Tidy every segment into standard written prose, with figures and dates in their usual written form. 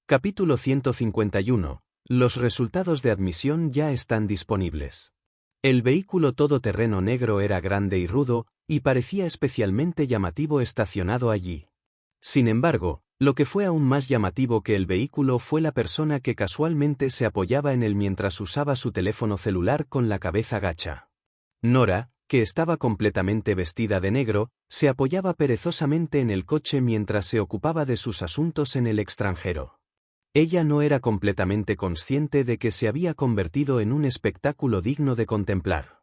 Capítulo 151. Los resultados de admisión ya están disponibles. El vehículo todoterreno negro era grande y rudo, y parecía especialmente llamativo estacionado allí. Sin embargo, lo que fue aún más llamativo que el vehículo fue la persona que casualmente se apoyaba en él mientras usaba su teléfono celular con la cabeza gacha. Nora, que estaba completamente vestida de negro, se apoyaba perezosamente en el coche mientras se ocupaba de sus asuntos en el extranjero. Ella no era completamente consciente de que se había convertido en un espectáculo digno de contemplar.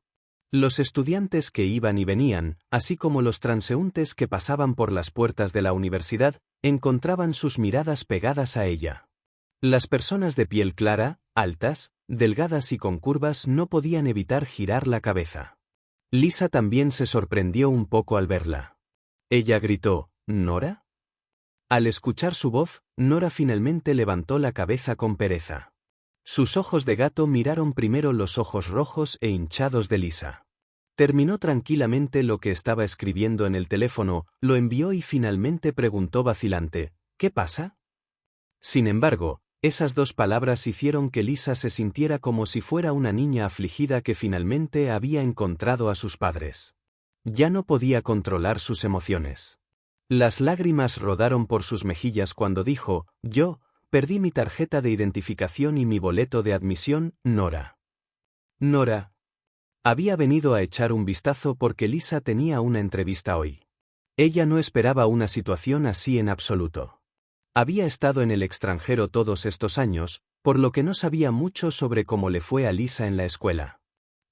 Los estudiantes que iban y venían, así como los transeúntes que pasaban por las puertas de la universidad, encontraban sus miradas pegadas a ella. Las personas de piel clara, altas, delgadas y con curvas no podían evitar girar la cabeza. Lisa también se sorprendió un poco al verla. Ella gritó, ¿Nora? Al escuchar su voz, Nora finalmente levantó la cabeza con pereza. Sus ojos de gato miraron primero los ojos rojos e hinchados de Lisa. Terminó tranquilamente lo que estaba escribiendo en el teléfono, lo envió y finalmente preguntó vacilante, ¿qué pasa? Sin embargo, esas dos palabras hicieron que Lisa se sintiera como si fuera una niña afligida que finalmente había encontrado a sus padres. Ya no podía controlar sus emociones. Las lágrimas rodaron por sus mejillas cuando dijo, yo, perdí mi tarjeta de identificación y mi boleto de admisión, Nora. Nora. Había venido a echar un vistazo porque Lisa tenía una entrevista hoy. Ella no esperaba una situación así en absoluto. Había estado en el extranjero todos estos años, por lo que no sabía mucho sobre cómo le fue a Lisa en la escuela.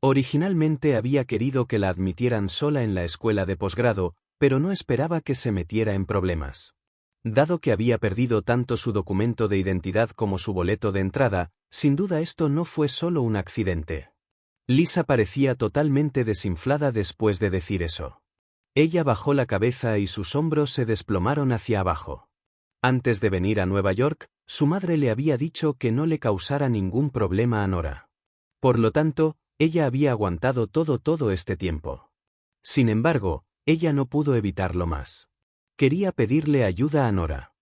Originalmente había querido que la admitieran sola en la escuela de posgrado, pero no esperaba que se metiera en problemas. Dado que había perdido tanto su documento de identidad como su boleto de entrada, sin duda esto no fue solo un accidente. Lisa parecía totalmente desinflada después de decir eso. Ella bajó la cabeza y sus hombros se desplomaron hacia abajo. Antes de venir a Nueva York, su madre le había dicho que no le causara ningún problema a Nora. Por lo tanto, ella había aguantado todo este tiempo. Sin embargo, ella no pudo evitarlo más. Quería pedirle ayuda a Nora.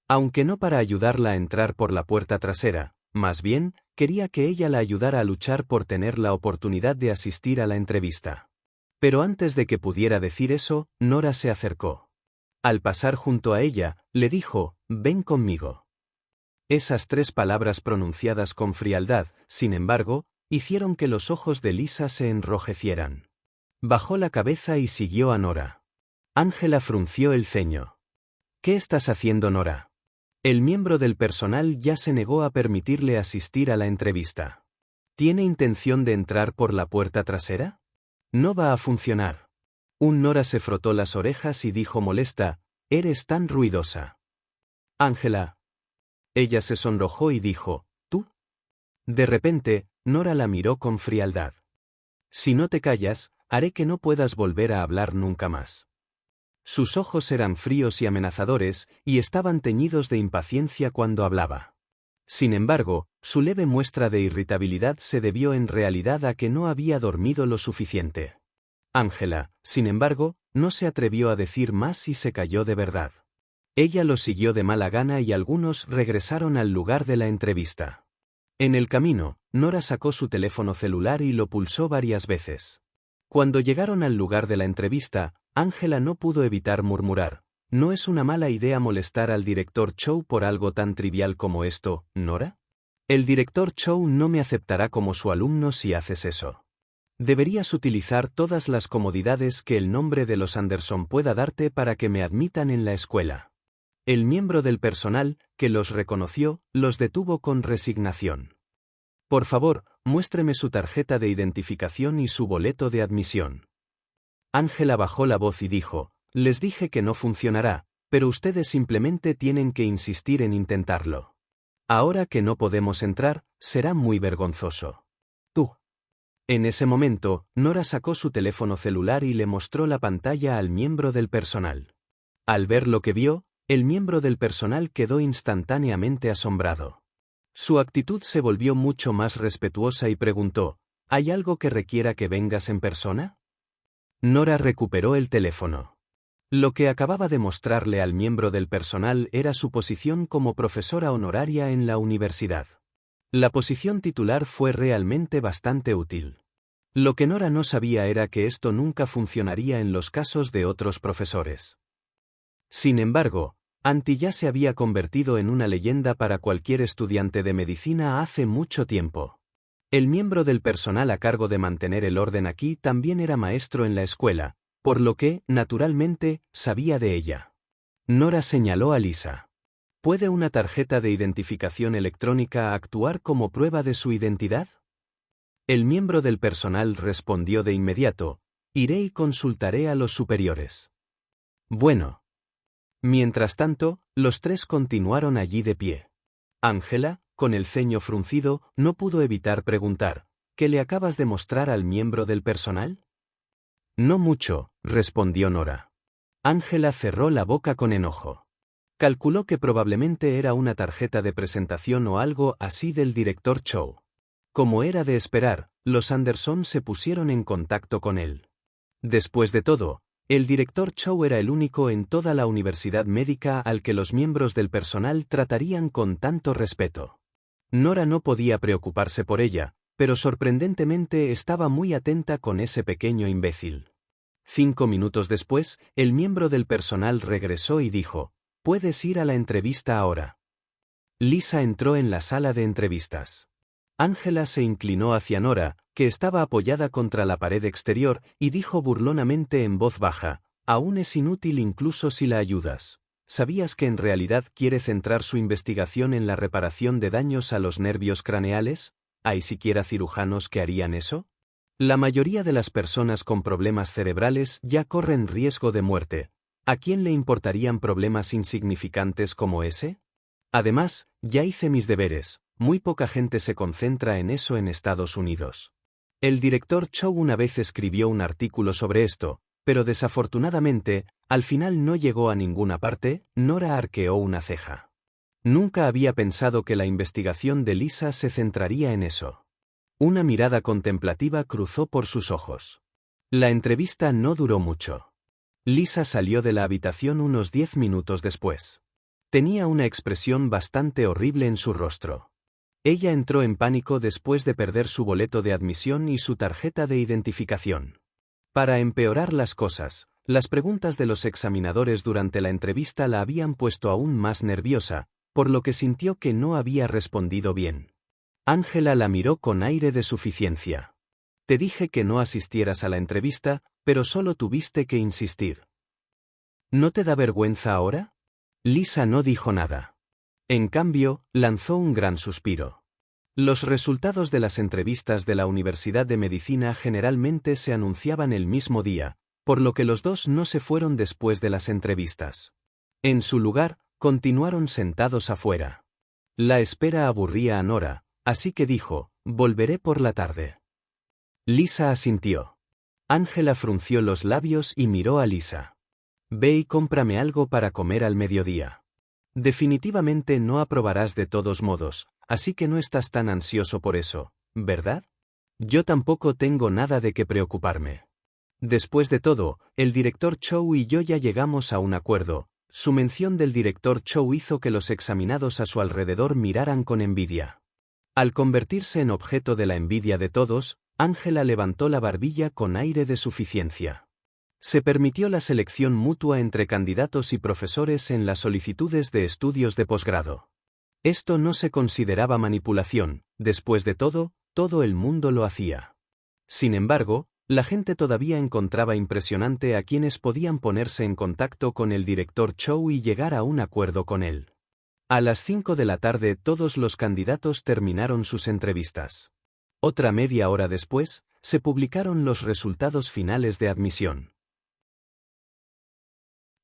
Aunque no para ayudarla a entrar por la puerta trasera, más bien, quería que ella la ayudara a luchar por tener la oportunidad de asistir a la entrevista. Pero antes de que pudiera decir eso, Nora se acercó. Al pasar junto a ella, le dijo, ven conmigo. Esas tres palabras pronunciadas con frialdad, sin embargo, hicieron que los ojos de Lisa se enrojecieran. Bajó la cabeza y siguió a Nora. Ángela frunció el ceño. ¿Qué estás haciendo, Nora? El miembro del personal ya se negó a permitirle asistir a la entrevista. ¿Tiene intención de entrar por la puerta trasera? No va a funcionar. Nora se frotó las orejas y dijo molesta, eres tan ruidosa. Ángela. Ella se sonrojó y dijo, ¿tú? De repente, Nora la miró con frialdad. Si no te callas, haré que no puedas volver a hablar nunca más. Sus ojos eran fríos y amenazadores, y estaban teñidos de impaciencia cuando hablaba. Sin embargo, su leve muestra de irritabilidad se debió en realidad a que no había dormido lo suficiente. Ángela, sin embargo, no se atrevió a decir más y se calló de verdad. Ella lo siguió de mala gana y algunos regresaron al lugar de la entrevista. En el camino, Nora sacó su teléfono celular y lo pulsó varias veces. Cuando llegaron al lugar de la entrevista, Ángela no pudo evitar murmurar, ¿no es una mala idea molestar al director Chow por algo tan trivial como esto, Nora? El director Chow no me aceptará como su alumno si haces eso. Deberías utilizar todas las comodidades que el nombre de los Anderson pueda darte para que me admitan en la escuela. El miembro del personal, que los reconoció, los detuvo con resignación. Por favor, muéstreme su tarjeta de identificación y su boleto de admisión. Ángela bajó la voz y dijo, les dije que no funcionará, pero ustedes simplemente tienen que insistir en intentarlo. Ahora que no podemos entrar, será muy vergonzoso. Tú. En ese momento, Nora sacó su teléfono celular y le mostró la pantalla al miembro del personal. Al ver lo que vio, el miembro del personal quedó instantáneamente asombrado. Su actitud se volvió mucho más respetuosa y preguntó, ¿hay algo que requiera que vengas en persona? Nora recuperó el teléfono. Lo que acababa de mostrarle al miembro del personal era su posición como profesora honoraria en la universidad. La posición titular fue realmente bastante útil. Lo que Nora no sabía era que esto nunca funcionaría en los casos de otros profesores. Sin embargo, Antti ya se había convertido en una leyenda para cualquier estudiante de medicina hace mucho tiempo. El miembro del personal a cargo de mantener el orden aquí también era maestro en la escuela, por lo que, naturalmente, sabía de ella. Nora señaló a Lisa. ¿Puede una tarjeta de identificación electrónica actuar como prueba de su identidad? El miembro del personal respondió de inmediato, iré y consultaré a los superiores. Bueno. Mientras tanto, los tres continuaron allí de pie. Ángela, con el ceño fruncido, no pudo evitar preguntar, ¿qué le acabas de mostrar al miembro del personal? No mucho, respondió Nora. Ángela cerró la boca con enojo. Calculó que probablemente era una tarjeta de presentación o algo así del director Chow. Como era de esperar, los Anderson se pusieron en contacto con él. Después de todo, el director Chow era el único en toda la universidad médica al que los miembros del personal tratarían con tanto respeto. Nora no podía preocuparse por ella, pero sorprendentemente estaba muy atenta con ese pequeño imbécil. 5 minutos después, el miembro del personal regresó y dijo, «Puedes ir a la entrevista ahora». Lisa entró en la sala de entrevistas. Ángela se inclinó hacia Nora, que estaba apoyada contra la pared exterior, y dijo burlonamente en voz baja, «Aún es inútil incluso si la ayudas. ¿Sabías que en realidad quiere centrar su investigación en la reparación de daños a los nervios craneales? ¿Hay siquiera cirujanos que harían eso? La mayoría de las personas con problemas cerebrales ya corren riesgo de muerte. ¿A quién le importarían problemas insignificantes como ese? Además, ya hice mis deberes, muy poca gente se concentra en eso en Estados Unidos. El director Chow una vez escribió un artículo sobre esto, pero desafortunadamente, al final no llegó a ninguna parte. Nora arqueó una ceja. Nunca había pensado que la investigación de Lisa se centraría en eso. Una mirada contemplativa cruzó por sus ojos. La entrevista no duró mucho. Lisa salió de la habitación unos 10 minutos después. Tenía una expresión bastante horrible en su rostro. Ella entró en pánico después de perder su boleto de admisión y su tarjeta de identificación. Para empeorar las cosas, las preguntas de los examinadores durante la entrevista la habían puesto aún más nerviosa, por lo que sintió que no había respondido bien. Ángela la miró con aire de suficiencia. Te dije que no asistieras a la entrevista, pero solo tuviste que insistir. ¿No te da vergüenza ahora? Lisa no dijo nada. En cambio, lanzó un gran suspiro. Los resultados de las entrevistas de la Universidad de Medicina generalmente se anunciaban el mismo día, por lo que los dos no se fueron después de las entrevistas. En su lugar, continuaron sentados afuera. La espera aburría a Nora, así que dijo, volveré por la tarde. Lisa asintió. Ángela frunció los labios y miró a Lisa. Ve y cómprame algo para comer al mediodía. Definitivamente no aprobarás de todos modos, así que no estás tan ansioso por eso, ¿verdad? Yo tampoco tengo nada de qué preocuparme. Después de todo, el director Chow y yo ya llegamos a un acuerdo. Su mención del director Chow hizo que los examinados a su alrededor miraran con envidia. Al convertirse en objeto de la envidia de todos, Ángela levantó la barbilla con aire de suficiencia. Se permitió la selección mutua entre candidatos y profesores en las solicitudes de estudios de posgrado. Esto no se consideraba manipulación, después de todo, todo el mundo lo hacía. Sin embargo, la gente todavía encontraba impresionante a quienes podían ponerse en contacto con el director Chow y llegar a un acuerdo con él. A las 5 de la tarde todos los candidatos terminaron sus entrevistas. Otra media hora después, se publicaron los resultados finales de admisión.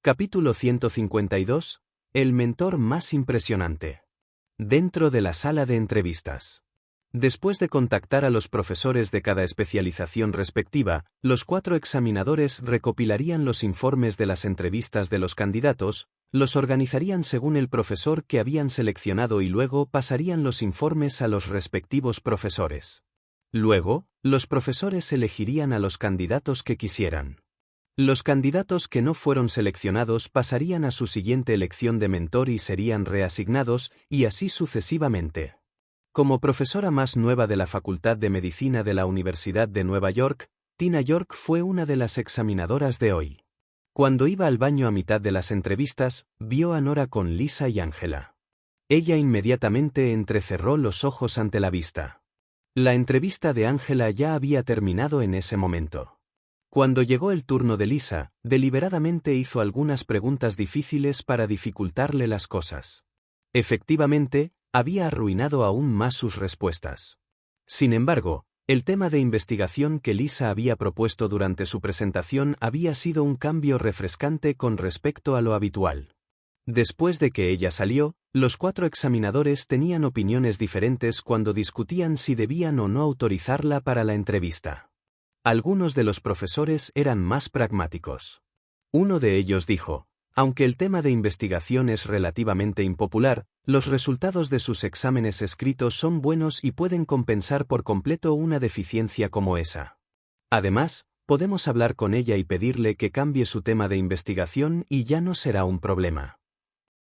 Capítulo 152. El mentor más impresionante. Dentro de la sala de entrevistas. Después de contactar a los profesores de cada especialización respectiva, los 4 examinadores recopilarían los informes de las entrevistas de los candidatos, los organizarían según el profesor que habían seleccionado y luego pasarían los informes a los respectivos profesores. Luego, los profesores elegirían a los candidatos que quisieran. Los candidatos que no fueron seleccionados pasarían a su siguiente elección de mentor y serían reasignados, y así sucesivamente. Como profesora más nueva de la Facultad de Medicina de la Universidad de Nueva York, Tina York fue una de las examinadoras de hoy. Cuando iba al baño a mitad de las entrevistas, vio a Nora con Lisa y Angela. Ella inmediatamente entrecerró los ojos ante la vista. La entrevista de Angela ya había terminado en ese momento. Cuando llegó el turno de Lisa, deliberadamente hizo algunas preguntas difíciles para dificultarle las cosas. Efectivamente, había arruinado aún más sus respuestas. Sin embargo, el tema de investigación que Lisa había propuesto durante su presentación había sido un cambio refrescante con respecto a lo habitual. Después de que ella salió, los 4 examinadores tenían opiniones diferentes cuando discutían si debían o no autorizarla para la entrevista. Algunos de los profesores eran más pragmáticos. Uno de ellos dijo: aunque el tema de investigación es relativamente impopular, los resultados de sus exámenes escritos son buenos y pueden compensar por completo una deficiencia como esa. Además, podemos hablar con ella y pedirle que cambie su tema de investigación y ya no será un problema.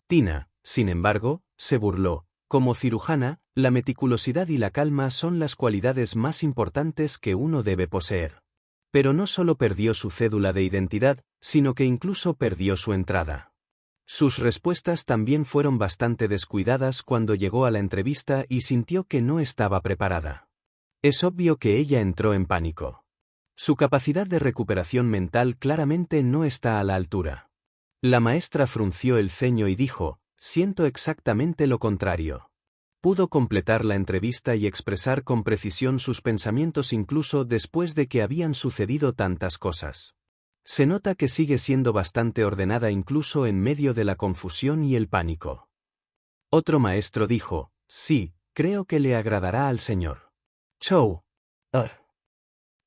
Tina, sin embargo, se burló. Como cirujana, la meticulosidad y la calma son las cualidades más importantes que uno debe poseer. Pero no solo perdió su cédula de identidad, sino que incluso perdió su entrada. Sus respuestas también fueron bastante descuidadas cuando llegó a la entrevista y sintió que no estaba preparada. Es obvio que ella entró en pánico. Su capacidad de recuperación mental claramente no está a la altura. La maestra frunció el ceño y dijo: siento exactamente lo contrario. Pudo completar la entrevista y expresar con precisión sus pensamientos incluso después de que habían sucedido tantas cosas. Se nota que sigue siendo bastante ordenada incluso en medio de la confusión y el pánico. Otro maestro dijo: sí, creo que le agradará al señor Chow.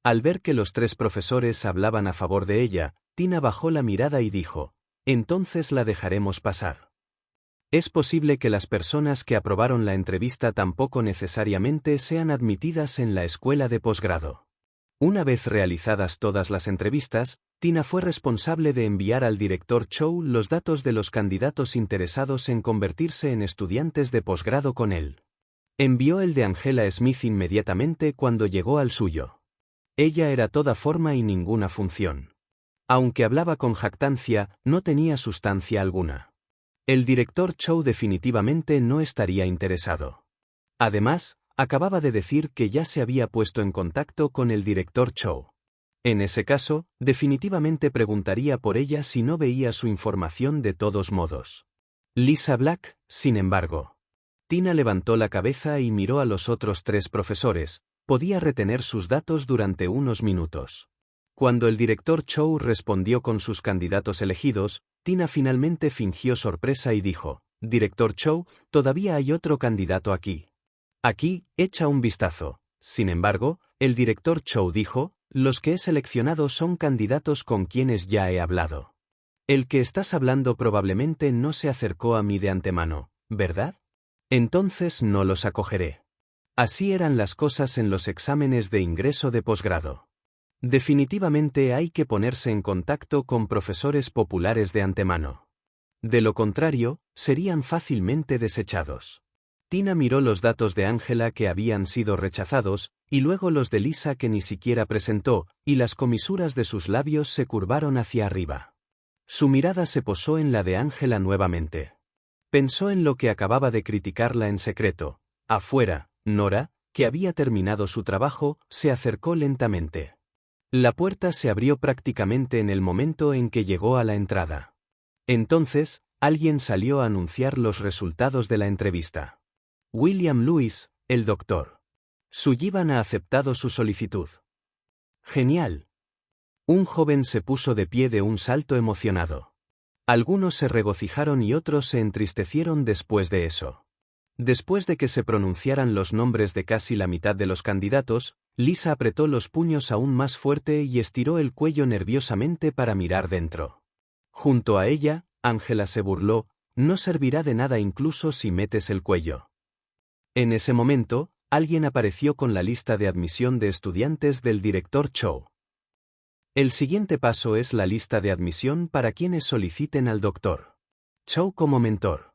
Al ver que los 3 profesores hablaban a favor de ella, Tina bajó la mirada y dijo: entonces la dejaremos pasar. Es posible que las personas que aprobaron la entrevista tampoco necesariamente sean admitidas en la escuela de posgrado. Una vez realizadas todas las entrevistas, Tina fue responsable de enviar al director Chow los datos de los candidatos interesados en convertirse en estudiantes de posgrado con él. Envió el de Angela Smith inmediatamente cuando llegó al suyo. Ella era toda forma y ninguna función. Aunque hablaba con jactancia, no tenía sustancia alguna. El director Chow definitivamente no estaría interesado. Además, acababa de decir que ya se había puesto en contacto con el director Chow. En ese caso, definitivamente preguntaría por ella si no veía su información de todos modos. Lisa Black, sin embargo. Tina levantó la cabeza y miró a los otros 3 profesores. Podía retener sus datos durante unos minutos. Cuando el director Chow respondió con sus candidatos elegidos, Tina finalmente fingió sorpresa y dijo: director Chow, todavía hay otro candidato aquí. Aquí, echa un vistazo. Sin embargo, el director Chow dijo: los que he seleccionado son candidatos con quienes ya he hablado. El que estás hablando probablemente no se acercó a mí de antemano, ¿verdad? Entonces no los acogeré. Así eran las cosas en los exámenes de ingreso de posgrado. Definitivamente hay que ponerse en contacto con profesores populares de antemano. De lo contrario, serían fácilmente desechados. Tina miró los datos de Angela que habían sido rechazados, y luego los de Lisa que ni siquiera presentó, y las comisuras de sus labios se curvaron hacia arriba. Su mirada se posó en la de Angela nuevamente. Pensó en lo que acababa de criticarla en secreto. Afuera, Nora, que había terminado su trabajo, se acercó lentamente. La puerta se abrió prácticamente en el momento en que llegó a la entrada. Entonces, alguien salió a anunciar los resultados de la entrevista. William Lewis, el doctor. Sullivan ha aceptado su solicitud. Genial. Un joven se puso de pie de un salto emocionado. Algunos se regocijaron y otros se entristecieron después de eso. Después de que se pronunciaran los nombres de casi la mitad de los candidatos, Lisa apretó los puños aún más fuerte y estiró el cuello nerviosamente para mirar dentro. Junto a ella, Angela se burló: no servirá de nada incluso si metes el cuello. En ese momento, alguien apareció con la lista de admisión de estudiantes del director Chow. El siguiente paso es la lista de admisión para quienes soliciten al Dr. Chow como mentor.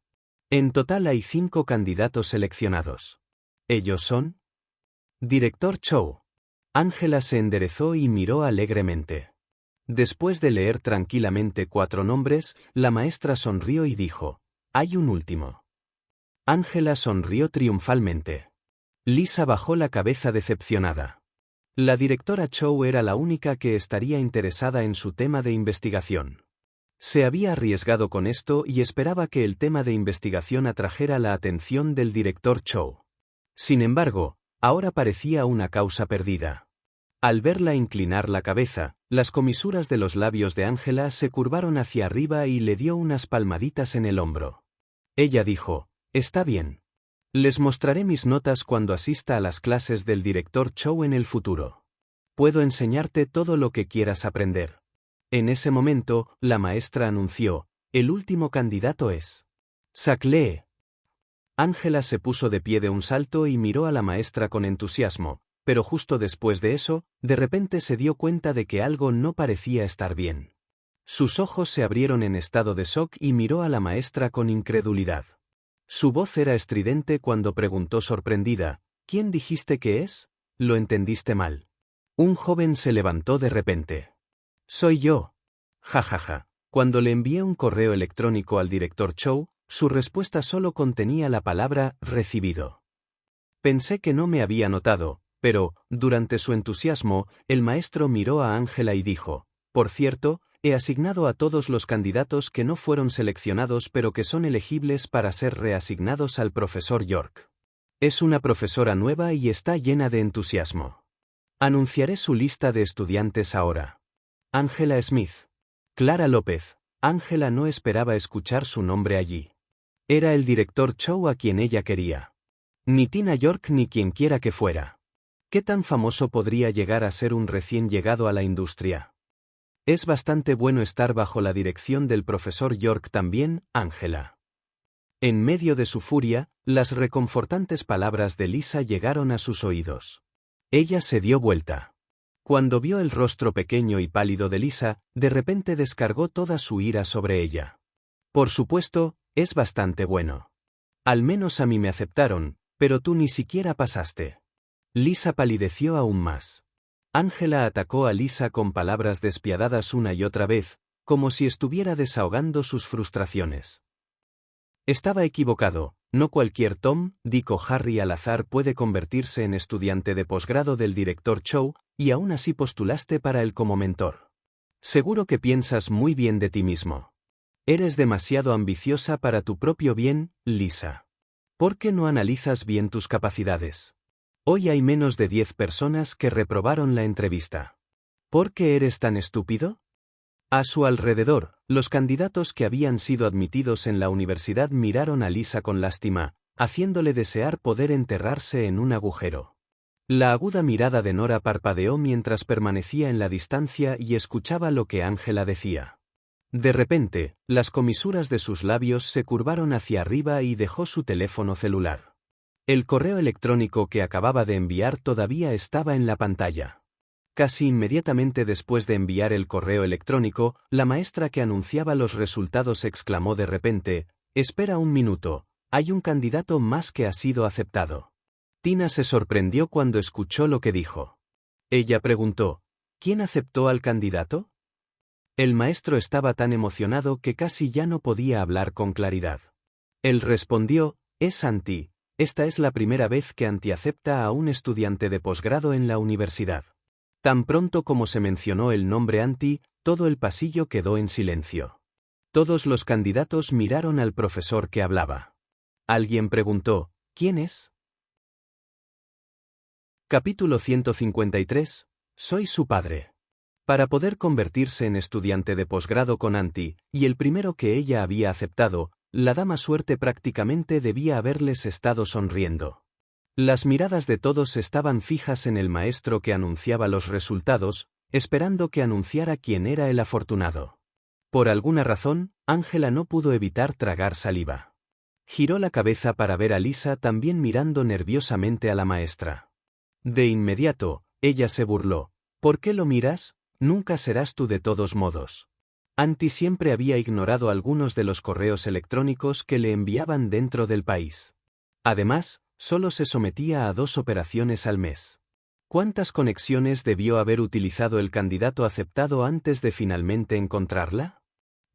En total hay 5 candidatos seleccionados. Ellos son: Director Chow. Ángela se enderezó y miró alegremente. Después de leer tranquilamente 4 nombres, la maestra sonrió y dijo: hay un último. Ángela sonrió triunfalmente. Lisa bajó la cabeza decepcionada. La directora Chow era la única que estaría interesada en su tema de investigación. Se había arriesgado con esto y esperaba que el tema de investigación atrajera la atención del director Chow. Sin embargo, ahora parecía una causa perdida. Al verla inclinar la cabeza, las comisuras de los labios de Ángela se curvaron hacia arriba y le dio unas palmaditas en el hombro. Ella dijo: está bien. Les mostraré mis notas cuando asista a las clases del director Chow en el futuro. Puedo enseñarte todo lo que quieras aprender. En ese momento, la maestra anunció: el último candidato es Sak Lee. Ángela se puso de pie de un salto y miró a la maestra con entusiasmo, pero justo después de eso, de repente se dio cuenta de que algo no parecía estar bien. Sus ojos se abrieron en estado de shock y miró a la maestra con incredulidad. Su voz era estridente cuando preguntó sorprendida: ¿quién dijiste que es? Lo entendiste mal. Un joven se levantó de repente. Soy yo. Jajaja. Cuando le envié un correo electrónico al director Chow, su respuesta solo contenía la palabra recibido. Pensé que no me había notado, pero, durante su entusiasmo, el maestro miró a Ángela y dijo: por cierto, he asignado a todos los candidatos que no fueron seleccionados pero que son elegibles para ser reasignados al profesor York. Es una profesora nueva y está llena de entusiasmo. Anunciaré su lista de estudiantes ahora. Ángela Smith. Clara López. Ángela no esperaba escuchar su nombre allí. Era el director Chow a quien ella quería. Ni Tina York ni quien quiera que fuera. ¿Qué tan famoso podría llegar a ser un recién llegado a la industria? Es bastante bueno estar bajo la dirección del profesor York también, Ángela. En medio de su furia, las reconfortantes palabras de Lisa llegaron a sus oídos. Ella se dio vuelta. Cuando vio el rostro pequeño y pálido de Lisa, de repente descargó toda su ira sobre ella. Por supuesto, es bastante bueno. Al menos a mí me aceptaron, pero tú ni siquiera pasaste. Lisa palideció aún más. Ángela atacó a Lisa con palabras despiadadas una y otra vez, como si estuviera desahogando sus frustraciones. Estaba equivocado, no cualquier Tom, Dick o Harry al azar puede convertirse en estudiante de posgrado del director Chow, y aún así postulaste para él como mentor. Seguro que piensas muy bien de ti mismo. Eres demasiado ambiciosa para tu propio bien, Lisa. ¿Por qué no analizas bien tus capacidades? Hoy hay menos de 10 personas que reprobaron la entrevista. ¿Por qué eres tan estúpido? A su alrededor, los candidatos que habían sido admitidos en la universidad miraron a Lisa con lástima, haciéndole desear poder enterrarse en un agujero. La aguda mirada de Nora parpadeó mientras permanecía en la distancia y escuchaba lo que Ángela decía. De repente, las comisuras de sus labios se curvaron hacia arriba y dejó su teléfono celular. El correo electrónico que acababa de enviar todavía estaba en la pantalla. Casi inmediatamente después de enviar el correo electrónico, la maestra que anunciaba los resultados exclamó de repente: «Espera un minuto, hay un candidato más que ha sido aceptado». Tina se sorprendió cuando escuchó lo que dijo. Ella preguntó: «¿Quién aceptó al candidato?». El maestro estaba tan emocionado que casi ya no podía hablar con claridad. Él respondió: «Es Anti. Esta es la primera vez que Anti acepta a un estudiante de posgrado en la universidad». Tan pronto como se mencionó el nombre Anti, todo el pasillo quedó en silencio. Todos los candidatos miraron al profesor que hablaba. Alguien preguntó: «¿Quién es?». Capítulo 153. Soy su padre. Para poder convertirse en estudiante de posgrado con Anti, y el primero que ella había aceptado, la dama suerte prácticamente debía haberles estado sonriendo. Las miradas de todos estaban fijas en el maestro que anunciaba los resultados, esperando que anunciara quién era el afortunado. Por alguna razón, Ángela no pudo evitar tragar saliva. Giró la cabeza para ver a Lisa también mirando nerviosamente a la maestra. De inmediato, ella se burló. «¿Por qué lo miras? nunca serás tú de todos modos. Antti siempre había ignorado algunos de los correos electrónicos que le enviaban dentro del país. Además, solo se sometía a 2 operaciones al mes. ¿Cuántas conexiones debió haber utilizado el candidato aceptado antes de finalmente encontrarla?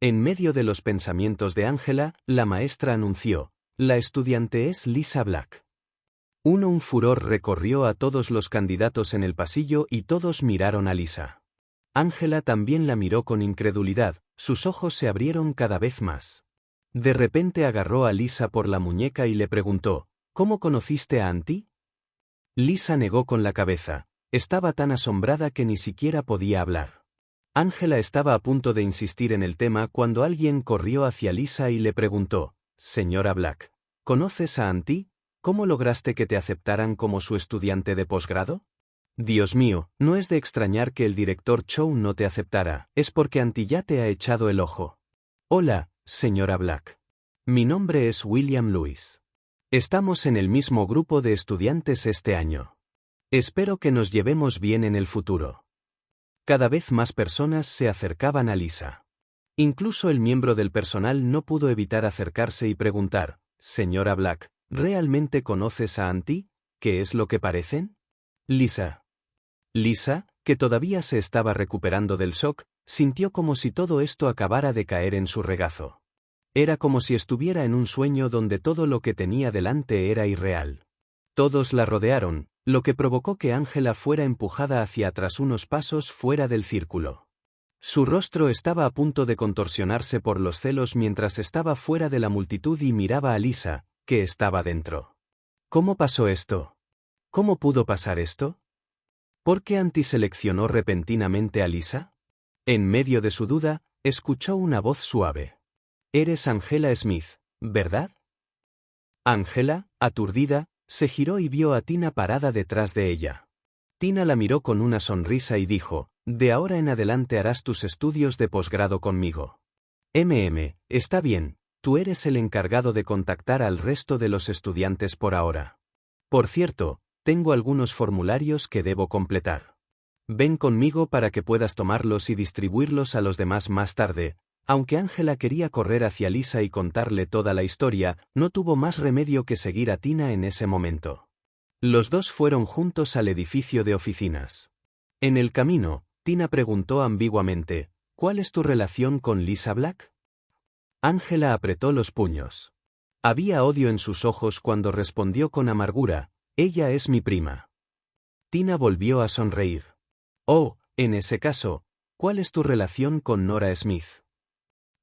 En medio de los pensamientos de Angela, la maestra anunció: la estudiante es Lisa Black. Un furor recorrió a todos los candidatos en el pasillo y todos miraron a Lisa. Angela también la miró con incredulidad, sus ojos se abrieron cada vez más. De repente agarró a Lisa por la muñeca y le preguntó: ¿cómo conociste a Antti? Lisa negó con la cabeza, estaba tan asombrada que ni siquiera podía hablar. Angela estaba a punto de insistir en el tema cuando alguien corrió hacia Lisa y le preguntó: señora Black, ¿conoces a Antti? ¿Cómo lograste que te aceptaran como su estudiante de posgrado? Dios mío, no es de extrañar que el director Chow no te aceptara, es porque Antti ya te ha echado el ojo. Hola, señora Black. Mi nombre es William Lewis. Estamos en el mismo grupo de estudiantes este año. Espero que nos llevemos bien en el futuro. Cada vez más personas se acercaban a Lisa. Incluso el miembro del personal no pudo evitar acercarse y preguntar: señora Black, ¿realmente conoces a Antti? ¿Qué es lo que parecen? Lisa, que todavía se estaba recuperando del shock, sintió como si todo esto acabara de caer en su regazo. Era como si estuviera en un sueño donde todo lo que tenía delante era irreal. Todos la rodearon, lo que provocó que Angela fuera empujada hacia atrás unos pasos fuera del círculo. Su rostro estaba a punto de contorsionarse por los celos mientras estaba fuera de la multitud y miraba a Lisa, que estaba dentro. ¿Cómo pasó esto? ¿Cómo pudo pasar esto? ¿Por qué Antti seleccionó repentinamente a Lisa? En medio de su duda, escuchó una voz suave. Eres Angela Smith, ¿verdad? Angela, aturdida, se giró y vio a Tina parada detrás de ella. Tina la miró con una sonrisa y dijo: de ahora en adelante harás tus estudios de posgrado conmigo. Está bien, tú eres el encargado de contactar al resto de los estudiantes por ahora. Por cierto, tengo algunos formularios que debo completar. Ven conmigo para que puedas tomarlos y distribuirlos a los demás más tarde. Aunque Angela quería correr hacia Lisa y contarle toda la historia, no tuvo más remedio que seguir a Tina en ese momento. Los dos fueron juntos al edificio de oficinas. En el camino, Tina preguntó ambiguamente: ¿cuál es tu relación con Lisa Black? Angela apretó los puños. Había odio en sus ojos cuando respondió con amargura: ella es mi prima. Tina volvió a sonreír. Oh, en ese caso, ¿cuál es tu relación con Nora Smith?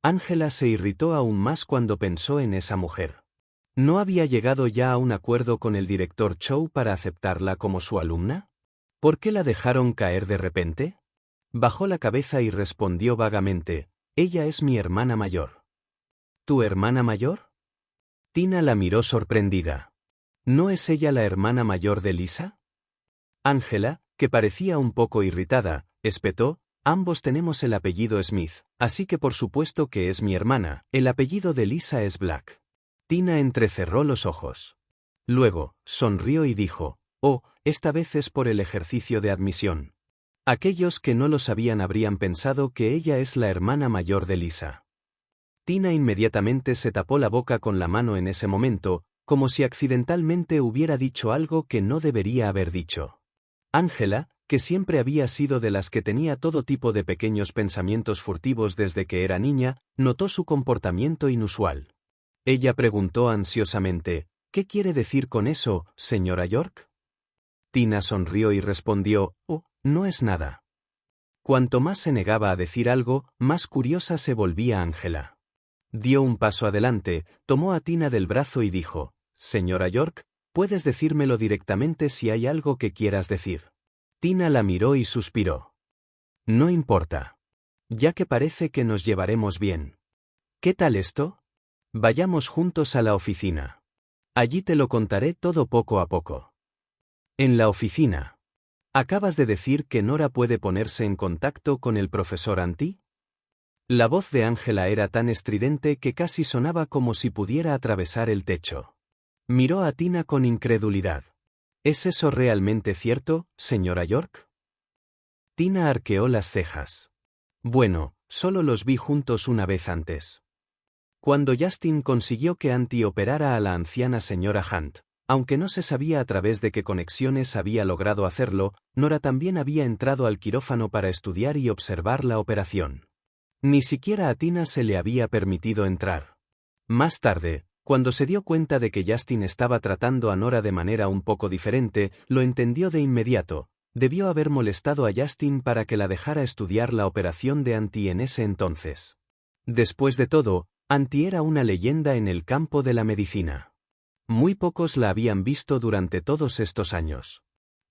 Angela se irritó aún más cuando pensó en esa mujer. ¿No había llegado ya a un acuerdo con el director Chow para aceptarla como su alumna? ¿Por qué la dejaron caer de repente? Bajó la cabeza y respondió vagamente: ella es mi hermana mayor. ¿Tu hermana mayor? Tina la miró sorprendida. ¿No es ella la hermana mayor de Lisa? Angela, que parecía un poco irritada, espetó: ambos tenemos el apellido Smith, así que por supuesto que es mi hermana, el apellido de Lisa es Black. Tina entrecerró los ojos. Luego, sonrió y dijo: oh, esta vez es por el ejercicio de admisión. Aquellos que no lo sabían habrían pensado que ella es la hermana mayor de Lisa. Tina inmediatamente se tapó la boca con la mano en ese momento, como si accidentalmente hubiera dicho algo que no debería haber dicho. Angela, que siempre había sido de las que tenía todo tipo de pequeños pensamientos furtivos desde que era niña, notó su comportamiento inusual. Ella preguntó ansiosamente: ¿qué quiere decir con eso, señora York? Tina sonrió y respondió: oh, no es nada. Cuanto más se negaba a decir algo, más curiosa se volvía Angela. Dio un paso adelante, tomó a Tina del brazo y dijo: señora York, puedes decírmelo directamente si hay algo que quieras decir. Tina la miró y suspiró. No importa. Ya que parece que nos llevaremos bien. ¿Qué tal esto? Vayamos juntos a la oficina. Allí te lo contaré todo poco a poco. En la oficina. ¿Acabas de decir que Nora puede ponerse en contacto con el profesor Antti? La voz de Angela era tan estridente que casi sonaba como si pudiera atravesar el techo. Miró a Tina con incredulidad. ¿Es eso realmente cierto, señora York? Tina arqueó las cejas. Bueno, solo los vi juntos una vez antes. Cuando Justin consiguió que Auntie operara a la anciana señora Hunt, aunque no se sabía a través de qué conexiones había logrado hacerlo, Nora también había entrado al quirófano para estudiar y observar la operación. Ni siquiera a Tina se le había permitido entrar. Más tarde, cuando se dio cuenta de que Justin estaba tratando a Nora de manera un poco diferente, lo entendió de inmediato. Debió haber molestado a Justin para que la dejara estudiar la operación de Auntie en ese entonces. Después de todo, Auntie era una leyenda en el campo de la medicina. Muy pocos la habían visto durante todos estos años.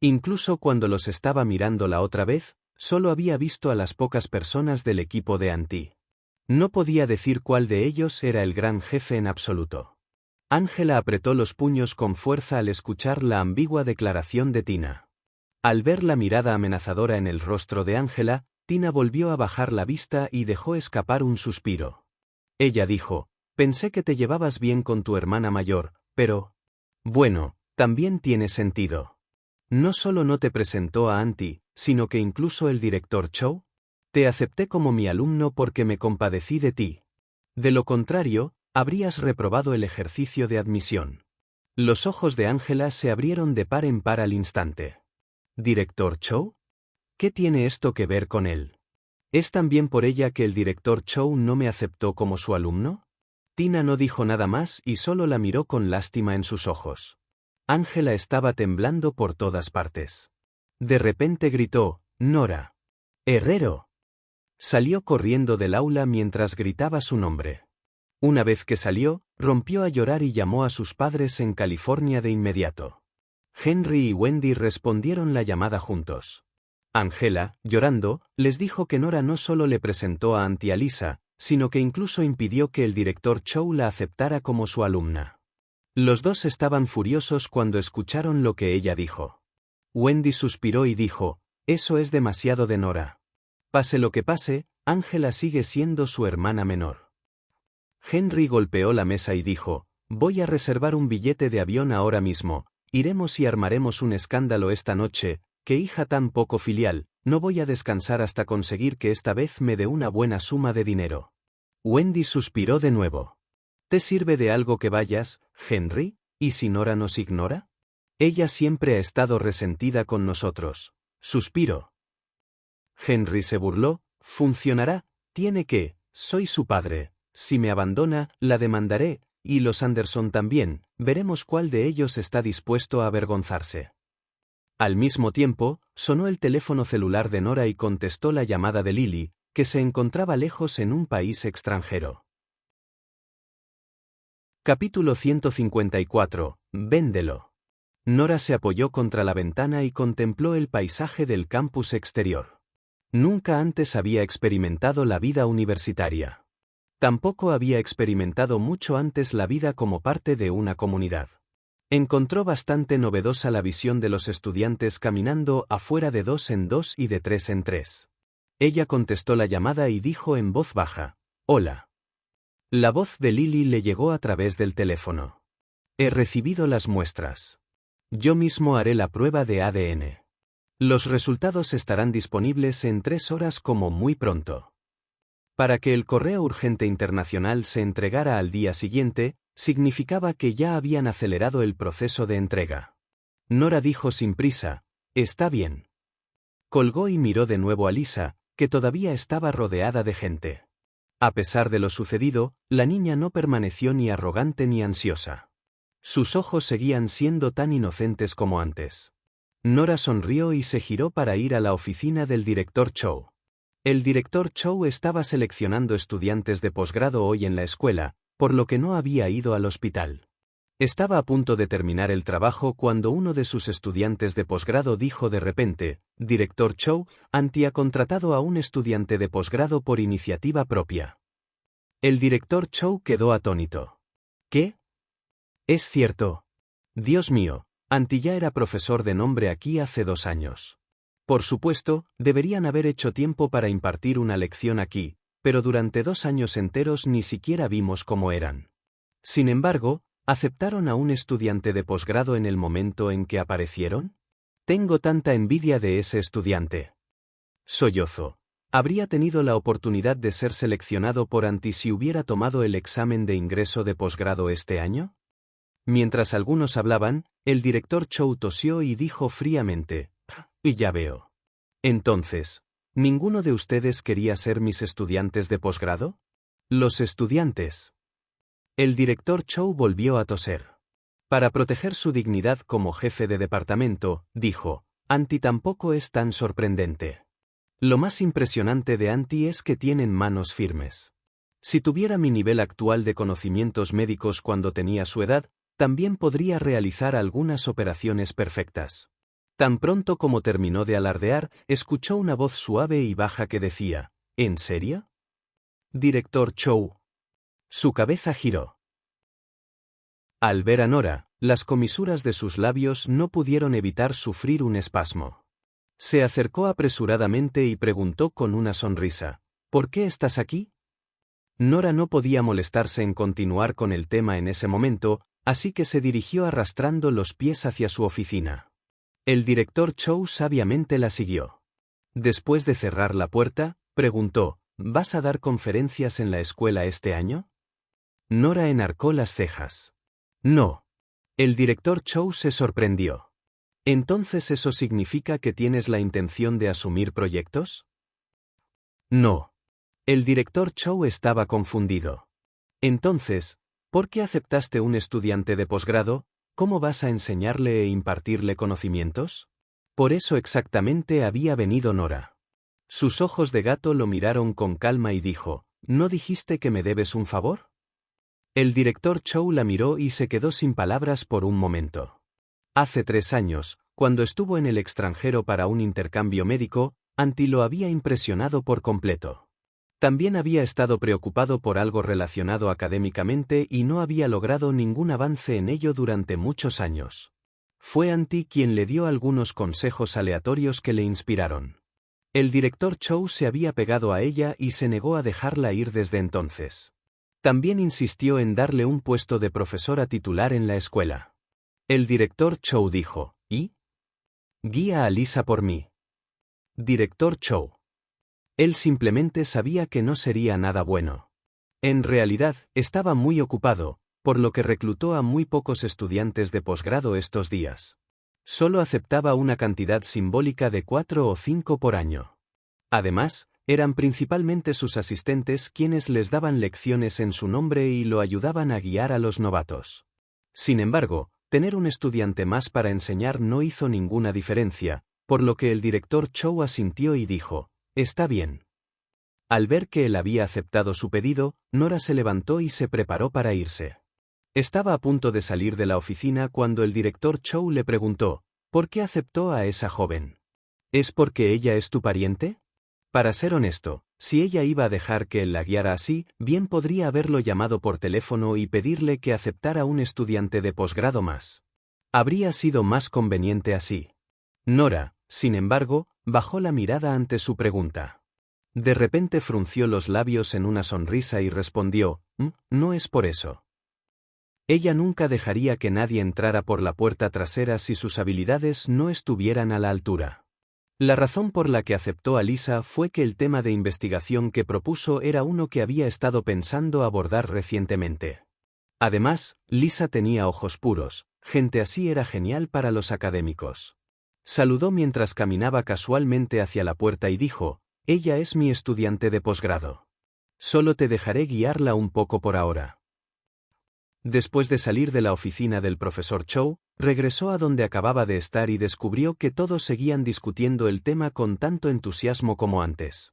Incluso cuando los estaba mirando la otra vez, solo había visto a las pocas personas del equipo de Auntie. No podía decir cuál de ellos era el gran jefe en absoluto. Angela apretó los puños con fuerza al escuchar la ambigua declaración de Tina. Al ver la mirada amenazadora en el rostro de Angela, Tina volvió a bajar la vista y dejó escapar un suspiro. Ella dijo: «Pensé que te llevabas bien con tu hermana mayor, pero... bueno, también tiene sentido. No solo no te presentó a Auntie, sino que incluso el director Chow. Te acepté como mi alumno porque me compadecí de ti. De lo contrario, habrías reprobado el ejercicio de admisión». Los ojos de Angela se abrieron de par en par al instante. ¿Director Chow? ¿Qué tiene esto que ver con él? ¿Es también por ella que el director Chow no me aceptó como su alumno? Tina no dijo nada más y solo la miró con lástima en sus ojos. Angela estaba temblando por todas partes. De repente gritó: «¡Nora! ¡Herrero!». Salió corriendo del aula mientras gritaba su nombre. Una vez que salió, rompió a llorar y llamó a sus padres en California de inmediato. Henry y Wendy respondieron la llamada juntos. Angela, llorando, les dijo que Nora no solo le presentó a Auntie Alisa, sino que incluso impidió que el director Chow la aceptara como su alumna. Los dos estaban furiosos cuando escucharon lo que ella dijo. Wendy suspiró y dijo: «Eso es demasiado de Nora. Pase lo que pase, Angela sigue siendo su hermana menor». Henry golpeó la mesa y dijo: «Voy a reservar un billete de avión ahora mismo, iremos y armaremos un escándalo esta noche. Qué hija tan poco filial, no voy a descansar hasta conseguir que esta vez me dé una buena suma de dinero». Wendy suspiró de nuevo. «¿Te sirve de algo que vayas, Henry? ¿Y si Nora nos ignora? Ella siempre ha estado resentida con nosotros». Suspiró. Henry se burló: «Funcionará, tiene que, soy su padre. Si me abandona, la demandaré, y los Anderson también, veremos cuál de ellos está dispuesto a avergonzarse». Al mismo tiempo, sonó el teléfono celular de Nora y contestó la llamada de Lily, que se encontraba lejos en un país extranjero. Capítulo 154. Véndelo. Nora se apoyó contra la ventana y contempló el paisaje del campus exterior. Nunca antes había experimentado la vida universitaria. Tampoco había experimentado mucho antes la vida como parte de una comunidad. Encontró bastante novedosa la visión de los estudiantes caminando afuera de 2 en 2 y de 3 en 3. Ella contestó la llamada y dijo en voz baja: «Hola». La voz de Lily le llegó a través del teléfono. «He recibido las muestras. Yo mismo haré la prueba de ADN. Los resultados estarán disponibles en 3 horas como muy pronto». Para que el correo urgente internacional se entregara al día siguiente, significaba que ya habían acelerado el proceso de entrega. Nora dijo sin prisa: «Está bien». Colgó y miró de nuevo a Lisa, que todavía estaba rodeada de gente. A pesar de lo sucedido, la niña no permaneció ni arrogante ni ansiosa. Sus ojos seguían siendo tan inocentes como antes. Nora sonrió y se giró para ir a la oficina del director Chow. El director Chow estaba seleccionando estudiantes de posgrado hoy en la escuela, por lo que no había ido al hospital. Estaba a punto de terminar el trabajo cuando uno de sus estudiantes de posgrado dijo de repente: «Director Chow, Auntie ha contratado a un estudiante de posgrado por iniciativa propia». El director Chow quedó atónito. «¿Qué? ¿Es cierto? Dios mío, Auntie ya era profesor de nombre aquí hace 2 años. Por supuesto, deberían haber hecho tiempo para impartir una lección aquí, pero durante 2 años enteros ni siquiera vimos cómo eran. Sin embargo, ¿aceptaron a un estudiante de posgrado en el momento en que aparecieron? Tengo tanta envidia de ese estudiante». Sollozó. Habría tenido la oportunidad de ser seleccionado por Antti si hubiera tomado el examen de ingreso de posgrado este año. Mientras algunos hablaban, el director Chow tosió y dijo fríamente: «Y ya veo. Entonces, ¿ninguno de ustedes quería ser mis estudiantes de posgrado?» Los estudiantes. El director Chow volvió a toser. Para proteger su dignidad como jefe de departamento, dijo: «Antti tampoco es tan sorprendente. Lo más impresionante de Antti es que tienen manos firmes. Si tuviera mi nivel actual de conocimientos médicos cuando tenía su edad, también podría realizar algunas operaciones perfectas». Tan pronto como terminó de alardear, escuchó una voz suave y baja que decía: «¿En serio? Director Chow». Su cabeza giró. Al ver a Nora, las comisuras de sus labios no pudieron evitar sufrir un espasmo. Se acercó apresuradamente y preguntó con una sonrisa: «¿Por qué estás aquí?». Nora no podía molestarse en continuar con el tema en ese momento, así que se dirigió arrastrando los pies hacia su oficina. El director Chow sabiamente la siguió. Después de cerrar la puerta, preguntó: «¿Vas a dar conferencias en la escuela este año?». Nora enarcó las cejas. «No». El director Chow se sorprendió. «¿Entonces eso significa que tienes la intención de asumir proyectos?». «No». El director Chow estaba confundido. «Entonces, ¿por qué aceptaste un estudiante de posgrado? ¿Cómo vas a enseñarle e impartirle conocimientos?». Por eso exactamente había venido Nora. Sus ojos de gato lo miraron con calma y dijo: «¿No dijiste que me debes un favor?». El director Chow la miró y se quedó sin palabras por un momento. Hace 3 años, cuando estuvo en el extranjero para un intercambio médico, Antti lo había impresionado por completo. También había estado preocupado por algo relacionado académicamente y no había logrado ningún avance en ello durante muchos años. Fue Antti quien le dio algunos consejos aleatorios que le inspiraron. El director Chow se había pegado a ella y se negó a dejarla ir desde entonces. También insistió en darle un puesto de profesora titular en la escuela. El director Chow dijo: «¿Y? Guía a Lisa por mí». Director Chow. Él simplemente sabía que no sería nada bueno. En realidad, estaba muy ocupado, por lo que reclutó a muy pocos estudiantes de posgrado estos días. Solo aceptaba una cantidad simbólica de 4 o 5 por año. Además, eran principalmente sus asistentes quienes les daban lecciones en su nombre y lo ayudaban a guiar a los novatos. Sin embargo, tener un estudiante más para enseñar no hizo ninguna diferencia, por lo que el director Chow asintió y dijo: «Está bien». Al ver que él había aceptado su pedido, Nora se levantó y se preparó para irse. Estaba a punto de salir de la oficina cuando el director Chow le preguntó: «¿Por qué aceptó a esa joven? ¿Es porque ella es tu pariente?». Para ser honesto, si ella iba a dejar que él la guiara así, bien podría haberlo llamado por teléfono y pedirle que aceptara un estudiante de posgrado más. Habría sido más conveniente así. Nora, sin embargo, bajó la mirada ante su pregunta. De repente frunció los labios en una sonrisa y respondió: «No es por eso». Ella nunca dejaría que nadie entrara por la puerta trasera si sus habilidades no estuvieran a la altura. La razón por la que aceptó a Lisa fue que el tema de investigación que propuso era uno que había estado pensando abordar recientemente. Además, Lisa tenía ojos puros, gente así era genial para los académicos. Saludó mientras caminaba casualmente hacia la puerta y dijo: «Ella es mi estudiante de posgrado. Solo te dejaré guiarla un poco por ahora». Después de salir de la oficina del profesor Chow, regresó a donde acababa de estar y descubrió que todos seguían discutiendo el tema con tanto entusiasmo como antes.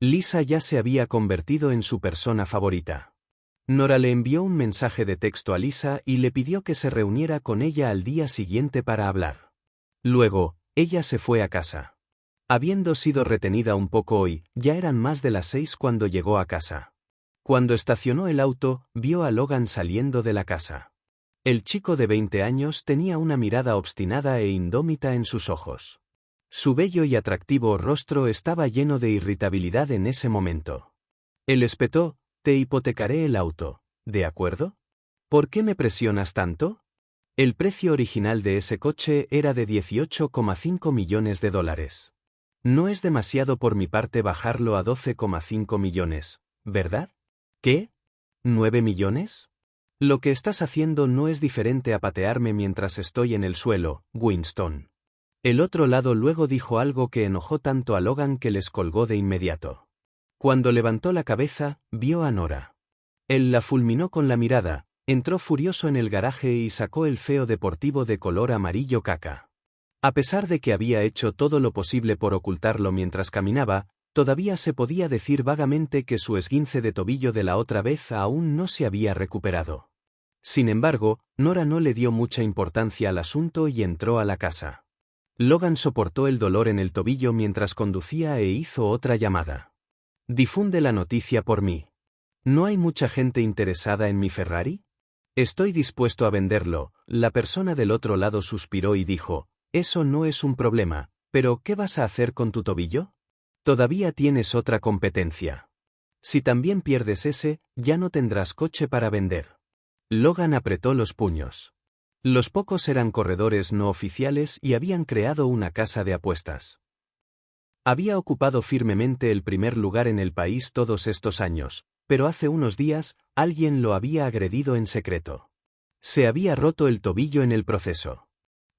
Lisa ya se había convertido en su persona favorita. Nora le envió un mensaje de texto a Lisa y le pidió que se reuniera con ella al día siguiente para hablar. Luego, ella se fue a casa. Habiendo sido retenida un poco hoy, ya eran más de las 6 cuando llegó a casa. Cuando estacionó el auto, vio a Logan saliendo de la casa. El chico de 20 años tenía una mirada obstinada e indómita en sus ojos. Su bello y atractivo rostro estaba lleno de irritabilidad en ese momento. Él espetó: «Te hipotecaré el auto, ¿de acuerdo? ¿Por qué me presionas tanto?». El precio original de ese coche era de $18,5 millones. No es demasiado por mi parte bajarlo a 12,5 millones, ¿verdad? ¿Qué? ¿9 millones? Lo que estás haciendo no es diferente a patearme mientras estoy en el suelo, Winston. El otro lado luego dijo algo que enojó tanto a Logan que les colgó de inmediato. Cuando levantó la cabeza, vio a Nora. Él la fulminó con la mirada, entró furioso en el garaje y sacó el feo deportivo de color amarillo caca. A pesar de que había hecho todo lo posible por ocultarlo mientras caminaba, todavía se podía decir vagamente que su esguince de tobillo de la otra vez aún no se había recuperado. Sin embargo, Nora no le dio mucha importancia al asunto y entró a la casa. Logan soportó el dolor en el tobillo mientras conducía e hizo otra llamada. Difunde la noticia por mí. ¿No hay mucha gente interesada en mi Ferrari? Estoy dispuesto a venderlo. La persona del otro lado suspiró y dijo, eso no es un problema, pero ¿qué vas a hacer con tu tobillo? Todavía tienes otra competencia. Si también pierdes ese, ya no tendrás coche para vender. Logan apretó los puños. Los pocos eran corredores no oficiales y habían creado una casa de apuestas. Había ocupado firmemente el primer lugar en el país todos estos años, pero hace unos días, alguien lo había agredido en secreto. Se había roto el tobillo en el proceso.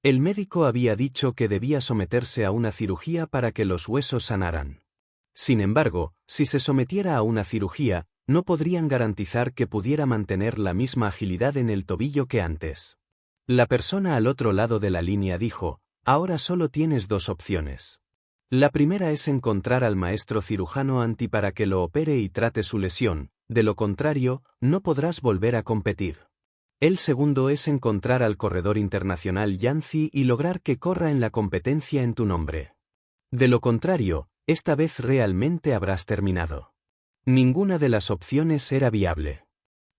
El médico había dicho que debía someterse a una cirugía para que los huesos sanaran. Sin embargo, si se sometiera a una cirugía, no podrían garantizar que pudiera mantener la misma agilidad en el tobillo que antes. La persona al otro lado de la línea dijo, ahora solo tienes dos opciones. La primera es encontrar al maestro cirujano Anti para que lo opere y trate su lesión, de lo contrario, no podrás volver a competir. El segundo es encontrar al corredor internacional Yancy y lograr que corra en la competencia en tu nombre. De lo contrario, esta vez realmente habrás terminado. Ninguna de las opciones era viable.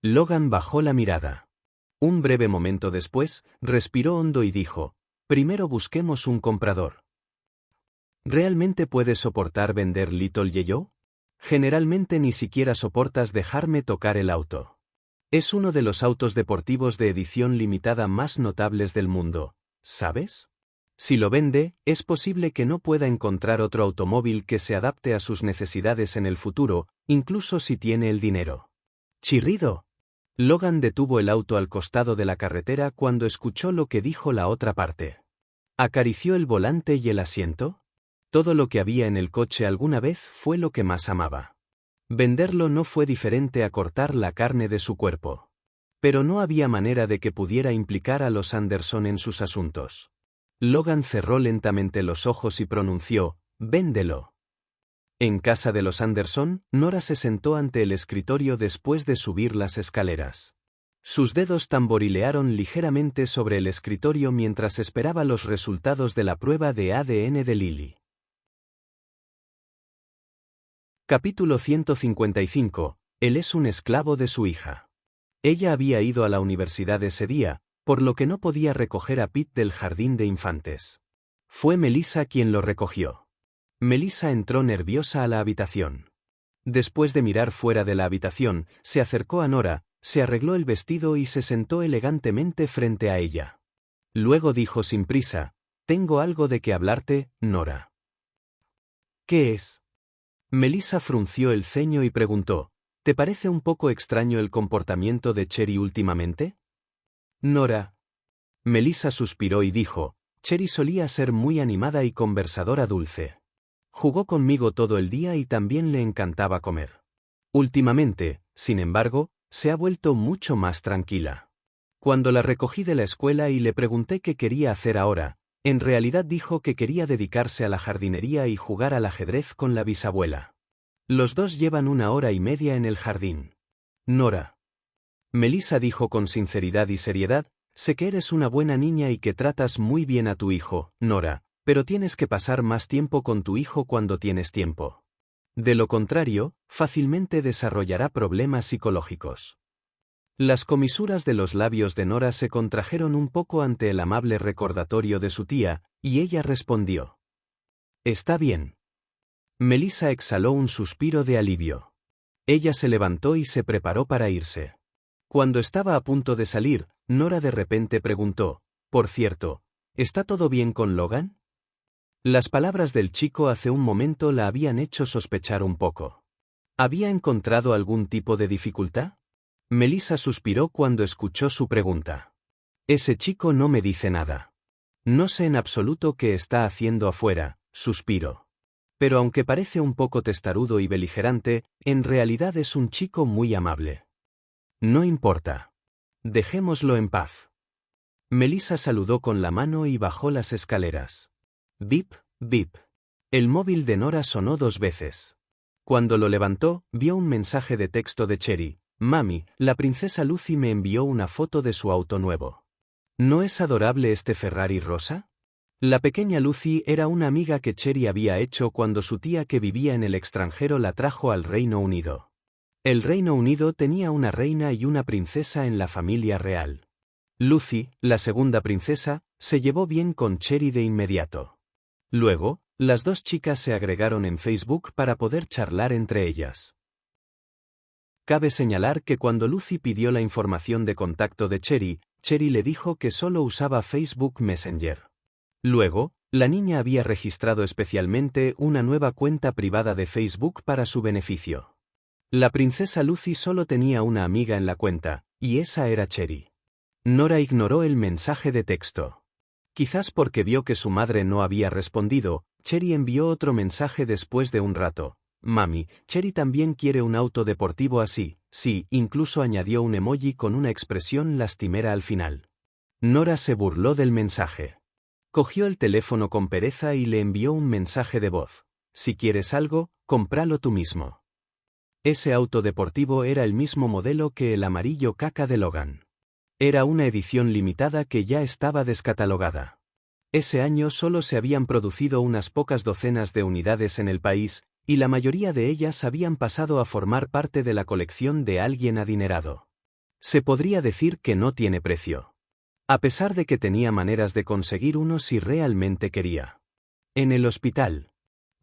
Logan bajó la mirada. Un breve momento después, respiró hondo y dijo, primero busquemos un comprador. ¿Realmente puedes soportar vender Little Yellow? Generalmente ni siquiera soportas dejarme tocar el auto. Es uno de los autos deportivos de edición limitada más notables del mundo, ¿sabes? Si lo vende, es posible que no pueda encontrar otro automóvil que se adapte a sus necesidades en el futuro, incluso si tiene el dinero. ¡Chirrido! Logan detuvo el auto al costado de la carretera cuando escuchó lo que dijo la otra parte. ¿Acarició el volante y el asiento? Todo lo que había en el coche alguna vez fue lo que más amaba. Venderlo no fue diferente a cortar la carne de su cuerpo. Pero no había manera de que pudiera implicar a los Anderson en sus asuntos. Logan cerró lentamente los ojos y pronunció, «Véndelo». En casa de los Anderson, Nora se sentó ante el escritorio después de subir las escaleras. Sus dedos tamborilearon ligeramente sobre el escritorio mientras esperaba los resultados de la prueba de ADN de Lily. Capítulo 155. Él es un esclavo de su hija. Ella había ido a la universidad ese día, por lo que no podía recoger a Pete del jardín de infantes. Fue Melissa quien lo recogió. Melissa entró nerviosa a la habitación. Después de mirar fuera de la habitación, se acercó a Nora, se arregló el vestido y se sentó elegantemente frente a ella. Luego dijo sin prisa, «Tengo algo de que hablarte, Nora». «¿Qué es?» Melissa frunció el ceño y preguntó, «¿Te parece un poco extraño el comportamiento de Cherry últimamente?» «Nora». Melissa suspiró y dijo, «Cherry solía ser muy animada y conversadora dulce. Jugó conmigo todo el día y también le encantaba comer. Últimamente, sin embargo, se ha vuelto mucho más tranquila. Cuando la recogí de la escuela y le pregunté qué quería hacer ahora, en realidad dijo que quería dedicarse a la jardinería y jugar al ajedrez con la bisabuela. Los dos llevan 1 hora y media en el jardín». «Nora». Melissa dijo con sinceridad y seriedad, «Sé que eres una buena niña y que tratas muy bien a tu hijo, Nora, pero tienes que pasar más tiempo con tu hijo cuando tienes tiempo. De lo contrario, fácilmente desarrollará problemas psicológicos». Las comisuras de los labios de Nora se contrajeron un poco ante el amable recordatorio de su tía, y ella respondió, «Está bien». Melissa exhaló un suspiro de alivio. Ella se levantó y se preparó para irse. Cuando estaba a punto de salir, Nora de repente preguntó, «Por cierto, ¿está todo bien con Logan?» Las palabras del chico hace un momento la habían hecho sospechar un poco. ¿Había encontrado algún tipo de dificultad? Melissa suspiró cuando escuchó su pregunta. Ese chico no me dice nada. No sé en absoluto qué está haciendo afuera, suspiró. Pero aunque parece un poco testarudo y beligerante, en realidad es un chico muy amable. No importa. Dejémoslo en paz. Melissa saludó con la mano y bajó las escaleras. Bip, bip. El móvil de Nora sonó 2 veces. Cuando lo levantó, vio un mensaje de texto de Cherry. Mami, la princesa Lucy me envió una foto de su auto nuevo. ¿No es adorable este Ferrari rosa? La pequeña Lucy era una amiga que Cherry había hecho cuando su tía que vivía en el extranjero la trajo al Reino Unido. El Reino Unido tenía una reina y una princesa en la familia real. Lucy, la segunda princesa, se llevó bien con Cherry de inmediato. Luego, las 2 chicas se agregaron en Facebook para poder charlar entre ellas. Cabe señalar que cuando Lucy pidió la información de contacto de Cherry, Cherry le dijo que solo usaba Facebook Messenger. Luego, la niña había registrado especialmente una nueva cuenta privada de Facebook para su beneficio. La princesa Lucy solo tenía una amiga en la cuenta, y esa era Cherry. Nora ignoró el mensaje de texto. Quizás porque vio que su madre no había respondido, Cherry envió otro mensaje después de un rato. Mami, Cherry también quiere un auto deportivo así, sí, incluso añadió un emoji con una expresión lastimera al final. Nora se burló del mensaje. Cogió el teléfono con pereza y le envió un mensaje de voz. Si quieres algo, cómpralo tú mismo. Ese auto deportivo era el mismo modelo que el amarillo caca de Logan. Era una edición limitada que ya estaba descatalogada. Ese año solo se habían producido unas pocas docenas de unidades en el país, y la mayoría de ellas habían pasado a formar parte de la colección de alguien adinerado. Se podría decir que no tiene precio. A pesar de que tenía maneras de conseguir uno si realmente quería. En el hospital,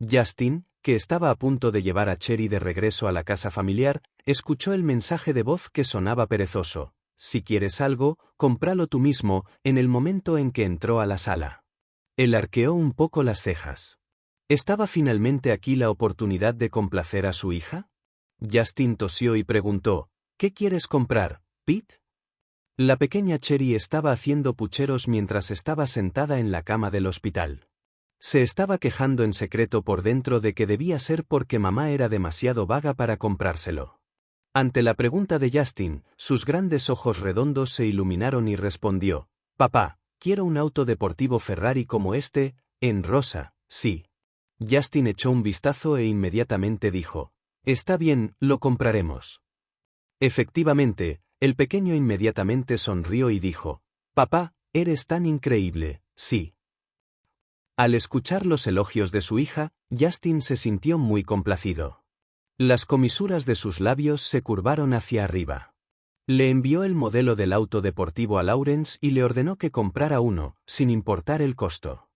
Justin, que estaba a punto de llevar a Cherry de regreso a la casa familiar, escuchó el mensaje de voz que sonaba perezoso. Si quieres algo, cómpralo tú mismo, en el momento en que entró a la sala. Él arqueó un poco las cejas. ¿Estaba finalmente aquí la oportunidad de complacer a su hija? Justin tosió y preguntó, ¿qué quieres comprar, Pete? La pequeña Cherry estaba haciendo pucheros mientras estaba sentada en la cama del hospital. Se estaba quejando en secreto por dentro de que debía ser porque mamá era demasiado vaga para comprárselo. Ante la pregunta de Justin, sus grandes ojos redondos se iluminaron y respondió, «Papá, quiero un auto deportivo Ferrari como este, en rosa, sí». Justin echó un vistazo e inmediatamente dijo, «Está bien, lo compraremos». Efectivamente, el pequeño inmediatamente sonrió y dijo, «Papá, eres tan increíble, sí». Al escuchar los elogios de su hija, Justin se sintió muy complacido. Las comisuras de sus labios se curvaron hacia arriba. Le envió el modelo del auto deportivo a Lawrence y le ordenó que comprara uno, sin importar el costo.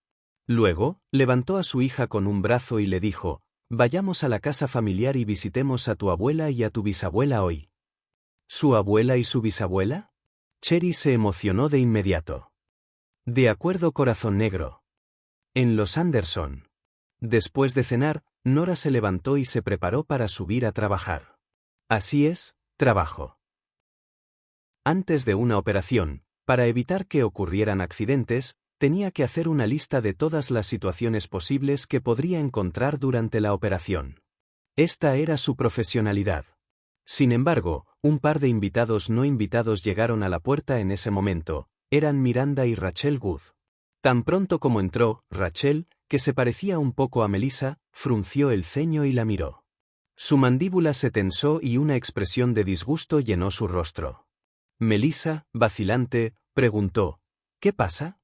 Luego, levantó a su hija con un brazo y le dijo, «Vayamos a la casa familiar y visitemos a tu abuela y a tu bisabuela hoy». ¿Su abuela y su bisabuela? Cherry se emocionó de inmediato. De acuerdo, corazón negro. En los Anderson. Después de cenar, Nora se levantó y se preparó para subir a trabajar. Así es, trabajo. Antes de una operación, para evitar que ocurrieran accidentes, tenía que hacer una lista de todas las situaciones posibles que podría encontrar durante la operación. Esta era su profesionalidad. Sin embargo, un par de invitados no invitados llegaron a la puerta en ese momento, eran Miranda y Rachel Good. Tan pronto como entró, Rachel, que se parecía un poco a Melissa, frunció el ceño y la miró. Su mandíbula se tensó y una expresión de disgusto llenó su rostro. Melissa, vacilante, preguntó, «¿Qué pasa?»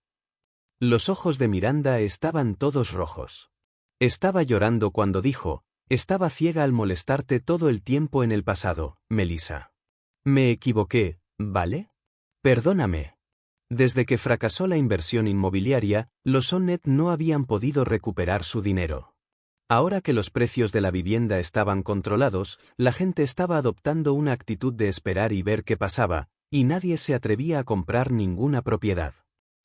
Los ojos de Miranda estaban todos rojos. Estaba llorando cuando dijo, «Estaba ciega al molestarte todo el tiempo en el pasado, Melissa. Me equivoqué, ¿vale? Perdóname». Desde que fracasó la inversión inmobiliaria, los Sonnet no habían podido recuperar su dinero. Ahora que los precios de la vivienda estaban controlados, la gente estaba adoptando una actitud de esperar y ver qué pasaba, y nadie se atrevía a comprar ninguna propiedad.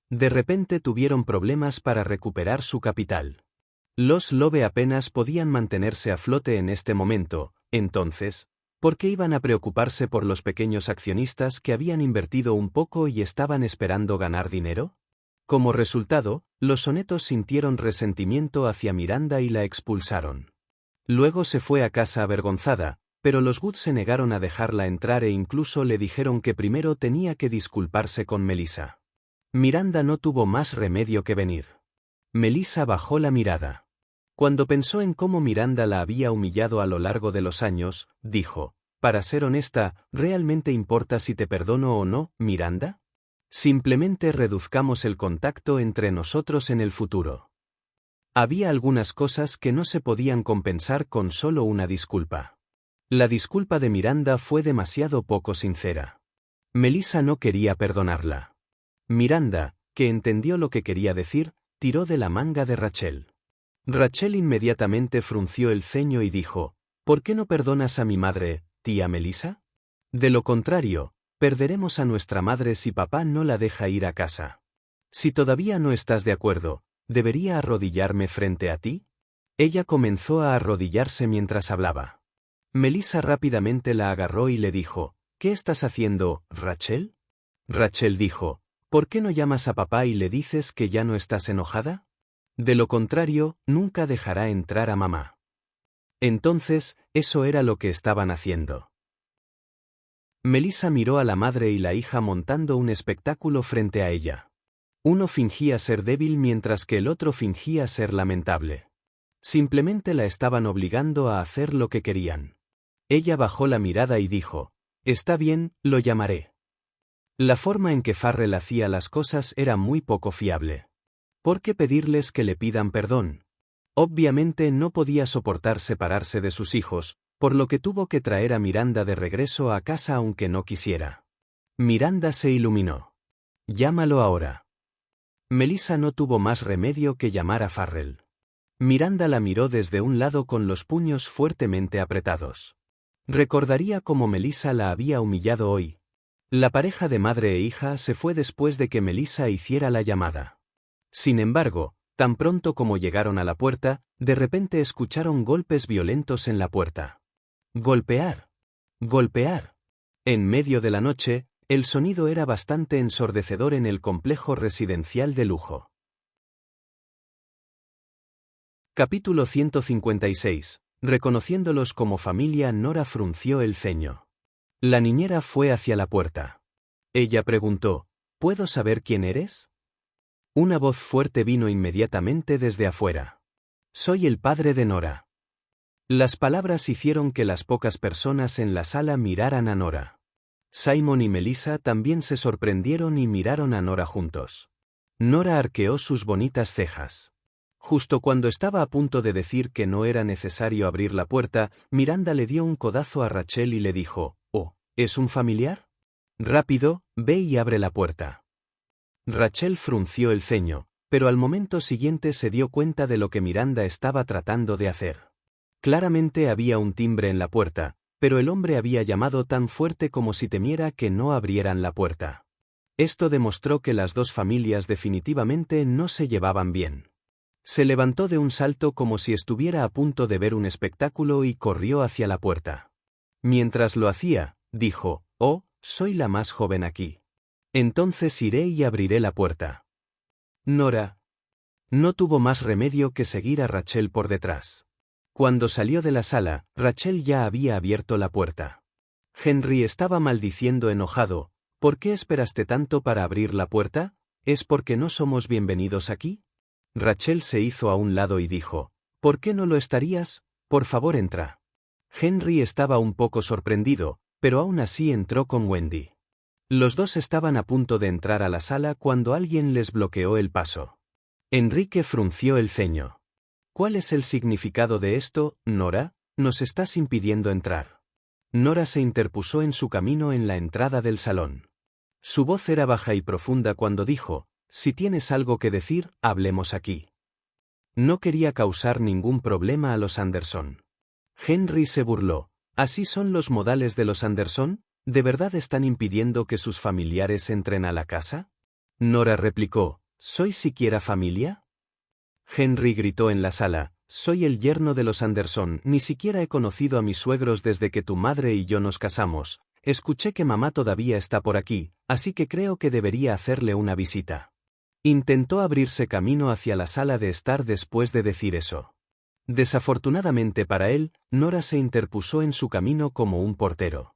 De repente tuvieron problemas para recuperar su capital. Los Lobe apenas podían mantenerse a flote en este momento, entonces, ¿por qué iban a preocuparse por los pequeños accionistas que habían invertido un poco y estaban esperando ganar dinero? Como resultado, los Sonetos sintieron resentimiento hacia Miranda y la expulsaron. Luego se fue a casa avergonzada, pero los Good se negaron a dejarla entrar e incluso le dijeron que primero tenía que disculparse con Melissa. Miranda no tuvo más remedio que venir. Melissa bajó la mirada. Cuando pensó en cómo Miranda la había humillado a lo largo de los años, dijo, «Para ser honesta, ¿realmente importa si te perdono o no, Miranda? Simplemente reduzcamos el contacto entre nosotros en el futuro». Había algunas cosas que no se podían compensar con solo una disculpa. La disculpa de Miranda fue demasiado poco sincera. Melissa no quería perdonarla. Miranda, que entendió lo que quería decir, tiró de la manga de Rachel. Rachel inmediatamente frunció el ceño y dijo, «¿Por qué no perdonas a mi madre, tía Melissa? De lo contrario, perderemos a nuestra madre si papá no la deja ir a casa. Si todavía no estás de acuerdo, ¿debería arrodillarme frente a ti?» Ella comenzó a arrodillarse mientras hablaba. Melissa rápidamente la agarró y le dijo, «¿Qué estás haciendo, Rachel?» Rachel dijo, «¿Por qué no llamas a papá y le dices que ya no estás enojada? De lo contrario, nunca dejará entrar a mamá». Entonces, eso era lo que estaban haciendo. Melissa miró a la madre y la hija montando un espectáculo frente a ella. Uno fingía ser débil mientras que el otro fingía ser lamentable. Simplemente la estaban obligando a hacer lo que querían. Ella bajó la mirada y dijo, «Está bien, lo llamaré». La forma en que Farrell hacía las cosas era muy poco fiable. ¿Por qué pedirles que le pidan perdón? Obviamente no podía soportar separarse de sus hijos, por lo que tuvo que traer a Miranda de regreso a casa aunque no quisiera. Miranda se iluminó. «Llámalo ahora». Melissa no tuvo más remedio que llamar a Farrell. Miranda la miró desde un lado con los puños fuertemente apretados. Recordaría cómo Melissa la había humillado hoy. La pareja de madre e hija se fue después de que Melissa hiciera la llamada. Sin embargo, tan pronto como llegaron a la puerta, de repente escucharon golpes violentos en la puerta. Golpear. Golpear. En medio de la noche, el sonido era bastante ensordecedor en el complejo residencial de lujo. Capítulo 156. Reconociéndolos como familia, Nora frunció el ceño. La niñera fue hacia la puerta. Ella preguntó, «¿Puedo saber quién eres?» Una voz fuerte vino inmediatamente desde afuera. «Soy el padre de Nora». Las palabras hicieron que las pocas personas en la sala miraran a Nora. Simon y Melissa también se sorprendieron y miraron a Nora juntos. Nora arqueó sus bonitas cejas. Justo cuando estaba a punto de decir que no era necesario abrir la puerta, Miranda le dio un codazo a Rachel y le dijo, «Oh, ¿es un familiar? Rápido, ve y abre la puerta». Rachel frunció el ceño, pero al momento siguiente se dio cuenta de lo que Miranda estaba tratando de hacer. Claramente había un timbre en la puerta, pero el hombre había llamado tan fuerte como si temiera que no abrieran la puerta. Esto demostró que las dos familias definitivamente no se llevaban bien. Se levantó de un salto como si estuviera a punto de ver un espectáculo y corrió hacia la puerta. Mientras lo hacía, dijo, «Oh, soy la más joven aquí. Entonces iré y abriré la puerta». Nora no tuvo más remedio que seguir a Rachel por detrás. Cuando salió de la sala, Rachel ya había abierto la puerta. Henry estaba maldiciendo enojado, «¿Por qué esperaste tanto para abrir la puerta? ¿Es porque no somos bienvenidos aquí?» Rachel se hizo a un lado y dijo, «¿Por qué no lo estarías? Por favor entra». Henry estaba un poco sorprendido, pero aún así entró con Wendy. Los dos estaban a punto de entrar a la sala cuando alguien les bloqueó el paso. Enrique frunció el ceño. «¿Cuál es el significado de esto, Nora? Nos estás impidiendo entrar». Nora se interpuso en su camino en la entrada del salón. Su voz era baja y profunda cuando dijo, «Si tienes algo que decir, hablemos aquí». No quería causar ningún problema a los Anderson. Henry se burló. «¿Así son los modales de los Anderson? ¿De verdad están impidiendo que sus familiares entren a la casa?» Nora replicó, ¿sois siquiera familia? Henry gritó en la sala, soy el yerno de los Anderson, ni siquiera he conocido a mis suegros desde que tu madre y yo nos casamos. Escuché que mamá todavía está por aquí, así que creo que debería hacerle una visita. Intentó abrirse camino hacia la sala de estar después de decir eso. Desafortunadamente para él, Nora se interpuso en su camino como un portero.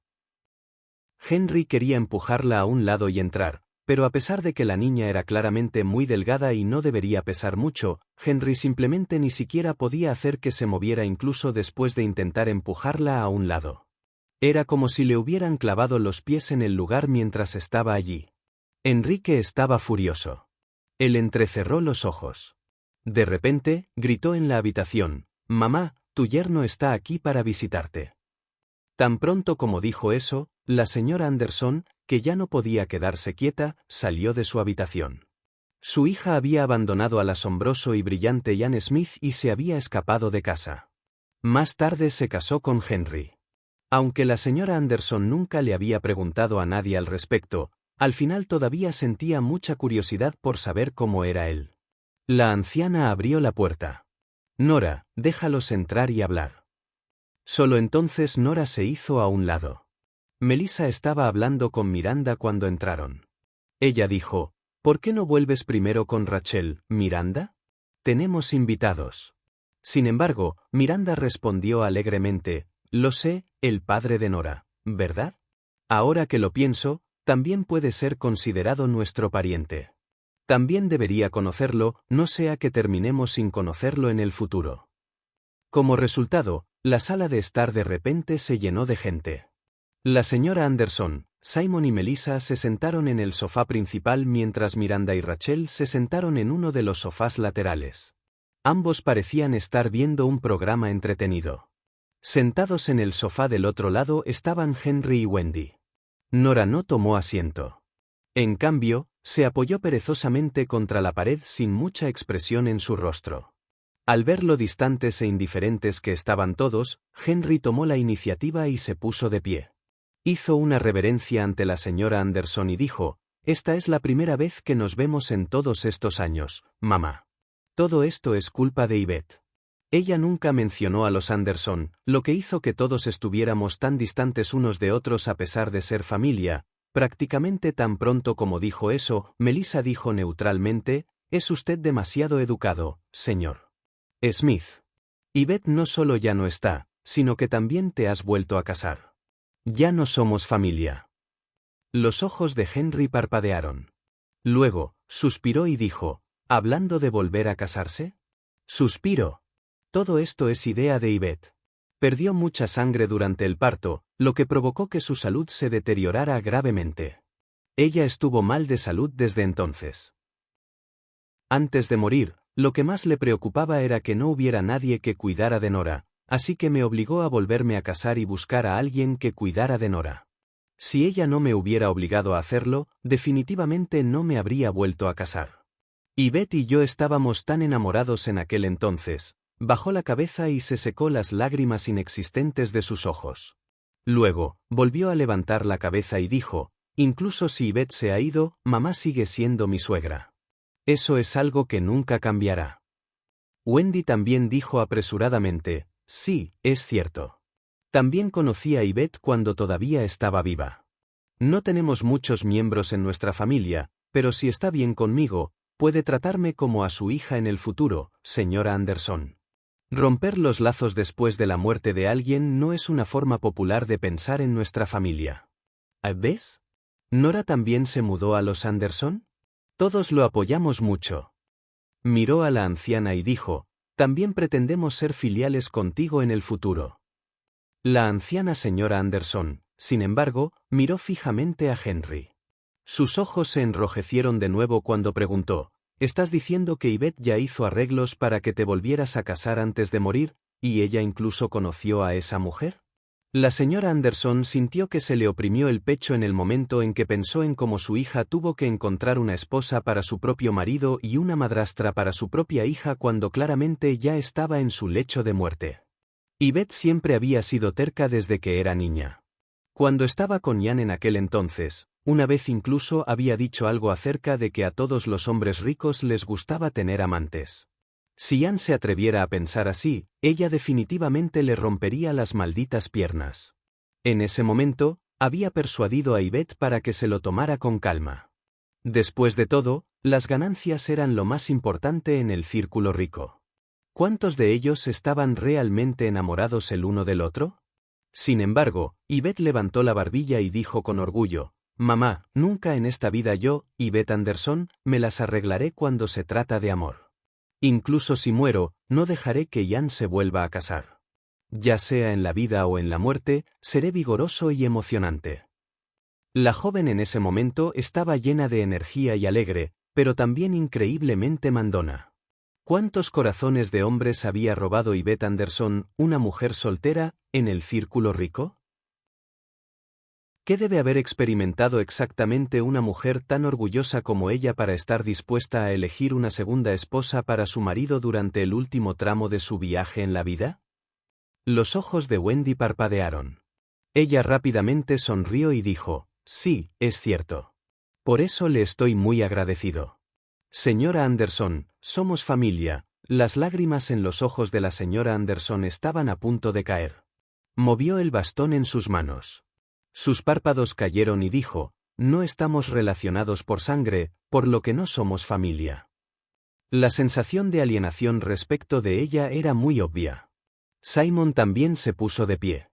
Henry quería empujarla a un lado y entrar, pero a pesar de que la niña era claramente muy delgada y no debería pesar mucho, Henry simplemente ni siquiera podía hacer que se moviera incluso después de intentar empujarla a un lado. Era como si le hubieran clavado los pies en el lugar mientras estaba allí. Enrique estaba furioso. Él entrecerró los ojos. De repente, gritó en la habitación, «Mamá, tu yerno está aquí para visitarte». Tan pronto como dijo eso, la señora Anderson, que ya no podía quedarse quieta, salió de su habitación. Su hija había abandonado al asombroso y brillante Ian Smith y se había escapado de casa. Más tarde se casó con Henry. Aunque la señora Anderson nunca le había preguntado a nadie al respecto, al final todavía sentía mucha curiosidad por saber cómo era él. La anciana abrió la puerta. «Nora, déjalos entrar y hablar». Solo entonces Nora se hizo a un lado. Melissa estaba hablando con Miranda cuando entraron. Ella dijo, «¿Por qué no vuelves primero con Rachel, Miranda? Tenemos invitados». Sin embargo, Miranda respondió alegremente, «Lo sé, el padre de Nora, ¿verdad? Ahora que lo pienso, también puede ser considerado nuestro pariente. También debería conocerlo, no sea que terminemos sin conocerlo en el futuro». Como resultado, la sala de estar de repente se llenó de gente. La señora Anderson, Simon y Melissa se sentaron en el sofá principal mientras Miranda y Rachel se sentaron en uno de los sofás laterales. Ambos parecían estar viendo un programa entretenido. Sentados en el sofá del otro lado estaban Henry y Wendy. Nora no tomó asiento. En cambio, se apoyó perezosamente contra la pared sin mucha expresión en su rostro. Al ver lo distantes e indiferentes que estaban todos, Henry tomó la iniciativa y se puso de pie. Hizo una reverencia ante la señora Anderson y dijo, «Esta es la primera vez que nos vemos en todos estos años, mamá. Todo esto es culpa de Yvette. Ella nunca mencionó a los Anderson, lo que hizo que todos estuviéramos tan distantes unos de otros a pesar de ser familia». Prácticamente tan pronto como dijo eso, Melissa dijo neutralmente, «Es usted demasiado educado, señor Smith. Yvette no solo ya no está, sino que también te has vuelto a casar. Ya no somos familia». Los ojos de Henry parpadearon. Luego, suspiró y dijo, «¿Hablando de volver a casarse?» Suspiró. Todo esto es idea de Yvette. Perdió mucha sangre durante el parto, lo que provocó que su salud se deteriorara gravemente. Ella estuvo mal de salud desde entonces. Antes de morir, lo que más le preocupaba era que no hubiera nadie que cuidara de Nora, así que me obligó a volverme a casar y buscar a alguien que cuidara de Nora. Si ella no me hubiera obligado a hacerlo, definitivamente no me habría vuelto a casar. Yvette y yo estábamos tan enamorados en aquel entonces. Bajó la cabeza y se secó las lágrimas inexistentes de sus ojos. Luego, volvió a levantar la cabeza y dijo, «Incluso si Yvette se ha ido, mamá sigue siendo mi suegra. Eso es algo que nunca cambiará». Wendy también dijo apresuradamente, «Sí, es cierto. También conocí a Yvette cuando todavía estaba viva. No tenemos muchos miembros en nuestra familia, pero si está bien conmigo, puede tratarme como a su hija en el futuro, señora Anderson». Romper los lazos después de la muerte de alguien no es una forma popular de pensar en nuestra familia. ¿Ves? ¿Nora también se mudó a los Anderson? Todos lo apoyamos mucho. Miró a la anciana y dijo, «También pretendemos ser filiales contigo en el futuro». La anciana señora Anderson, sin embargo, miró fijamente a Henry. Sus ojos se enrojecieron de nuevo cuando preguntó, «¿Estás diciendo que Yvette ya hizo arreglos para que te volvieras a casar antes de morir, y ella incluso conoció a esa mujer?» La señora Anderson sintió que se le oprimió el pecho en el momento en que pensó en cómo su hija tuvo que encontrar una esposa para su propio marido y una madrastra para su propia hija cuando claramente ya estaba en su lecho de muerte. Yvette siempre había sido terca desde que era niña. Cuando estaba con Ian en aquel entonces, una vez incluso había dicho algo acerca de que a todos los hombres ricos les gustaba tener amantes. Si Anne se atreviera a pensar así, ella definitivamente le rompería las malditas piernas. En ese momento, había persuadido a Yvette para que se lo tomara con calma. Después de todo, las ganancias eran lo más importante en el círculo rico. ¿Cuántos de ellos estaban realmente enamorados el uno del otro? Sin embargo, Yvette levantó la barbilla y dijo con orgullo: «Mamá, nunca en esta vida yo, Yvette Anderson, me las arreglaré cuando se trata de amor. Incluso si muero, no dejaré que Ian se vuelva a casar. Ya sea en la vida o en la muerte, seré vigoroso y emocionante». La joven en ese momento estaba llena de energía y alegre, pero también increíblemente mandona. ¿Cuántos corazones de hombres había robado Yvette Anderson, una mujer soltera, en el círculo rico? ¿Qué debe haber experimentado exactamente una mujer tan orgullosa como ella para estar dispuesta a elegir una segunda esposa para su marido durante el último tramo de su viaje en la vida? Los ojos de Wendy parpadearon. Ella rápidamente sonrió y dijo: «Sí, es cierto. Por eso le estoy muy agradecido. Señora Anderson, somos familia». Las lágrimas en los ojos de la señora Anderson estaban a punto de caer. Movió el bastón en sus manos. Sus párpados cayeron y dijo: «No estamos relacionados por sangre, por lo que no somos familia». La sensación de alienación respecto de ella era muy obvia. Simon también se puso de pie.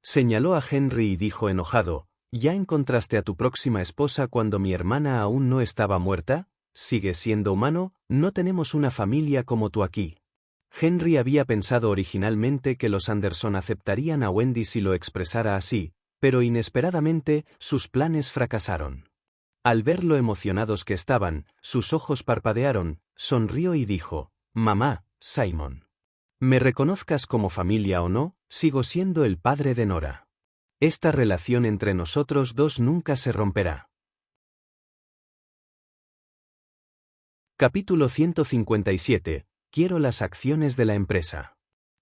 Señaló a Henry y dijo enojado: «¿Ya encontraste a tu próxima esposa cuando mi hermana aún no estaba muerta? ¿Sigues siendo humano? No tenemos una familia como tú aquí». Henry había pensado originalmente que los Anderson aceptarían a Wendy si lo expresara así, pero inesperadamente, sus planes fracasaron. Al ver lo emocionados que estaban, sus ojos parpadearon, sonrió y dijo: «Mamá, Simon. Me reconozcas como familia o no, sigo siendo el padre de Nora. Esta relación entre nosotros dos nunca se romperá». Capítulo 157. Quiero las acciones de la empresa.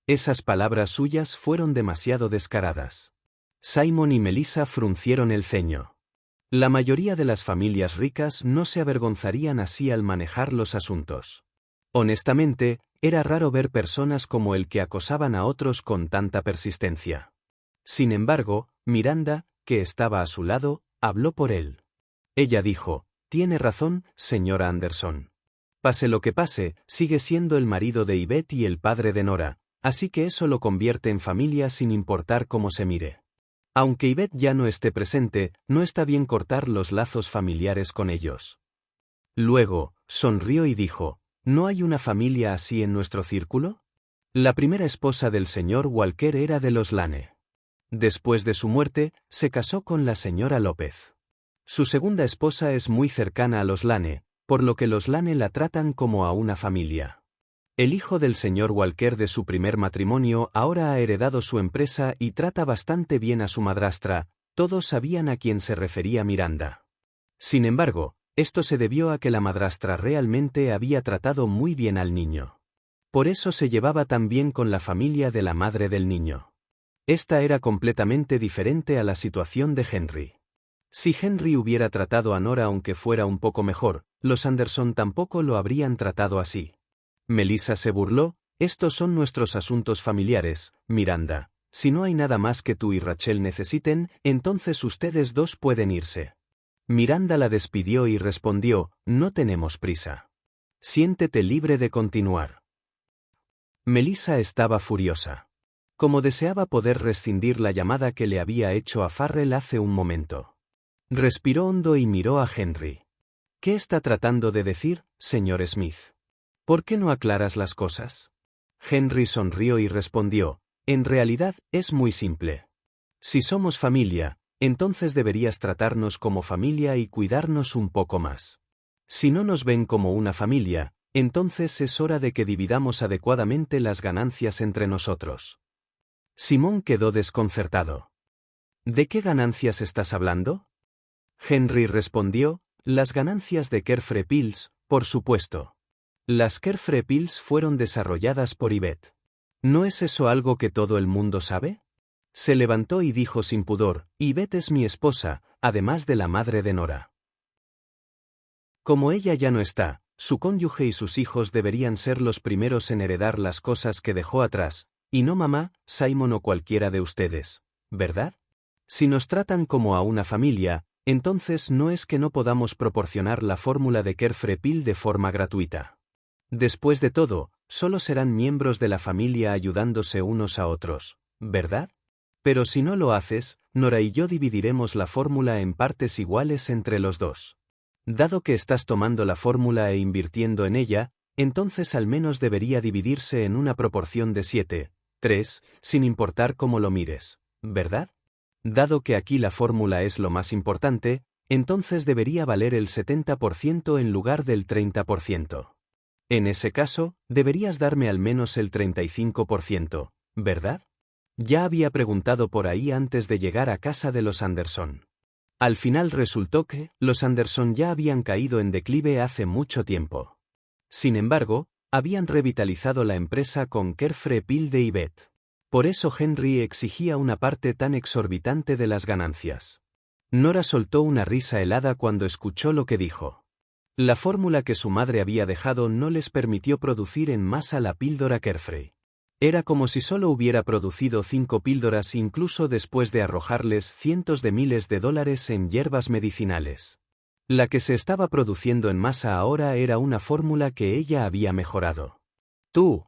Esas palabras suyas fueron demasiado descaradas. Simon y Melissa fruncieron el ceño. La mayoría de las familias ricas no se avergonzarían así al manejar los asuntos. Honestamente, era raro ver personas como él que acosaban a otros con tanta persistencia. Sin embargo, Miranda, que estaba a su lado, habló por él. Ella dijo: «Tiene razón, señora Anderson. Pase lo que pase, sigue siendo el marido de Yvette y el padre de Nora, así que eso lo convierte en familia sin importar cómo se mire. Aunque Yvette ya no esté presente, no está bien cortar los lazos familiares con ellos». Luego, sonrió y dijo: «¿No hay una familia así en nuestro círculo? La primera esposa del señor Walker era de los Lane. Después de su muerte, se casó con la señora López. Su segunda esposa es muy cercana a los Lane, por lo que los Lane la tratan como a una familia. El hijo del señor Walker de su primer matrimonio ahora ha heredado su empresa y trata bastante bien a su madrastra». Todos sabían a quién se refería Miranda. Sin embargo, esto se debió a que la madrastra realmente había tratado muy bien al niño. Por eso se llevaba tan bien con la familia de la madre del niño. Esta era completamente diferente a la situación de Henry. Si Henry hubiera tratado a Nora aunque fuera un poco mejor, los Anderson tampoco lo habrían tratado así. Melissa se burló: «Estos son nuestros asuntos familiares, Miranda. Si no hay nada más que tú y Rachel necesiten, entonces ustedes dos pueden irse». Miranda la despidió y respondió: «No tenemos prisa. Siéntete libre de continuar». Melissa estaba furiosa. Como deseaba poder rescindir la llamada que le había hecho a Farrell hace un momento. Respiró hondo y miró a Henry. «¿Qué está tratando de decir, señor Smith? ¿Por qué no aclaras las cosas?» Henry sonrió y respondió: «En realidad, es muy simple. Si somos familia, entonces deberías tratarnos como familia y cuidarnos un poco más. Si no nos ven como una familia, entonces es hora de que dividamos adecuadamente las ganancias entre nosotros». Simón quedó desconcertado. «¿De qué ganancias estás hablando?» Henry respondió: «Las ganancias de Carefree Pills, por supuesto. Las Carefree Pills fueron desarrolladas por Yvette. ¿No es eso algo que todo el mundo sabe?». Se levantó y dijo sin pudor: «Yvette es mi esposa, además de la madre de Nora. Como ella ya no está, Su cónyuge y sus hijos deberían ser los primeros en heredar las cosas que dejó atrás, y no mamá, Simon o cualquiera de ustedes, ¿verdad? Si nos tratan como a una familia, entonces no es que no podamos proporcionar la fórmula de Carefree Pill de forma gratuita. Después de todo, solo serán miembros de la familia ayudándose unos a otros, ¿verdad? Pero si no lo haces, Nora y yo dividiremos la fórmula en partes iguales entre los dos. Dado que estás tomando la fórmula e invirtiendo en ella, entonces al menos debería dividirse en una proporción de 7:3, sin importar cómo lo mires, ¿verdad? Dado que aquí la fórmula es lo más importante, entonces debería valer el 70% en lugar del 30%. En ese caso, deberías darme al menos el 35%, ¿verdad? Ya había preguntado por ahí antes de llegar a casa de los Anderson. Al final resultó que los Anderson ya habían caído en declive hace mucho tiempo. Sin embargo, habían revitalizado la empresa con Carefree Pill de Yvette. Por eso Henry exigía una parte tan exorbitante de las ganancias. Nora soltó una risa helada cuando escuchó lo que dijo. La fórmula que su madre había dejado no les permitió producir en masa la píldora Carefree. Era como si solo hubiera producido 5 píldoras incluso después de arrojarles cientos de miles de dólares en hierbas medicinales. La que se estaba produciendo en masa ahora era una fórmula que ella había mejorado. ¡Tú!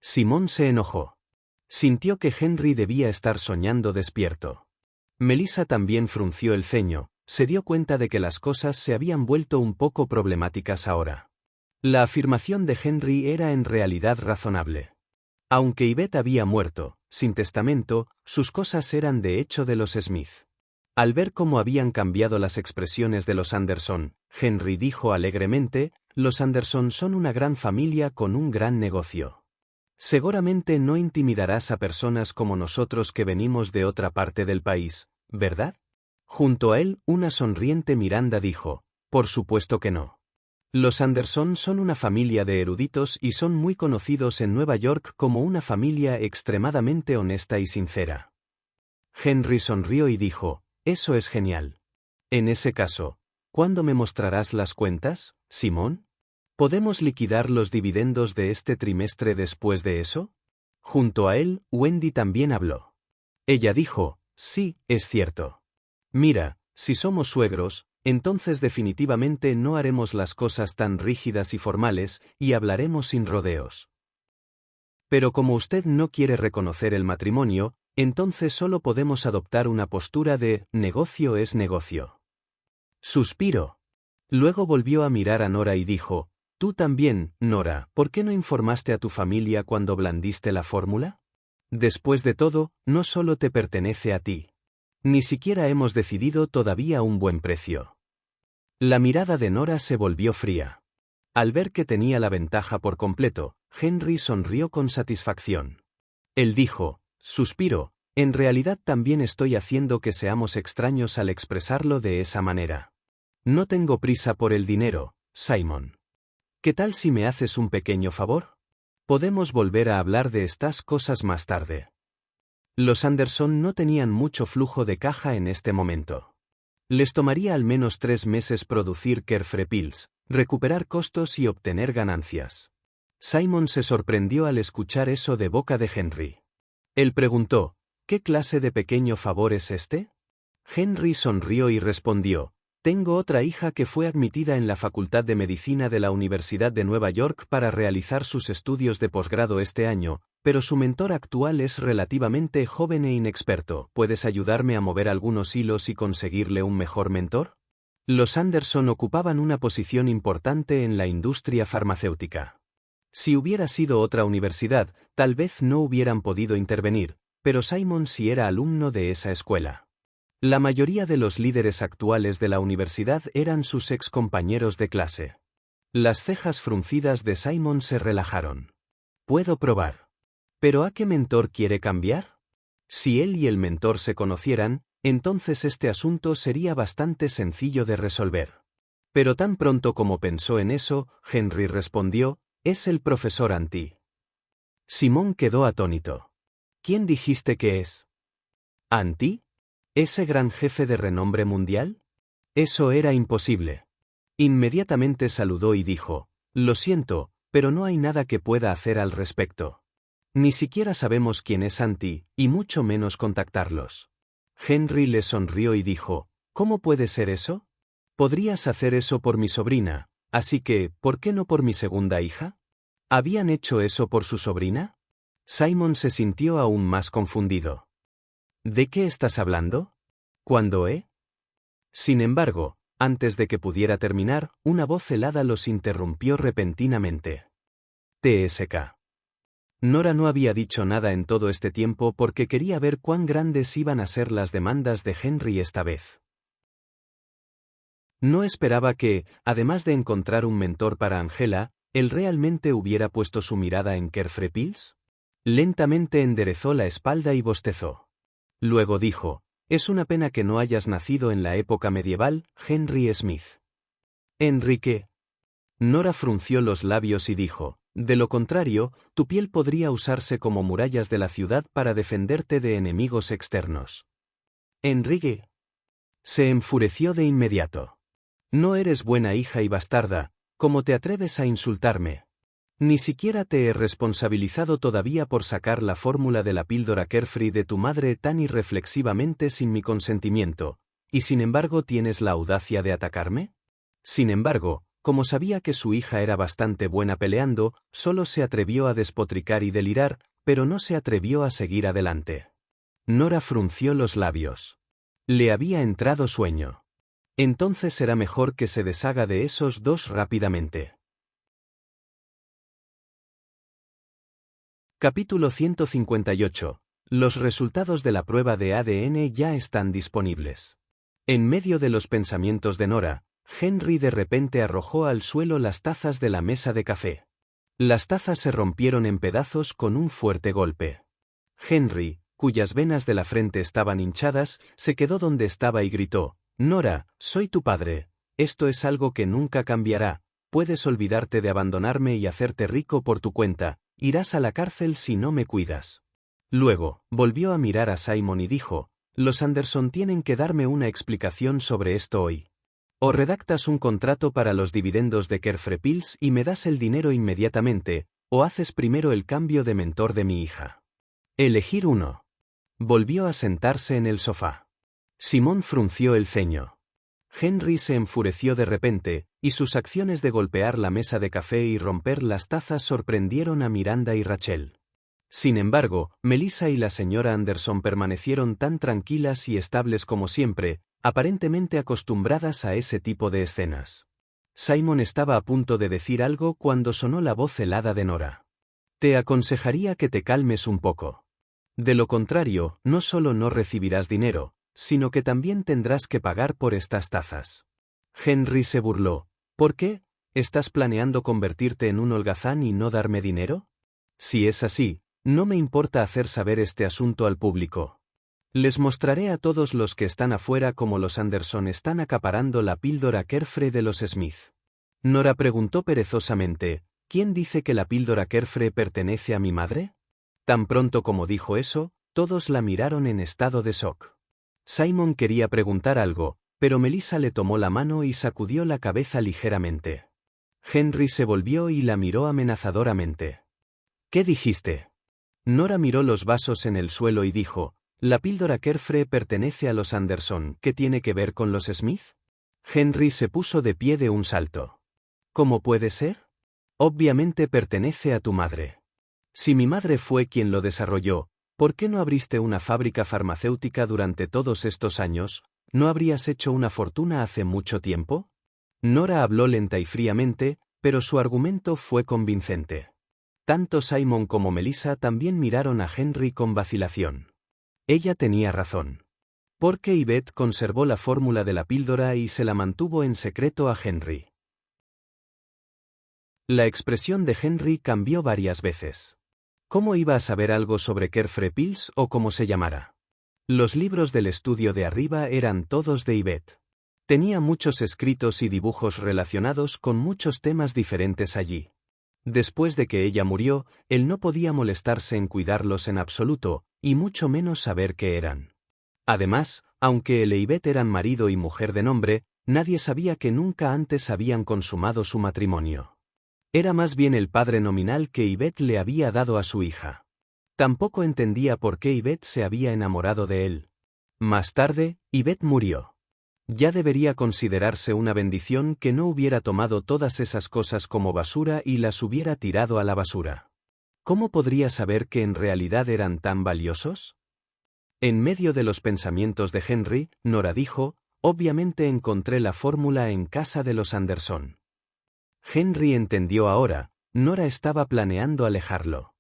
Simón se enojó. Sintió que Henry debía estar soñando despierto. Melissa también frunció el ceño, se dio cuenta de que las cosas se habían vuelto un poco problemáticas ahora. La afirmación de Henry era en realidad razonable. Aunque Yvette había muerto, sin testamento, sus cosas eran de hecho de los Smith. Al ver cómo habían cambiado las expresiones de los Anderson, Henry dijo alegremente, los Anderson son una gran familia con un gran negocio. Seguramente no intimidarás a personas como nosotros que venimos de otra parte del país, ¿verdad? Junto a él, una sonriente Miranda dijo, por supuesto que no. Los Anderson son una familia de eruditos y son muy conocidos en Nueva York como una familia extremadamente honesta y sincera. Henry sonrió y dijo, eso es genial. En ese caso, ¿cuándo me mostrarás las cuentas, Simón? ¿Podemos liquidar los dividendos de este trimestre después de eso? Junto a él, Wendy también habló. Ella dijo, sí, es cierto. Mira, si somos suegros, entonces definitivamente no haremos las cosas tan rígidas y formales, y hablaremos sin rodeos. Pero como usted no quiere reconocer el matrimonio, entonces solo podemos adoptar una postura de negocio es negocio. Suspiró. Luego volvió a mirar a Nora y dijo, tú también, Nora, ¿por qué no informaste a tu familia cuando blandiste la fórmula? Después de todo, no solo te pertenece a ti. Ni siquiera hemos decidido todavía un buen precio. La mirada de Nora se volvió fría. Al ver que tenía la ventaja por completo, Henry sonrió con satisfacción. Él dijo, suspiro, en realidad también estoy haciendo que seamos extraños al expresarlo de esa manera. No tengo prisa por el dinero, Simon. ¿Qué tal si me haces un pequeño favor? Podemos volver a hablar de estas cosas más tarde. Los Anderson no tenían mucho flujo de caja en este momento. Les tomaría al menos 3 meses producir Carefree Pills, recuperar costos y obtener ganancias. Simon se sorprendió al escuchar eso de boca de Henry. Él preguntó, ¿qué clase de pequeño favor es este? Henry sonrió y respondió, tengo otra hija que fue admitida en la Facultad de Medicina de la Universidad de Nueva York para realizar sus estudios de posgrado este año, pero su mentor actual es relativamente joven e inexperto. ¿Puedes ayudarme a mover algunos hilos y conseguirle un mejor mentor? Los Anderson ocupaban una posición importante en la industria farmacéutica. Si hubiera sido otra universidad, tal vez no hubieran podido intervenir, pero Simon sí era alumno de esa escuela. La mayoría de los líderes actuales de la universidad eran sus ex compañeros de clase. Las cejas fruncidas de Simon se relajaron. Puedo probar. ¿Pero a qué mentor quiere cambiar? Si él y el mentor se conocieran, entonces este asunto sería bastante sencillo de resolver. Pero tan pronto como pensó en eso, Henry respondió, es el profesor Anti. Simón quedó atónito. ¿Quién dijiste que es? ¿Anti? ¿Ese gran jefe de renombre mundial? Eso era imposible. Inmediatamente saludó y dijo, Lo siento, pero no hay nada que pueda hacer al respecto. Ni siquiera sabemos quién es Auntie, y mucho menos contactarlos. Henry le sonrió y dijo, ¿cómo puede ser eso? Podrías hacer eso por mi sobrina, así que, ¿por qué no por mi segunda hija? ¿Habían hecho eso por su sobrina? Simon se sintió aún más confundido. ¿De qué estás hablando? ¿Cuándo, Sin embargo, antes de que pudiera terminar, una voz helada los interrumpió repentinamente. TSK. Nora no había dicho nada en todo este tiempo porque quería ver cuán grandes iban a ser las demandas de Henry esta vez. No esperaba que, además de encontrar un mentor para Angela, él realmente hubiera puesto su mirada en Carefree Pills. Lentamente enderezó la espalda y bostezó. Luego dijo, es una pena que no hayas nacido en la época medieval, Henry Smith. Enrique. Nora frunció los labios y dijo, de lo contrario, tu piel podría usarse como murallas de la ciudad para defenderte de enemigos externos. Enrique. Se enfureció de inmediato. No eres buena hija y bastarda, ¿cómo te atreves a insultarme? Ni siquiera te he responsabilizado todavía por sacar la fórmula de la píldora Carefree de tu madre tan irreflexivamente sin mi consentimiento, y sin embargo tienes la audacia de atacarme. Sin embargo, como sabía que su hija era bastante buena peleando, solo se atrevió a despotricar y delirar, pero no se atrevió a seguir adelante. Nora frunció los labios. Le había entrado sueño. Entonces será mejor que se deshaga de esos dos rápidamente. Capítulo 158. Los resultados de la prueba de ADN ya están disponibles. En medio de los pensamientos de Nora, Henry de repente arrojó al suelo las tazas de la mesa de café. Las tazas se rompieron en pedazos con un fuerte golpe. Henry, cuyas venas de la frente estaban hinchadas, se quedó donde estaba y gritó, Nora, soy tu padre. Esto es algo que nunca cambiará. Puedes olvidarte de abandonarme y hacerte rico por tu cuenta. Irás a la cárcel si no me cuidas. Luego, volvió a mirar a Simon y dijo, los Anderson tienen que darme una explicación sobre esto hoy. O redactas un contrato para los dividendos de Carefree Pills y me das el dinero inmediatamente, o haces primero el cambio de mentor de mi hija. Elegir uno. Volvió a sentarse en el sofá. Simón frunció el ceño. Henry se enfureció de repente, y sus acciones de golpear la mesa de café y romper las tazas sorprendieron a Miranda y Rachel. Sin embargo, Melissa y la señora Anderson permanecieron tan tranquilas y estables como siempre, aparentemente acostumbradas a ese tipo de escenas. Simon estaba a punto de decir algo cuando sonó la voz helada de Nora. Te aconsejaría que te calmes un poco. De lo contrario, no solo no recibirás dinero, sino que también tendrás que pagar por estas tazas. Henry se burló. ¿Por qué? ¿Estás planeando convertirte en un holgazán y no darme dinero? Si es así, no me importa hacer saber este asunto al público. Les mostraré a todos los que están afuera cómo los Anderson están acaparando la píldora Carefree de los Smith. Nora preguntó perezosamente, ¿quién dice que la píldora Carefree pertenece a mi madre? Tan pronto como dijo eso, todos la miraron en estado de shock. Simon quería preguntar algo, pero Melissa le tomó la mano y sacudió la cabeza ligeramente. Henry se volvió y la miró amenazadoramente. ¿Qué dijiste? Nora miró los vasos en el suelo y dijo, la píldora Carefree pertenece a los Anderson, ¿qué tiene que ver con los Smith? Henry se puso de pie de un salto. ¿Cómo puede ser? Obviamente pertenece a tu madre. Si mi madre fue quien lo desarrolló, ¿por qué no abriste una fábrica farmacéutica durante todos estos años? ¿No habrías hecho una fortuna hace mucho tiempo? Nora habló lenta y fríamente, pero su argumento fue convincente. Tanto Simon como Melissa también miraron a Henry con vacilación. Ella tenía razón. Porque Yvette conservó la fórmula de la píldora y se la mantuvo en secreto a Henry. La expresión de Henry cambió varias veces. ¿Cómo iba a saber algo sobre Carefree Pills o cómo se llamara? Los libros del estudio de arriba eran todos de Yvette. Tenía muchos escritos y dibujos relacionados con muchos temas diferentes allí. Después de que ella murió, él no podía molestarse en cuidarlos en absoluto, y mucho menos saber qué eran. Además, aunque él e Yvette eran marido y mujer de nombre, nadie sabía que nunca antes habían consumado su matrimonio. Era más bien el padre nominal que Yvette le había dado a su hija. Tampoco entendía por qué Yvette se había enamorado de él. Más tarde, Yvette murió. Ya debería considerarse una bendición que no hubiera tomado todas esas cosas como basura y las hubiera tirado a la basura. ¿Cómo podría saber que en realidad eran tan valiosos? En medio de los pensamientos de Henry, Nora dijo, obviamente encontré la fórmula en casa de los Anderson. Henry entendió ahora, Nora estaba planeando alejarlo.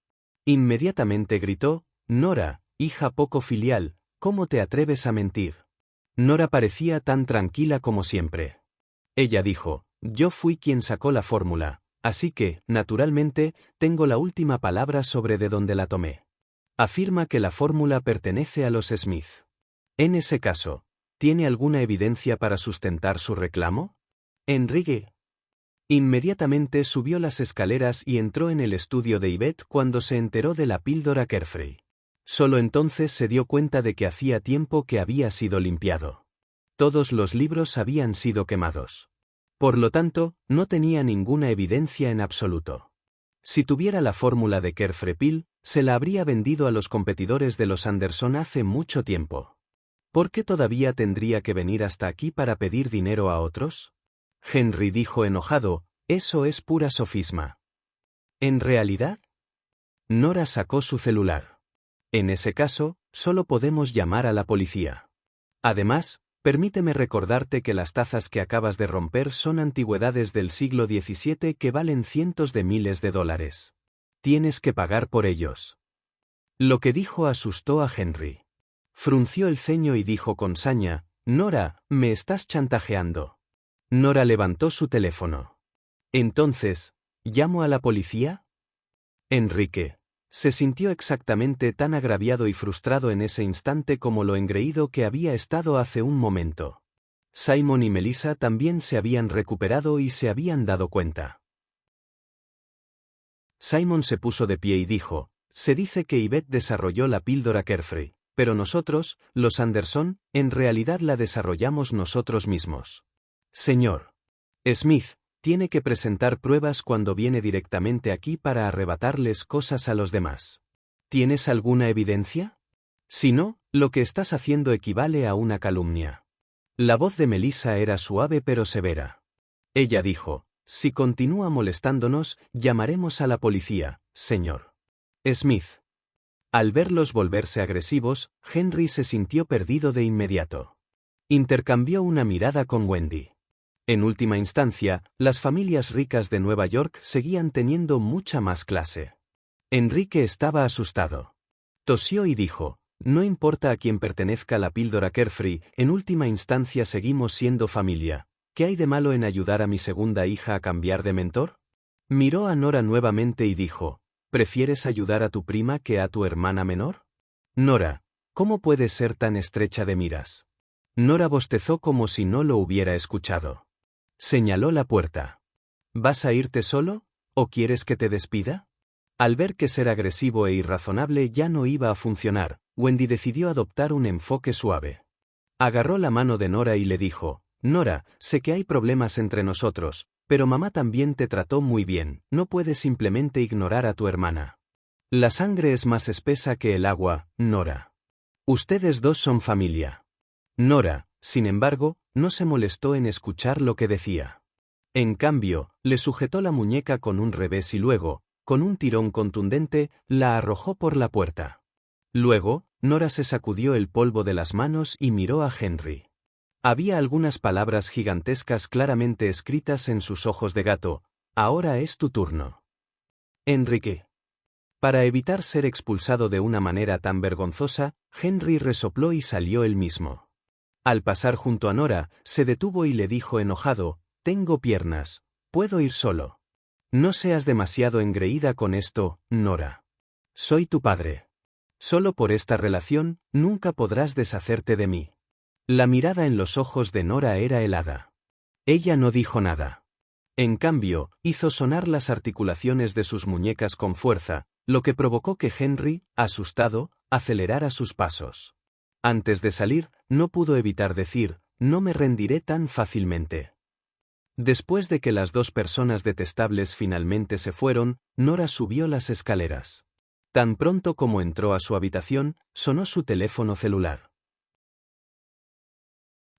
Inmediatamente gritó, Nora, hija poco filial, ¿cómo te atreves a mentir? Nora parecía tan tranquila como siempre. Ella dijo, yo fui quien sacó la fórmula, así que, naturalmente, tengo la última palabra sobre de dónde la tomé. Afirma que la fórmula pertenece a los Smith. En ese caso, ¿tiene alguna evidencia para sustentar su reclamo? Enrique. Inmediatamente subió las escaleras y entró en el estudio de Yvette cuando se enteró de la píldora Carefree. Solo entonces se dio cuenta de que hacía tiempo que había sido limpiado. Todos los libros habían sido quemados. Por lo tanto, no tenía ninguna evidencia en absoluto. Si tuviera la fórmula de Carefree Pill, se la habría vendido a los competidores de los Anderson hace mucho tiempo. ¿Por qué todavía tendría que venir hasta aquí para pedir dinero a otros? Henry dijo enojado, eso es pura sofisma. ¿En realidad? Nora sacó su celular. En ese caso, solo podemos llamar a la policía. Además, permíteme recordarte que las tazas que acabas de romper son antigüedades del siglo XVII que valen cientos de miles de dólares. Tienes que pagar por ellos. Lo que dijo asustó a Henry. Frunció el ceño y dijo con saña, Nora, me estás chantajeando. Nora levantó su teléfono. Entonces, ¿llamo a la policía? Enrique se sintió exactamente tan agraviado y frustrado en ese instante como lo engreído que había estado hace un momento. Simon y Melissa también se habían recuperado y se habían dado cuenta. Simon se puso de pie y dijo, se dice que Yvette desarrolló la píldora Carefree, pero nosotros, los Anderson, en realidad la desarrollamos nosotros mismos. Señor Smith, tiene que presentar pruebas cuando viene directamente aquí para arrebatarles cosas a los demás. ¿Tienes alguna evidencia? Si no, lo que estás haciendo equivale a una calumnia. La voz de Melissa era suave pero severa. Ella dijo, si continúa molestándonos, llamaremos a la policía, señor Smith. Al verlos volverse agresivos, Henry se sintió perdido de inmediato. Intercambió una mirada con Wendy. En última instancia, las familias ricas de Nueva York seguían teniendo mucha más clase. Enrique estaba asustado. Tosió y dijo, no importa a quién pertenezca la píldora Carefree, en última instancia seguimos siendo familia. ¿Qué hay de malo en ayudar a mi segunda hija a cambiar de mentor? Miró a Nora nuevamente y dijo, ¿prefieres ayudar a tu prima que a tu hermana menor? Nora, ¿cómo puedes ser tan estrecha de miras? Nora bostezó como si no lo hubiera escuchado. Señaló la puerta. ¿Vas a irte solo, o quieres que te despida? Al ver que ser agresivo e irrazonable ya no iba a funcionar, Wendy decidió adoptar un enfoque suave. Agarró la mano de Nora y le dijo, Nora, sé que hay problemas entre nosotros, pero mamá también te trató muy bien, no puedes simplemente ignorar a tu hermana. La sangre es más espesa que el agua, Nora. Ustedes dos son familia. Nora, sin embargo, no se molestó en escuchar lo que decía. En cambio, le sujetó la muñeca con un revés y luego, con un tirón contundente, la arrojó por la puerta. Luego, Nora se sacudió el polvo de las manos y miró a Henry. Había algunas palabras gigantescas claramente escritas en sus ojos de gato, ahora es tu turno. Enrique. Para evitar ser expulsado de una manera tan vergonzosa, Henry resopló y salió él mismo. Al pasar junto a Nora, se detuvo y le dijo enojado, tengo piernas, puedo ir solo. No seas demasiado engreída con esto, Nora. Soy tu padre. Solo por esta relación, nunca podrás deshacerte de mí. La mirada en los ojos de Nora era helada. Ella no dijo nada. En cambio, hizo sonar las articulaciones de sus muñecas con fuerza, lo que provocó que Henry, asustado, acelerara sus pasos. Antes de salir, no pudo evitar decir, no me rendiré tan fácilmente. Después de que las dos personas detestables finalmente se fueron, Nora subió las escaleras. Tan pronto como entró a su habitación, sonó su teléfono celular.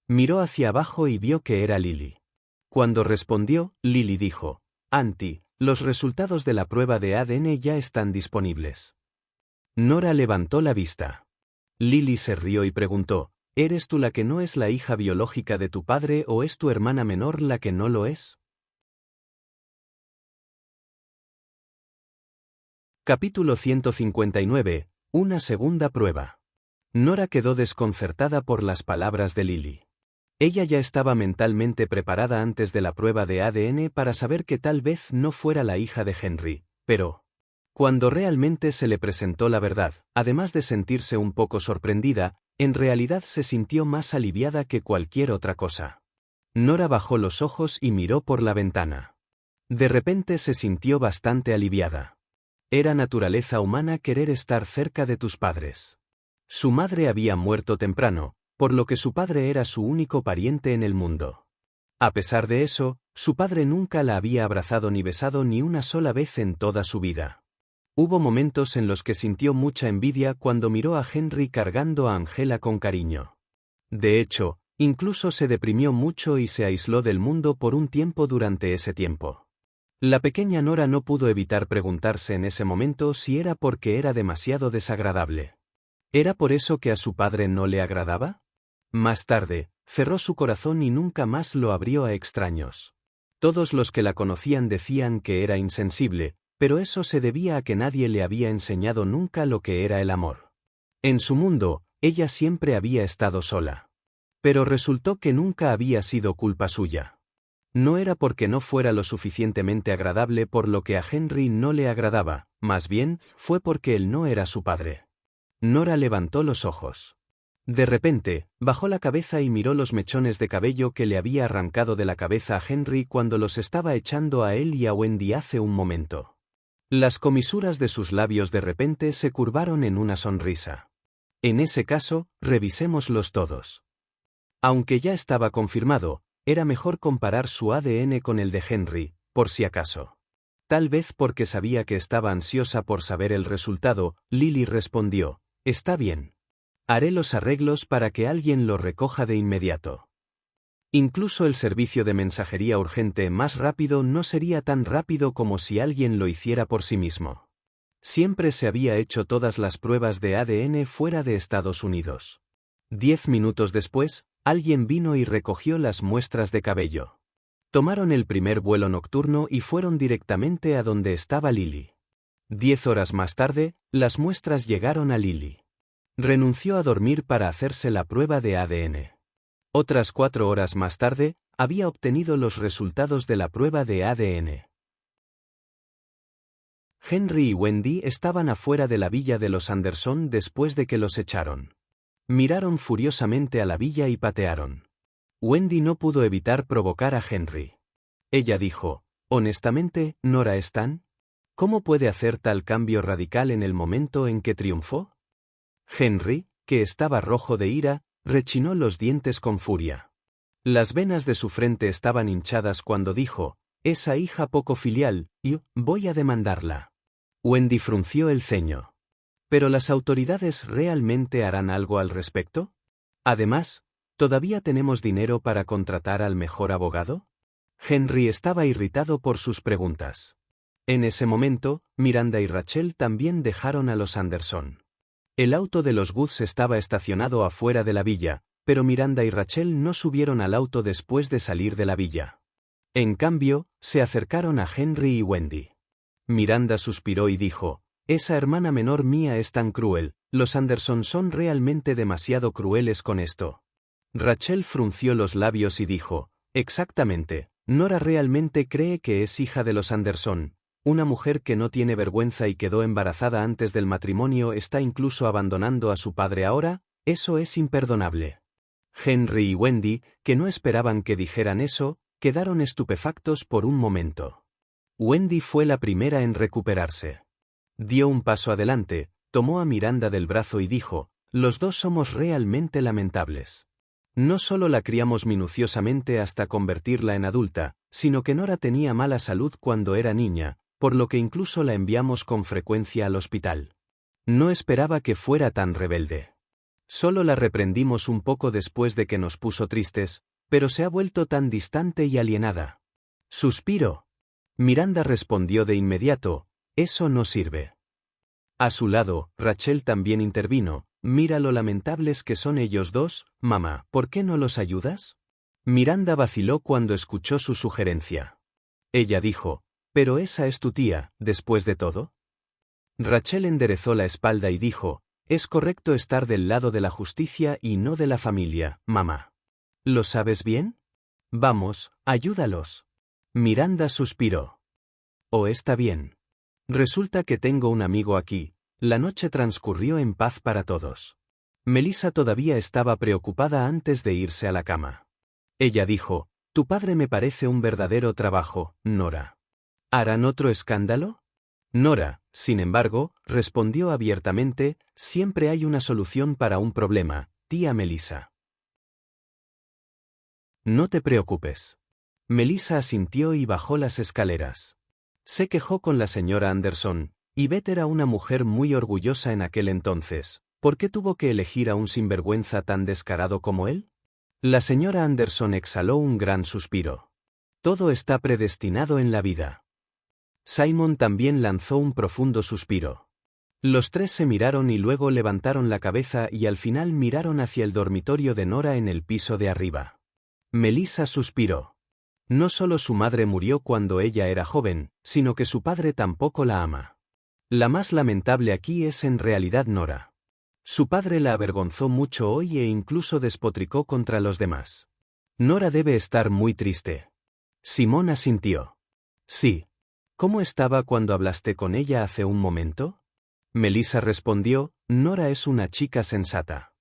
Miró hacia abajo y vio que era Lily. Cuando respondió, Lily dijo: Auntie, los resultados de la prueba de ADN ya están disponibles. Nora levantó la vista. Lily se rió y preguntó: ¿Eres tú la que no es la hija biológica de tu padre o es tu hermana menor la que no lo es? Capítulo 159. Una segunda prueba. Nora quedó desconcertada por las palabras de Lily. Ella ya estaba mentalmente preparada antes de la prueba de ADN para saber que tal vez no fuera la hija de Henry, pero cuando realmente se le presentó la verdad, además de sentirse un poco sorprendida, en realidad se sintió más aliviada que cualquier otra cosa. Nora bajó los ojos y miró por la ventana. De repente se sintió bastante aliviada. Era naturaleza humana querer estar cerca de tus padres. Su madre había muerto temprano, por lo que su padre era su único pariente en el mundo. A pesar de eso, su padre nunca la había abrazado ni besado ni una sola vez en toda su vida. Hubo momentos en los que sintió mucha envidia cuando miró a Henry cargando a Angela con cariño. De hecho, incluso se deprimió mucho y se aisló del mundo por un tiempo durante ese tiempo. La pequeña Nora no pudo evitar preguntarse en ese momento si era porque era demasiado desagradable. ¿Era por eso que a su padre no le agradaba? Más tarde, cerró su corazón y nunca más lo abrió a extraños. Todos los que la conocían decían que era insensible, pero eso se debía a que nadie le había enseñado nunca lo que era el amor. En su mundo, ella siempre había estado sola. Pero resultó que nunca había sido culpa suya. No era porque no fuera lo suficientemente agradable por lo que a Henry no le agradaba, más bien, fue porque él no era su padre. Nora levantó los ojos. De repente, bajó la cabeza y miró los mechones de cabello que le había arrancado de la cabeza a Henry cuando los estaba echando a él y a Wendy hace un momento. Las comisuras de sus labios de repente se curvaron en una sonrisa. En ese caso, revisémoslos todos. Aunque ya estaba confirmado, era mejor comparar su ADN con el de Henry, por si acaso. Tal vez porque sabía que estaba ansiosa por saber el resultado, Lily respondió: Está bien. Haré los arreglos para que alguien lo recoja de inmediato. Incluso el servicio de mensajería urgente más rápido no sería tan rápido como si alguien lo hiciera por sí mismo. Siempre se había hecho todas las pruebas de ADN fuera de Estados Unidos. 10 minutos después, alguien vino y recogió las muestras de cabello. Tomaron el primer vuelo nocturno y fueron directamente a donde estaba Lily. 10 horas más tarde, las muestras llegaron a Lily. Renunció a dormir para hacerse la prueba de ADN. Otras 4 horas más tarde, había obtenido los resultados de la prueba de ADN. Henry y Wendy estaban afuera de la villa de los Anderson después de que los echaron. Miraron furiosamente a la villa y patearon. Wendy no pudo evitar provocar a Henry. Ella dijo: honestamente, Nora Stan, ¿cómo puede hacer tal cambio radical en el momento en que triunfó? Henry, que estaba rojo de ira, rechinó los dientes con furia. Las venas de su frente estaban hinchadas cuando dijo: esa hija poco filial, y voy a demandarla. Wendy frunció el ceño. ¿Pero las autoridades realmente harán algo al respecto? Además, ¿todavía tenemos dinero para contratar al mejor abogado? Henry estaba irritado por sus preguntas. En ese momento, Miranda y Rachel también dejaron a los Anderson. El auto de los Woods estaba estacionado afuera de la villa, pero Miranda y Rachel no subieron al auto después de salir de la villa. En cambio, se acercaron a Henry y Wendy. Miranda suspiró y dijo: esa hermana menor mía es tan cruel, los Anderson son realmente demasiado crueles con esto. Rachel frunció los labios y dijo: exactamente, Nora realmente cree que es hija de los Anderson. Una mujer que no tiene vergüenza y quedó embarazada antes del matrimonio está incluso abandonando a su padre ahora, eso es imperdonable. Henry y Wendy, que no esperaban que dijeran eso, quedaron estupefactos por un momento. Wendy fue la primera en recuperarse. Dio un paso adelante, tomó a Miranda del brazo y dijo: los dos somos realmente lamentables. No solo la criamos minuciosamente hasta convertirla en adulta, sino que Nora tenía mala salud cuando era niña, por lo que incluso la enviamos con frecuencia al hospital. No esperaba que fuera tan rebelde. Solo la reprendimos un poco después de que nos puso tristes, pero se ha vuelto tan distante y alienada. Suspiró. Miranda respondió de inmediato, eso no sirve. A su lado, Rachel también intervino, mira lo lamentables que son ellos dos, mamá, ¿por qué no los ayudas? Miranda vaciló cuando escuchó su sugerencia. Ella dijo, pero esa es tu tía, después de todo. Rachel enderezó la espalda y dijo, es correcto estar del lado de la justicia y no de la familia, mamá. ¿Lo sabes bien? Vamos, ayúdalos. Miranda suspiró. Oh, está bien. Resulta que tengo un amigo aquí. La noche transcurrió en paz para todos. Melissa todavía estaba preocupada antes de irse a la cama. Ella dijo, tu padre me parece un verdadero trabajo, Nora. ¿Harán otro escándalo? Nora, sin embargo, respondió abiertamente, siempre hay una solución para un problema, tía Melissa. No te preocupes. Melissa asintió y bajó las escaleras. Se quejó con la señora Anderson, y Beth era una mujer muy orgullosa en aquel entonces. ¿Por qué tuvo que elegir a un sinvergüenza tan descarado como él? La señora Anderson exhaló un gran suspiro. Todo está predestinado en la vida. Simon también lanzó un profundo suspiro. Los tres se miraron y luego levantaron la cabeza y al final miraron hacia el dormitorio de Nora en el piso de arriba. Melissa suspiró. No solo su madre murió cuando ella era joven, sino que su padre tampoco la ama. La más lamentable aquí es en realidad Nora. Su padre la avergonzó mucho hoy e incluso despotricó contra los demás. Nora debe estar muy triste. Simón asintió. Sí. ¿Cómo estaba cuando hablaste con ella hace un momento? Melissa respondió, Nora es una chica sensata.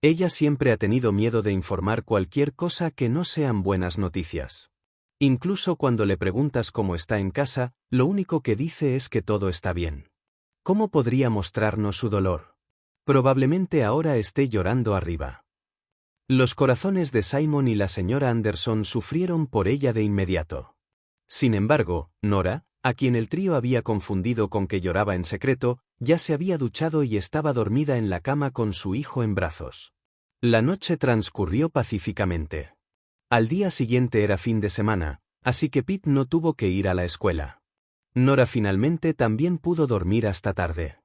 Ella siempre ha tenido miedo de informar cualquier cosa que no sean buenas noticias. Incluso cuando le preguntas cómo está en casa, lo único que dice es que todo está bien. ¿Cómo podría mostrarnos su dolor? Probablemente ahora esté llorando arriba. Los corazones de Simon y la señora Anderson sufrieron por ella de inmediato. Sin embargo, Nora, a quien el trío había confundido con que lloraba en secreto, ya se había duchado y estaba dormida en la cama con su hijo en brazos. La noche transcurrió pacíficamente. Al día siguiente era fin de semana, así que Pete no tuvo que ir a la escuela. Nora finalmente también pudo dormir hasta tarde.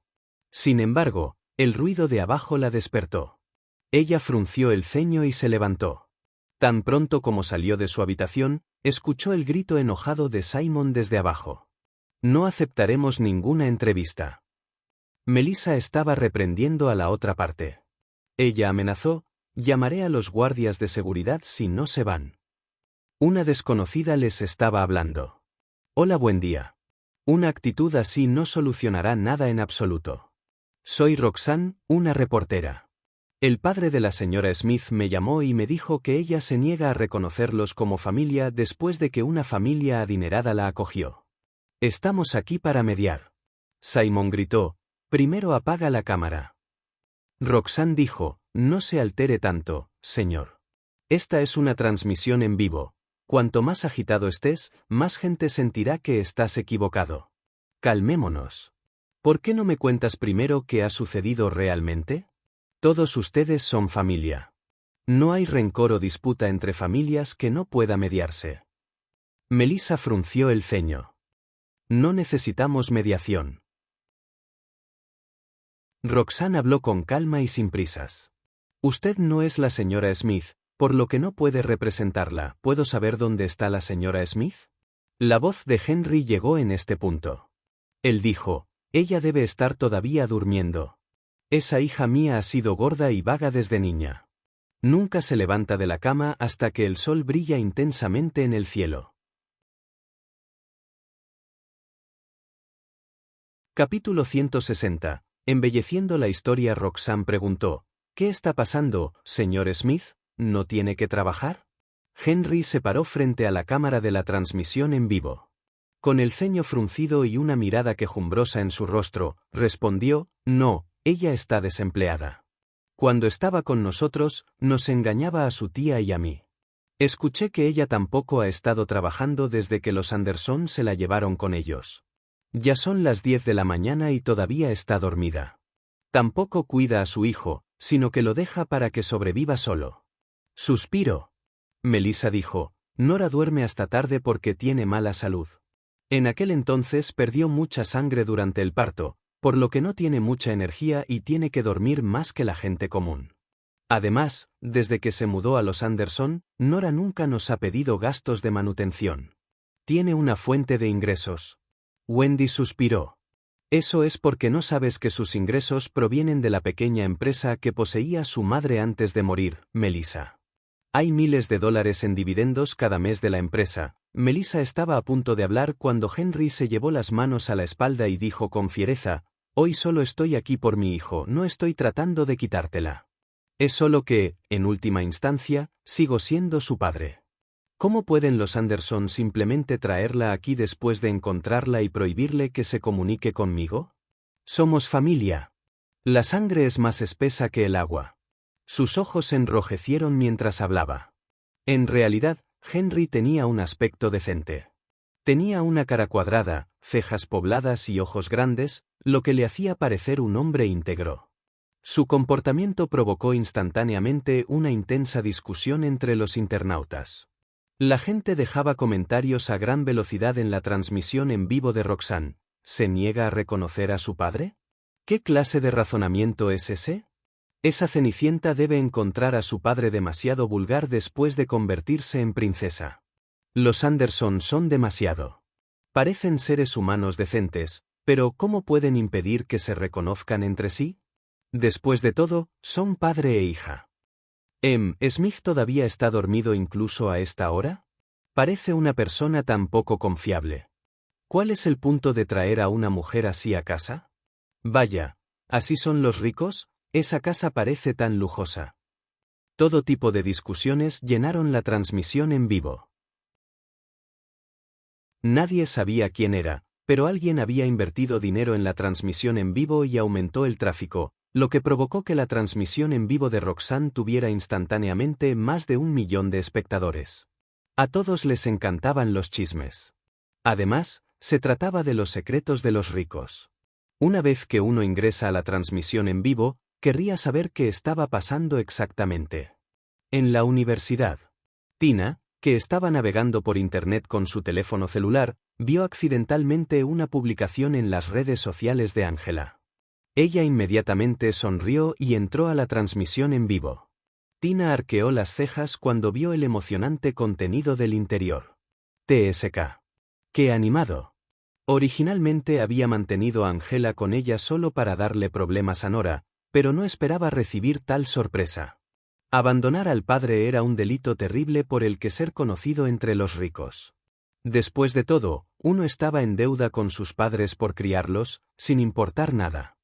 Sin embargo, el ruido de abajo la despertó. Ella frunció el ceño y se levantó. Tan pronto como salió de su habitación, escuchó el grito enojado de Simon desde abajo. No aceptaremos ninguna entrevista. Melissa estaba reprendiendo a la otra parte. Ella amenazó, llamaré a los guardias de seguridad si no se van. Una desconocida les estaba hablando. Hola, buen día. Una actitud así no solucionará nada en absoluto. Soy Roxanne, una reportera. El padre de la señora Smith me llamó y me dijo que ella se niega a reconocerlos como familia después de que una familia adinerada la acogió. Estamos aquí para mediar. Simon gritó, primero apaga la cámara. Roxanne dijo, no se altere tanto, señor. Esta es una transmisión en vivo. Cuanto más agitado estés, más gente sentirá que estás equivocado. Calmémonos. ¿Por qué no me cuentas primero qué ha sucedido realmente? Todos ustedes son familia. No hay rencor o disputa entre familias que no pueda mediarse. Melissa frunció el ceño. No necesitamos mediación. Roxanne habló con calma y sin prisas. Usted no es la señora Smith, por lo que no puede representarla. ¿Puedo saber dónde está la señora Smith? La voz de Henry llegó en este punto. Él dijo, ella debe estar todavía durmiendo. Esa hija mía ha sido gorda y vaga desde niña. Nunca se levanta de la cama hasta que el sol brilla intensamente en el cielo. Capítulo 160. Embelleciendo la historia. Roxanne preguntó, ¿qué está pasando, señor Smith? ¿No tiene que trabajar? Henry se paró frente a la cámara de la transmisión en vivo. Con el ceño fruncido y una mirada quejumbrosa en su rostro, respondió, no, ella está desempleada. Cuando estaba con nosotros, nos engañaba a su tía y a mí. Escuché que ella tampoco ha estado trabajando desde que los Anderson se la llevaron con ellos. Ya son las 10 de la mañana y todavía está dormida. Tampoco cuida a su hijo, sino que lo deja para que sobreviva solo. Suspiro. Melissa dijo, Nora duerme hasta tarde porque tiene mala salud. En aquel entonces perdió mucha sangre durante el parto, por lo que no tiene mucha energía y tiene que dormir más que la gente común. Además, desde que se mudó a los Anderson, Nora nunca nos ha pedido gastos de manutención. Tiene una fuente de ingresos. Wendy suspiró. Eso es porque no sabes que sus ingresos provienen de la pequeña empresa que poseía su madre antes de morir, Melissa. Hay miles de dólares en dividendos cada mes de la empresa. Melissa estaba a punto de hablar cuando Henry se llevó las manos a la espalda y dijo con fiereza, hoy solo estoy aquí por mi hijo, no estoy tratando de quitártela. Es solo que, en última instancia, sigo siendo su padre. ¿Cómo pueden los Anderson simplemente traerla aquí después de encontrarla y prohibirle que se comunique conmigo? Somos familia. La sangre es más espesa que el agua. Sus ojos se enrojecieron mientras hablaba. En realidad, Henry tenía un aspecto decente. Tenía una cara cuadrada, cejas pobladas y ojos grandes, lo que le hacía parecer un hombre íntegro. Su comportamiento provocó instantáneamente una intensa discusión entre los internautas. La gente dejaba comentarios a gran velocidad en la transmisión en vivo de Roxanne. ¿Se niega a reconocer a su padre? ¿Qué clase de razonamiento es ese? Esa Cenicienta debe encontrar a su padre demasiado vulgar después de convertirse en princesa. Los Anderson son demasiado. Parecen seres humanos decentes, pero ¿cómo pueden impedir que se reconozcan entre sí? Después de todo, son padre e hija. ¿Smith todavía está dormido incluso a esta hora? Parece una persona tan poco confiable. ¿Cuál es el punto de traer a una mujer así a casa? Vaya, ¿así son los ricos? Esa casa parece tan lujosa. Todo tipo de discusiones llenaron la transmisión en vivo. Nadie sabía quién era, pero alguien había invertido dinero en la transmisión en vivo y aumentó el tráfico, lo que provocó que la transmisión en vivo de Roxanne tuviera instantáneamente más de 1 millón de espectadores. A todos les encantaban los chismes. Además, se trataba de los secretos de los ricos. Una vez que uno ingresa a la transmisión en vivo, querría saber qué estaba pasando exactamente. En la universidad, Tina, que estaba navegando por Internet con su teléfono celular, vio accidentalmente una publicación en las redes sociales de Angela. Ella inmediatamente sonrió y entró a la transmisión en vivo. Tina arqueó las cejas cuando vio el emocionante contenido del interior. TSK. ¡Qué animado! Originalmente había mantenido a Angela con ella solo para darle problemas a Nora, pero no esperaba recibir tal sorpresa. Abandonar al padre era un delito terrible por el que ser conocido entre los ricos. Después de todo, uno estaba en deuda con sus padres por criarlos, sin importar nada.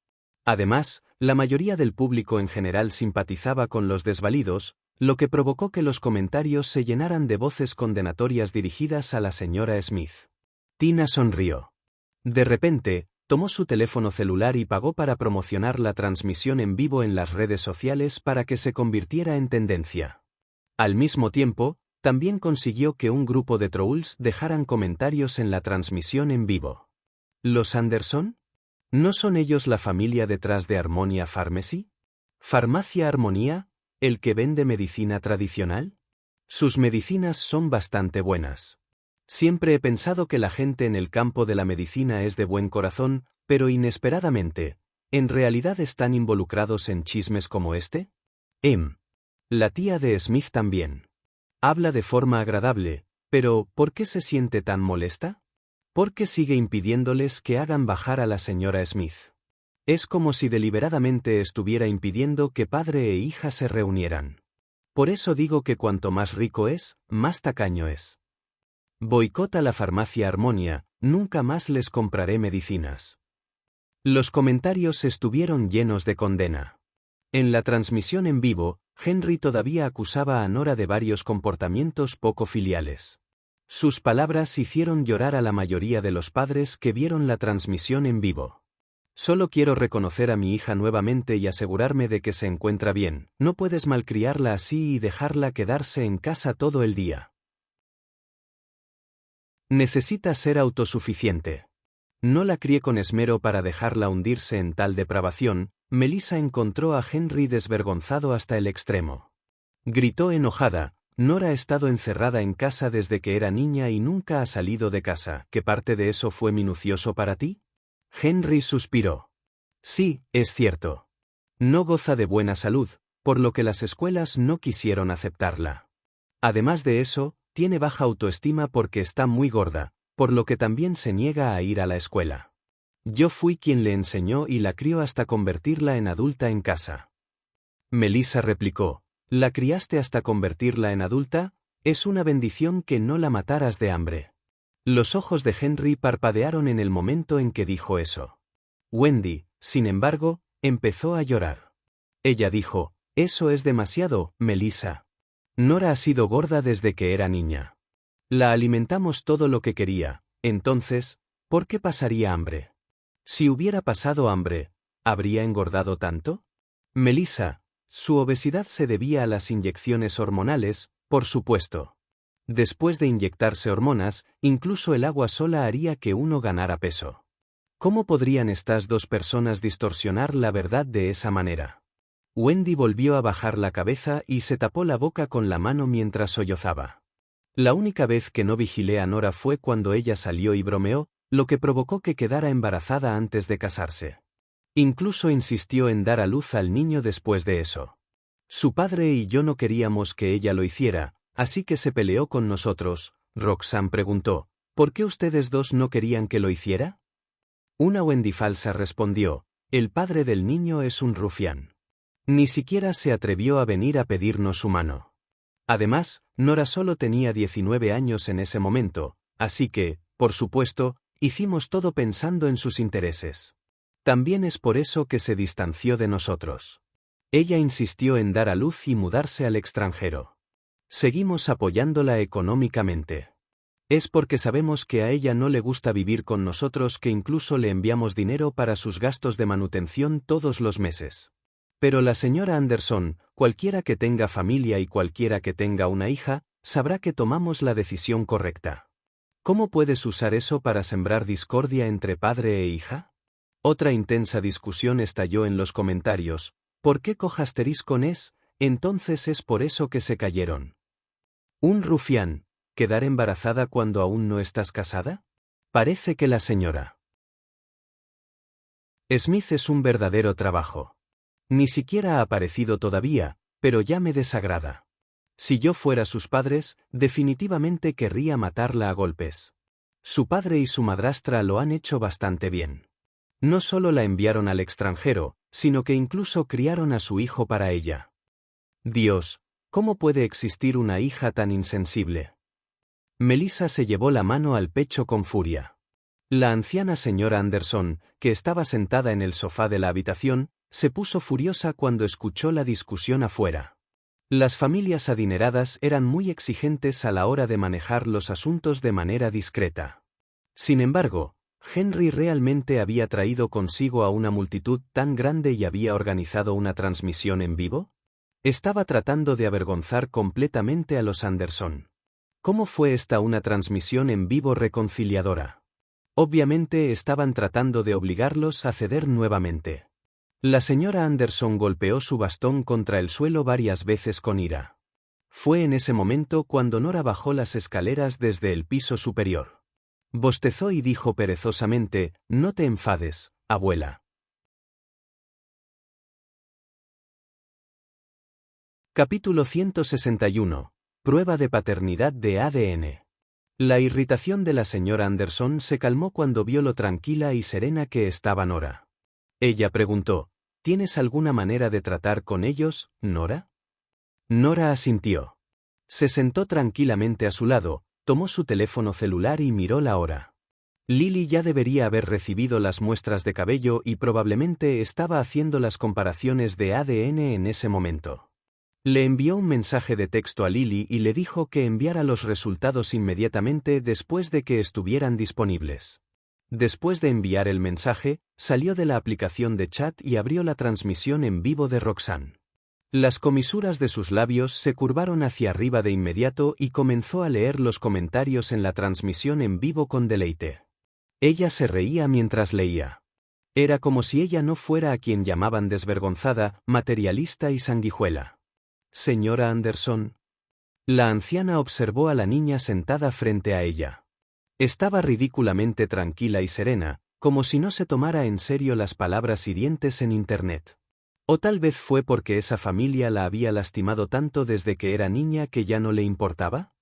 Además, la mayoría del público en general simpatizaba con los desvalidos, lo que provocó que los comentarios se llenaran de voces condenatorias dirigidas a la señora Smith. Tina sonrió. De repente, tomó su teléfono celular y pagó para promocionar la transmisión en vivo en las redes sociales para que se convirtiera en tendencia. Al mismo tiempo, también consiguió que un grupo de trolls dejaran comentarios en la transmisión en vivo. ¿Los Anderson? ¿No son ellos la familia detrás de Harmonia Pharmacy? ¿Farmacia Armonía, el que vende medicina tradicional? Sus medicinas son bastante buenas. Siempre he pensado que la gente en el campo de la medicina es de buen corazón, pero inesperadamente, ¿en realidad están involucrados en chismes como este? La tía de Smith también. Habla de forma agradable, pero ¿por qué se siente tan molesta? ¿Por qué sigue impidiéndoles que hagan bajar a la señora Smith? Es como si deliberadamente estuviera impidiendo que padre e hija se reunieran. Por eso digo que cuanto más rico es, más tacaño es. Boicota la farmacia Armonia, nunca más les compraré medicinas. Los comentarios estuvieron llenos de condena. En la transmisión en vivo, Henry todavía acusaba a Nora de varios comportamientos poco filiales. Sus palabras hicieron llorar a la mayoría de los padres que vieron la transmisión en vivo. Solo quiero reconocer a mi hija nuevamente y asegurarme de que se encuentra bien. No puedes malcriarla así y dejarla quedarse en casa todo el día. Necesita ser autosuficiente. No la crié con esmero para dejarla hundirse en tal depravación. Melissa encontró a Henry desvergonzado hasta el extremo. Gritó enojada: Nora ha estado encerrada en casa desde que era niña y nunca ha salido de casa. ¿Qué parte de eso fue minucioso para ti? Henry suspiró. Sí, es cierto. No goza de buena salud, por lo que las escuelas no quisieron aceptarla. Además de eso, tiene baja autoestima porque está muy gorda, por lo que también se niega a ir a la escuela. Yo fui quien le enseñó y la crió hasta convertirla en adulta en casa. Melissa replicó: ¿La criaste hasta convertirla en adulta? Es una bendición que no la mataras de hambre. Los ojos de Henry parpadearon en el momento en que dijo eso. Wendy, sin embargo, empezó a llorar. Ella dijo: Eso es demasiado, Melissa. Nora ha sido gorda desde que era niña. La alimentamos todo lo que quería, entonces, ¿por qué pasaría hambre? Si hubiera pasado hambre, ¿habría engordado tanto? Melissa, su obesidad se debía a las inyecciones hormonales, por supuesto. Después de inyectarse hormonas, incluso el agua sola haría que uno ganara peso. ¿Cómo podrían estas dos personas distorsionar la verdad de esa manera? Wendy volvió a bajar la cabeza y se tapó la boca con la mano mientras sollozaba. La única vez que no vigilé a Nora fue cuando ella salió y bromeó, lo que provocó que quedara embarazada antes de casarse. Incluso insistió en dar a luz al niño después de eso. Su padre y yo no queríamos que ella lo hiciera, así que se peleó con nosotros. Roxanne preguntó: ¿Por qué ustedes dos no querían que lo hiciera? Una Wendy falsa respondió: el padre del niño es un rufián. Ni siquiera se atrevió a venir a pedirnos su mano. Además, Nora solo tenía 19 años en ese momento, así que, por supuesto, hicimos todo pensando en sus intereses. También es por eso que se distanció de nosotros. Ella insistió en dar a luz y mudarse al extranjero. Seguimos apoyándola económicamente. Es porque sabemos que a ella no le gusta vivir con nosotros que incluso le enviamos dinero para sus gastos de manutención todos los meses. Pero la señora Anderson, cualquiera que tenga familia y cualquiera que tenga una hija, sabrá que tomamos la decisión correcta. ¿Cómo puedes usar eso para sembrar discordia entre padre e hija? Otra intensa discusión estalló en los comentarios. ¿Por qué con es? Entonces es por eso que se cayeron. Un rufián. ¿Quedar embarazada cuando aún no estás casada? Parece que la señora Smith es un verdadero trabajo. Ni siquiera ha aparecido todavía, pero ya me desagrada. Si yo fuera sus padres, definitivamente querría matarla a golpes. Su padre y su madrastra lo han hecho bastante bien. No solo la enviaron al extranjero, sino que incluso criaron a su hijo para ella. Dios, ¿cómo puede existir una hija tan insensible? Melissa se llevó la mano al pecho con furia. La anciana señora Anderson, que estaba sentada en el sofá de la habitación, se puso furiosa cuando escuchó la discusión afuera. Las familias adineradas eran muy exigentes a la hora de manejar los asuntos de manera discreta. Sin embargo, Henry realmente había traído consigo a una multitud tan grande y había organizado una transmisión en vivo. Estaba tratando de avergonzar completamente a los Anderson. ¿Cómo fue esta una transmisión en vivo reconciliadora? Obviamente estaban tratando de obligarlos a ceder nuevamente. La señora Anderson golpeó su bastón contra el suelo varias veces con ira. Fue en ese momento cuando Nora bajó las escaleras desde el piso superior. Bostezó y dijo perezosamente: «No te enfades, abuela». Capítulo 161. Prueba de paternidad de ADN. La irritación de la señora Anderson se calmó cuando vio lo tranquila y serena que estaba Nora. Ella preguntó: «¿Tienes alguna manera de tratar con ellos, Nora?» Nora asintió. Se sentó tranquilamente a su lado, tomó su teléfono celular y miró la hora. Lily ya debería haber recibido las muestras de cabello y probablemente estaba haciendo las comparaciones de ADN en ese momento. Le envió un mensaje de texto a Lily y le dijo que enviara los resultados inmediatamente después de que estuvieran disponibles. Después de enviar el mensaje, salió de la aplicación de chat y abrió la transmisión en vivo de Roxanne. Las comisuras de sus labios se curvaron hacia arriba de inmediato y comenzó a leer los comentarios en la transmisión en vivo con deleite. Ella se reía mientras leía. Era como si ella no fuera a quien llamaban desvergonzada, materialista y sanguijuela. Señora Anderson. La anciana observó a la niña sentada frente a ella. Estaba ridículamente tranquila y serena, como si no se tomara en serio las palabras hirientes en Internet. O tal vez fue porque esa familia la había lastimado tanto desde que era niña que ya no le importaba.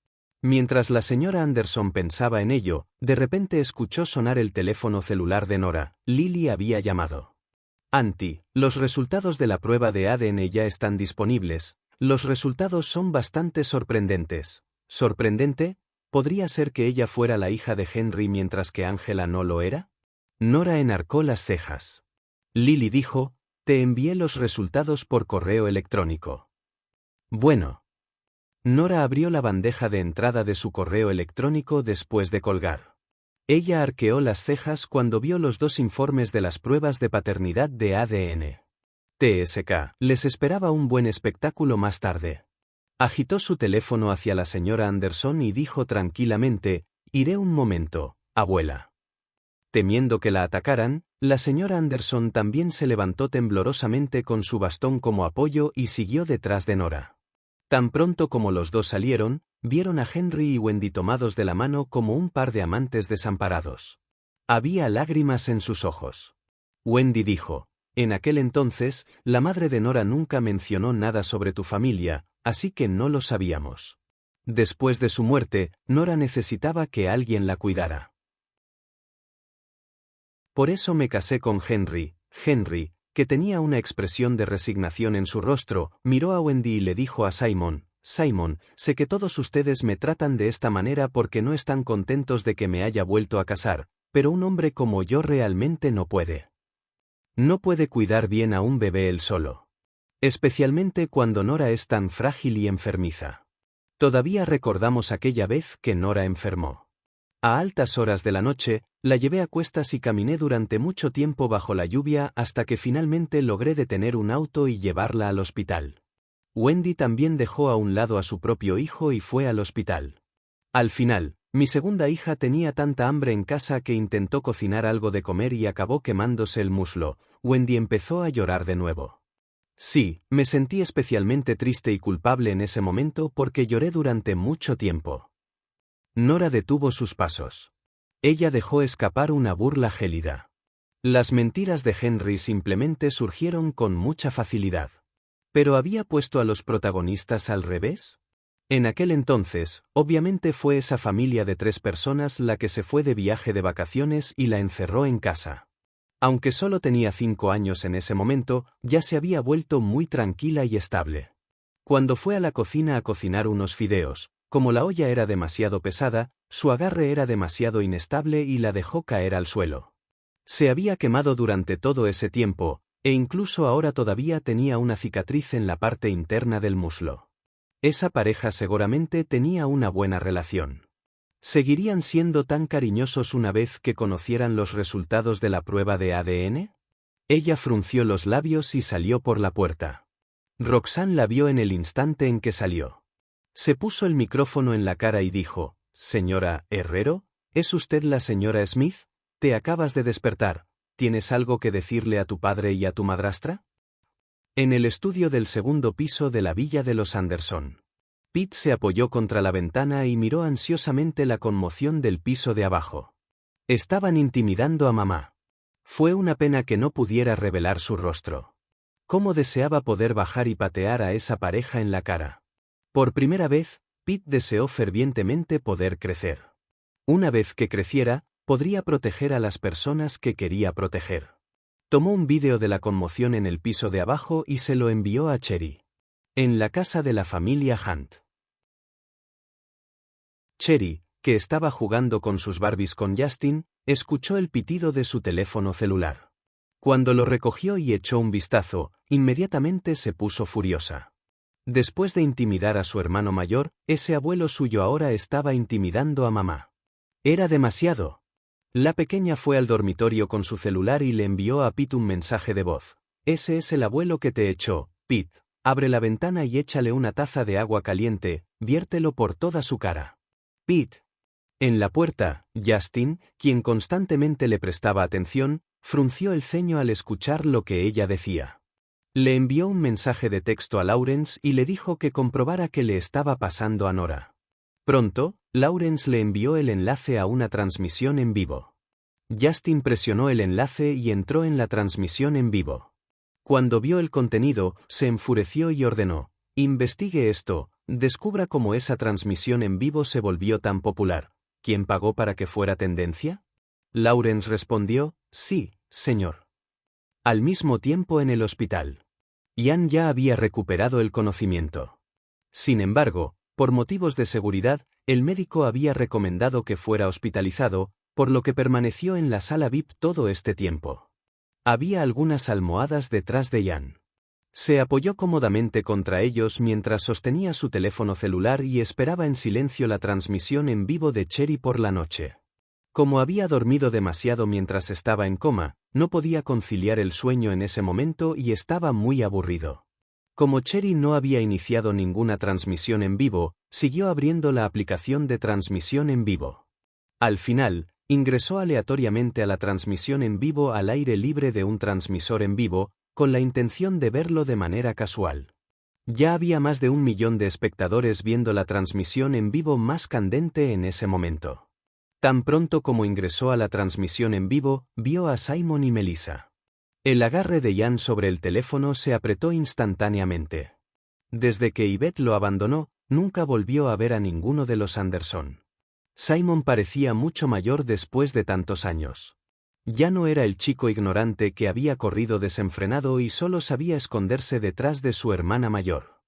Mientras la señora Anderson pensaba en ello, de repente escuchó sonar el teléfono celular de Nora. Lily había llamado. Auntie, los resultados de la prueba de ADN ya están disponibles. Los resultados son bastante sorprendentes. ¿Sorprendente? ¿Podría ser que ella fuera la hija de Henry mientras que Angela no lo era? Nora enarcó las cejas. Lily dijo, te envié los resultados por correo electrónico. Bueno. Nora abrió la bandeja de entrada de su correo electrónico después de colgar. Ella arqueó las cejas cuando vio los 2 informes de las pruebas de paternidad de ADN. TSK, les esperaba un buen espectáculo más tarde. Agitó su teléfono hacia la señora Anderson y dijo tranquilamente, iré un momento, abuela. Temiendo que la atacaran, la señora Anderson también se levantó temblorosamente con su bastón como apoyo y siguió detrás de Nora. Tan pronto como los dos salieron, vieron a Henry y Wendy tomados de la mano como un par de amantes desamparados. Había lágrimas en sus ojos. Wendy dijo, en aquel entonces, la madre de Nora nunca mencionó nada sobre tu familia, así que no lo sabíamos. Después de su muerte, Nora necesitaba que alguien la cuidara. Por eso me casé con Henry. Henry, que tenía una expresión de resignación en su rostro, miró a Wendy y le dijo a Simon, Simon, sé que todos ustedes me tratan de esta manera porque no están contentos de que me haya vuelto a casar, pero un hombre como yo realmente no puede. No puede cuidar bien a un bebé él solo. Especialmente cuando Nora es tan frágil y enfermiza. Todavía recordamos aquella vez que Nora enfermó. A altas horas de la noche, la llevé a cuestas y caminé durante mucho tiempo bajo la lluvia hasta que finalmente logré detener un auto y llevarla al hospital. Wendy también dejó a un lado a su propio hijo y fue al hospital. Al final, mi segunda hija tenía tanta hambre en casa que intentó cocinar algo de comer y acabó quemándose el muslo. Wendy empezó a llorar de nuevo. Sí, me sentí especialmente triste y culpable en ese momento porque lloré durante mucho tiempo. Nora detuvo sus pasos. Ella dejó escapar una burla gélida. Las mentiras de Henry simplemente surgieron con mucha facilidad. ¿Pero había puesto a los protagonistas al revés? En aquel entonces, obviamente fue esa familia de 3 personas la que se fue de viaje de vacaciones y la encerró en casa. Aunque solo tenía 5 años en ese momento, ya se había vuelto muy tranquila y estable. Cuando fue a la cocina a cocinar unos fideos, como la olla era demasiado pesada, su agarre era demasiado inestable y la dejó caer al suelo. Se había quemado durante todo ese tiempo, e incluso ahora todavía tenía una cicatriz en la parte interna del muslo. Esa pareja seguramente tenía una buena relación. ¿Seguirían siendo tan cariñosos una vez que conocieran los resultados de la prueba de ADN? Ella frunció los labios y salió por la puerta. Roxanne la vio en el instante en que salió. Se puso el micrófono en la cara y dijo, «Señora Herrero, ¿es usted la señora Smith? Te acabas de despertar. ¿Tienes algo que decirle a tu padre y a tu madrastra?» En el estudio del segundo piso de la villa de los Anderson. Pete se apoyó contra la ventana y miró ansiosamente la conmoción del piso de abajo. Estaban intimidando a mamá. Fue una pena que no pudiera revelar su rostro. Cómo deseaba poder bajar y patear a esa pareja en la cara. Por primera vez, Pete deseó fervientemente poder crecer. Una vez que creciera, podría proteger a las personas que quería proteger. Tomó un vídeo de la conmoción en el piso de abajo y se lo envió a Cherry. En la casa de la familia Hunt. Cherry, que estaba jugando con sus Barbies con Justin, escuchó el pitido de su teléfono celular. Cuando lo recogió y echó un vistazo, inmediatamente se puso furiosa. Después de intimidar a su hermano mayor, ese abuelo suyo ahora estaba intimidando a mamá. Era demasiado. La pequeña fue al dormitorio con su celular y le envió a Pete un mensaje de voz. Ese es el abuelo que te echó, Pete. Abre la ventana y échale una taza de agua caliente, viértelo por toda su cara. Pete. En la puerta, Justin, quien constantemente le prestaba atención, frunció el ceño al escuchar lo que ella decía. Le envió un mensaje de texto a Lawrence y le dijo que comprobara qué le estaba pasando a Nora. Pronto, Lawrence le envió el enlace a una transmisión en vivo. Justin presionó el enlace y entró en la transmisión en vivo. Cuando vio el contenido, se enfureció y ordenó: investigue esto, descubra cómo esa transmisión en vivo se volvió tan popular. ¿Quién pagó para que fuera tendencia? Lawrence respondió: sí, señor. Al mismo tiempo en el hospital. Ian ya había recuperado el conocimiento. Sin embargo, por motivos de seguridad, el médico había recomendado que fuera hospitalizado, por lo que permaneció en la sala VIP todo este tiempo. Había algunas almohadas detrás de Ian. Se apoyó cómodamente contra ellos mientras sostenía su teléfono celular y esperaba en silencio la transmisión en vivo de Cherry por la noche. Como había dormido demasiado mientras estaba en coma, no podía conciliar el sueño en ese momento y estaba muy aburrido. Como Cherry no había iniciado ninguna transmisión en vivo, siguió abriendo la aplicación de transmisión en vivo. Al final, ingresó aleatoriamente a la transmisión en vivo al aire libre de un transmisor en vivo, con la intención de verlo de manera casual. Ya había más de 1 millón de espectadores viendo la transmisión en vivo más candente en ese momento. Tan pronto como ingresó a la transmisión en vivo, vio a Simon y Melissa. El agarre de Ian sobre el teléfono se apretó instantáneamente. Desde que Yvette lo abandonó, nunca volvió a ver a ninguno de los Anderson. Simon parecía mucho mayor después de tantos años. Ya no era el chico ignorante que había corrido desenfrenado y solo sabía esconderse detrás de su hermana mayor.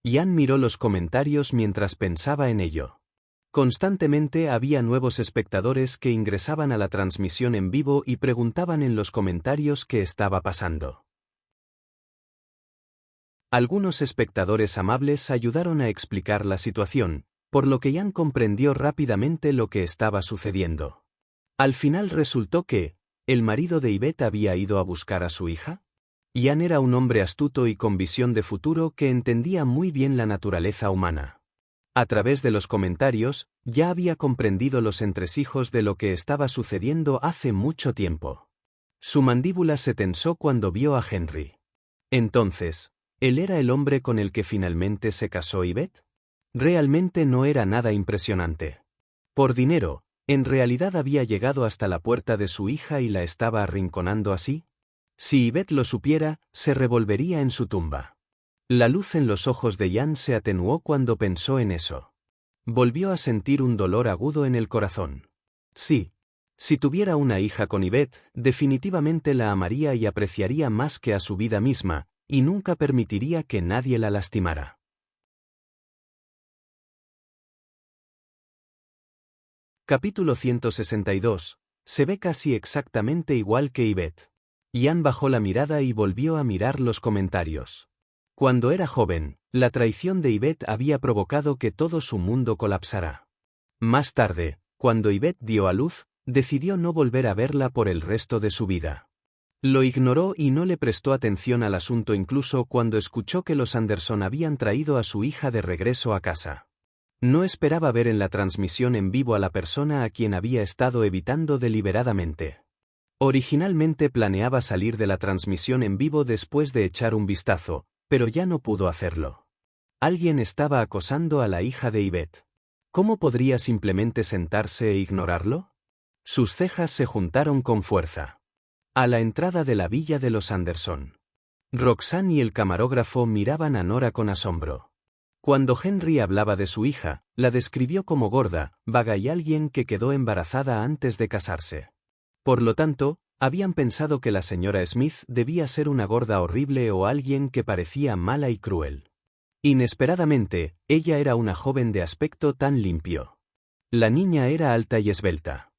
Ian miró los comentarios mientras pensaba en ello. Constantemente había nuevos espectadores que ingresaban a la transmisión en vivo y preguntaban en los comentarios qué estaba pasando. Algunos espectadores amables ayudaron a explicar la situación, por lo que Ian comprendió rápidamente lo que estaba sucediendo. Al final resultó que ¿el marido de Yvette había ido a buscar a su hija? Ian era un hombre astuto y con visión de futuro que entendía muy bien la naturaleza humana. A través de los comentarios, ya había comprendido los entresijos de lo que estaba sucediendo hace mucho tiempo. Su mandíbula se tensó cuando vio a Henry. Entonces, ¿él era el hombre con el que finalmente se casó Yvette? Realmente no era nada impresionante. Por dinero, ¿en realidad había llegado hasta la puerta de su hija y la estaba arrinconando así? Si Yvette lo supiera, se revolvería en su tumba. La luz en los ojos de Ian se atenuó cuando pensó en eso. Volvió a sentir un dolor agudo en el corazón. Sí. Si tuviera una hija con Yvette, definitivamente la amaría y apreciaría más que a su vida misma, y nunca permitiría que nadie la lastimara. Capítulo 162. Se ve casi exactamente igual que Yvette. Ian bajó la mirada y volvió a mirar los comentarios. Cuando era joven, la traición de Yvette había provocado que todo su mundo colapsara. Más tarde, cuando Yvette dio a luz, decidió no volver a verla por el resto de su vida. Lo ignoró y no le prestó atención al asunto incluso cuando escuchó que los Anderson habían traído a su hija de regreso a casa. No esperaba ver en la transmisión en vivo a la persona a quien había estado evitando deliberadamente. Originalmente planeaba salir de la transmisión en vivo después de echar un vistazo, pero ya no pudo hacerlo. Alguien estaba acosando a la hija de Yvette. ¿Cómo podría simplemente sentarse e ignorarlo? Sus cejas se juntaron con fuerza. A la entrada de la villa de los Anderson. Roxanne y el camarógrafo miraban a Nora con asombro. Cuando Henry hablaba de su hija, la describió como gorda, vaga y alguien que quedó embarazada antes de casarse. Por lo tanto, habían pensado que la señora Smith debía ser una gorda horrible o alguien que parecía mala y cruel. Inesperadamente, ella era una joven de aspecto tan limpio. La niña era alta y esbelta.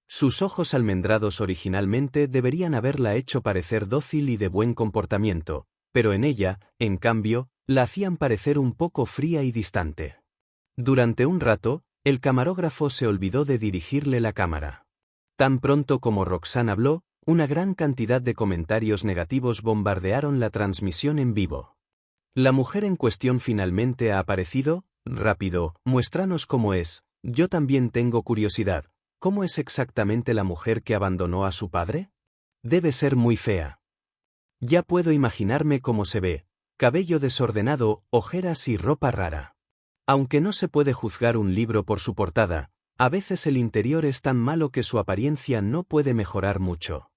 Sus ojos almendrados originalmente deberían haberla hecho parecer dócil y de buen comportamiento, pero en ella, en cambio, la hacían parecer un poco fría y distante. Durante un rato, el camarógrafo se olvidó de dirigirle la cámara. Tan pronto como Roxanne habló, una gran cantidad de comentarios negativos bombardearon la transmisión en vivo. La mujer en cuestión finalmente ha aparecido. Rápido, muéstranos cómo es. Yo también tengo curiosidad. ¿Cómo es exactamente la mujer que abandonó a su padre? Debe ser muy fea. Ya puedo imaginarme cómo se ve. Cabello desordenado, ojeras y ropa rara. Aunque no se puede juzgar un libro por su portada, a veces el interior es tan malo que su apariencia no puede mejorar mucho.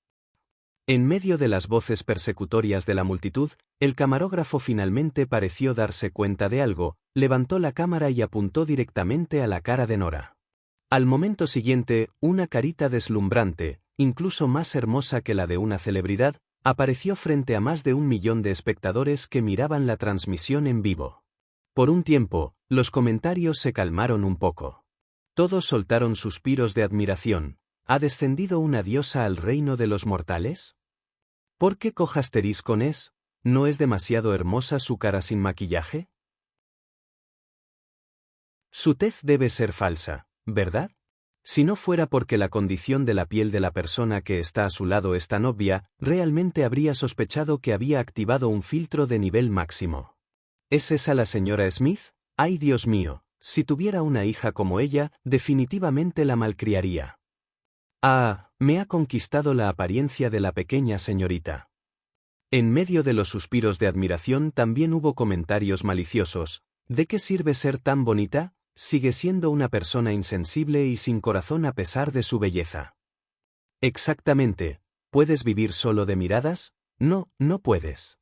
En medio de las voces persecutorias de la multitud, el camarógrafo finalmente pareció darse cuenta de algo, levantó la cámara y apuntó directamente a la cara de Nora. Al momento siguiente, una carita deslumbrante, incluso más hermosa que la de una celebridad, apareció frente a más de 1 millón de espectadores que miraban la transmisión en vivo. Por un tiempo, los comentarios se calmaron un poco. Todos soltaron suspiros de admiración. ¿Ha descendido una diosa al reino de los mortales? ¿Por qué cojasteris con es? ¿No es demasiado hermosa su cara sin maquillaje? Su tez debe ser falsa, ¿verdad? Si no fuera porque la condición de la piel de la persona que está a su lado es tan obvia, realmente habría sospechado que había activado un filtro de nivel máximo. ¿Es esa la señora Smith? ¡Ay, Dios mío! Si tuviera una hija como ella, definitivamente la malcriaría. Ah, me ha conquistado la apariencia de la pequeña señorita. En medio de los suspiros de admiración también hubo comentarios maliciosos. ¿De qué sirve ser tan bonita? Sigue siendo una persona insensible y sin corazón a pesar de su belleza. Exactamente. ¿Puedes vivir solo de miradas? No, no puedes.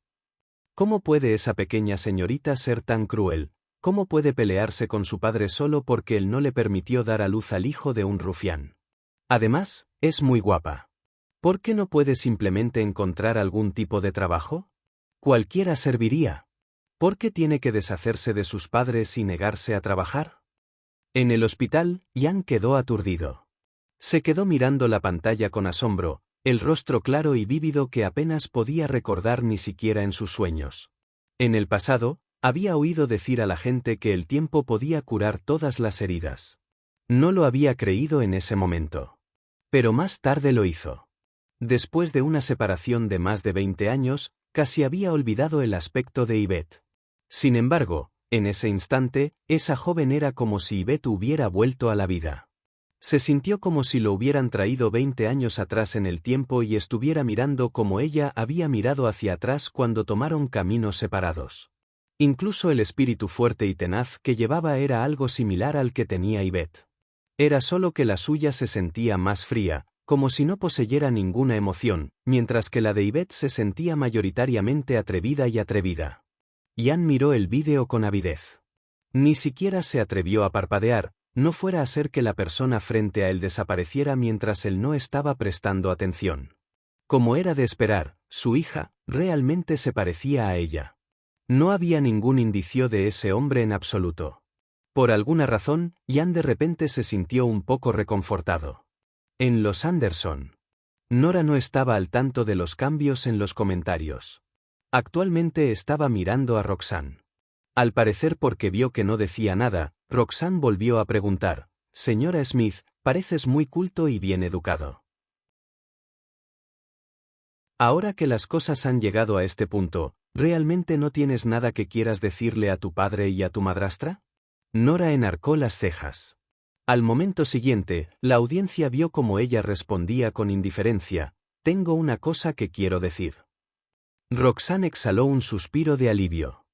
¿Cómo puede esa pequeña señorita ser tan cruel? ¿Cómo puede pelearse con su padre solo porque él no le permitió dar a luz al hijo de un rufián? Además, es muy guapa. ¿Por qué no puede simplemente encontrar algún tipo de trabajo? Cualquiera serviría. ¿Por qué tiene que deshacerse de sus padres y negarse a trabajar? En el hospital, Ian quedó aturdido. Se quedó mirando la pantalla con asombro, el rostro claro y vívido que apenas podía recordar ni siquiera en sus sueños. En el pasado, había oído decir a la gente que el tiempo podía curar todas las heridas. No lo había creído en ese momento. Pero más tarde lo hizo. Después de una separación de más de 20 años, casi había olvidado el aspecto de Yvette. Sin embargo, en ese instante, esa joven era como si Yvette hubiera vuelto a la vida. Se sintió como si lo hubieran traído 20 años atrás en el tiempo y estuviera mirando como ella había mirado hacia atrás cuando tomaron caminos separados. Incluso el espíritu fuerte y tenaz que llevaba era algo similar al que tenía Yvette. Era solo que la suya se sentía más fría, como si no poseyera ninguna emoción, mientras que la de Yvette se sentía mayoritariamente atrevida y atrevida. Ian miró el vídeo con avidez. Ni siquiera se atrevió a parpadear, no fuera a ser que la persona frente a él desapareciera mientras él no estaba prestando atención. Como era de esperar, su hija realmente se parecía a ella. No había ningún indicio de ese hombre en absoluto. Por alguna razón, Ian de repente se sintió un poco reconfortado. En los Anderson. Nora no estaba al tanto de los cambios en los comentarios. Actualmente estaba mirando a Roxanne. Al parecer porque vio que no decía nada, Roxanne volvió a preguntar, «Señora Smith, pareces muy culto y bien educado. Ahora que las cosas han llegado a este punto, ¿realmente no tienes nada que quieras decirle a tu padre y a tu madrastra?» Nora enarcó las cejas. Al momento siguiente, la audiencia vio cómo ella respondía con indiferencia, «Tengo una cosa que quiero decir». Roxanne exhaló un suspiro de alivio.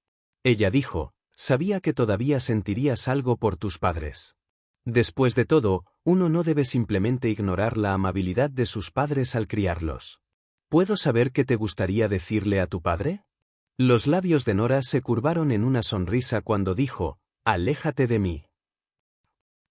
Ella dijo, «Sabía que todavía sentirías algo por tus padres. Después de todo, uno no debe simplemente ignorar la amabilidad de sus padres al criarlos. ¿Puedo saber qué te gustaría decirle a tu padre?» Los labios de Nora se curvaron en una sonrisa cuando dijo, «Aléjate de mí».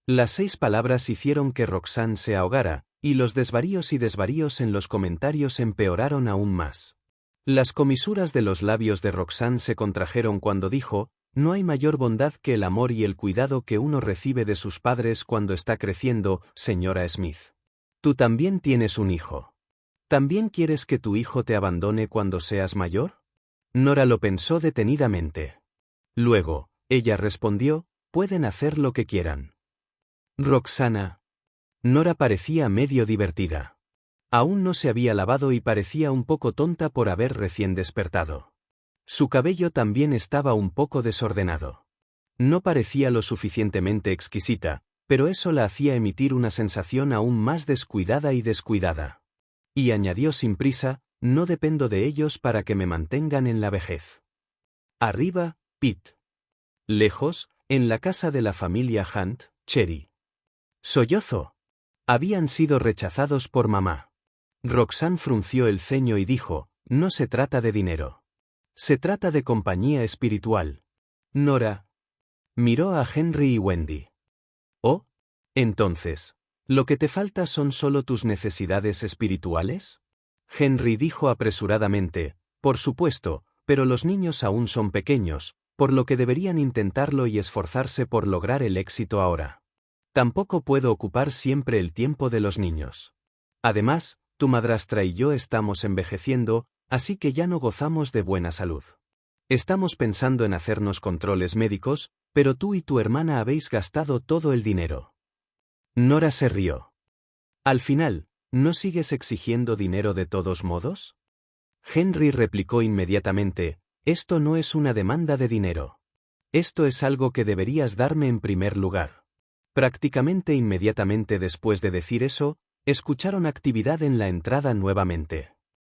Las 6 palabras hicieron que Roxanne se ahogara, y los desvaríos y desvaríos en los comentarios empeoraron aún más. Las comisuras de los labios de Roxanne se contrajeron cuando dijo, «No hay mayor bondad que el amor y el cuidado que uno recibe de sus padres cuando está creciendo, señora Smith. Tú también tienes un hijo. ¿También quieres que tu hijo te abandone cuando seas mayor?» Nora lo pensó detenidamente. Luego, ella respondió, «Pueden hacer lo que quieran». Roxana. Nora parecía medio divertida. Aún no se había lavado y parecía un poco tonta por haber recién despertado. Su cabello también estaba un poco desordenado. No parecía lo suficientemente exquisita, pero eso la hacía emitir una sensación aún más descuidada y descuidada. Y añadió sin prisa, no dependo de ellos para que me mantengan en la vejez. Arriba, Pete. Lejos, en la casa de la familia Hunt, Cherry. Sollozó. Habían sido rechazados por mamá. Roxanne frunció el ceño y dijo, no se trata de dinero. Se trata de compañía espiritual. Nora miró a Henry y Wendy. Oh, entonces, ¿lo que te falta son solo tus necesidades espirituales? Henry dijo apresuradamente, por supuesto, pero los niños aún son pequeños, por lo que deberían intentarlo y esforzarse por lograr el éxito ahora. Tampoco puedo ocupar siempre el tiempo de los niños. Además, tu madrastra y yo estamos envejeciendo, así que ya no gozamos de buena salud. Estamos pensando en hacernos controles médicos, pero tú y tu hermana habéis gastado todo el dinero. Nora se rió. Al final, ¿no sigues exigiendo dinero de todos modos? Henry replicó inmediatamente, esto no es una demanda de dinero. Esto es algo que deberías darme en primer lugar. Prácticamente inmediatamente después de decir eso, escucharon actividad en la entrada nuevamente.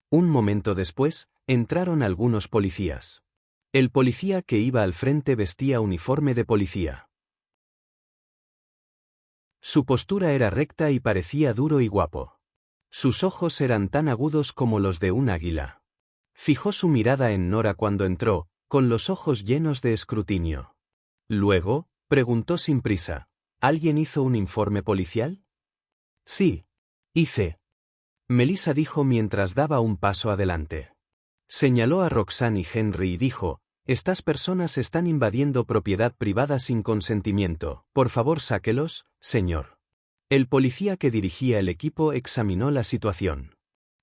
Un momento después, entraron algunos policías. El policía que iba al frente vestía uniforme de policía. Su postura era recta y parecía duro y guapo. Sus ojos eran tan agudos como los de un águila. Fijó su mirada en Nora cuando entró, con los ojos llenos de escrutinio. Luego, preguntó sin prisa, ¿alguien hizo un informe policial? Sí, hice. Melissa dijo mientras daba un paso adelante. Señaló a Roxanne y Henry y dijo, estas personas están invadiendo propiedad privada sin consentimiento, por favor sáquelos, señor. El policía que dirigía el equipo examinó la situación.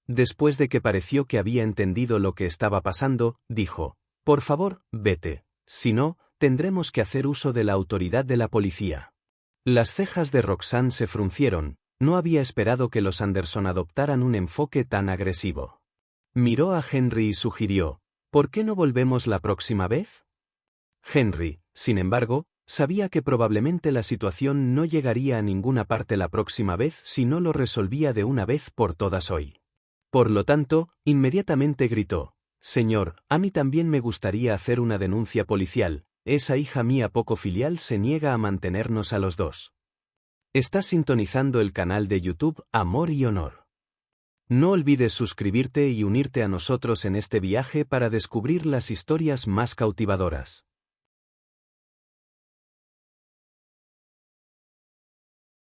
Después de que pareció que había entendido lo que estaba pasando, dijo, por favor, vete, si no, tendremos que hacer uso de la autoridad de la policía. Las cejas de Roxanne se fruncieron, no había esperado que los Anderson adoptaran un enfoque tan agresivo. Miró a Henry y sugirió, ¿por qué no volvemos la próxima vez? Henry, sin embargo, sabía que probablemente la situación no llegaría a ninguna parte la próxima vez si no lo resolvía de una vez por todas hoy. Por lo tanto, inmediatamente gritó, señor, a mí también me gustaría hacer una denuncia policial, esa hija mía poco filial se niega a mantenernos a los dos. Estás sintonizando el canal de YouTube Amor y Honor. No olvides suscribirte y unirte a nosotros en este viaje para descubrir las historias más cautivadoras.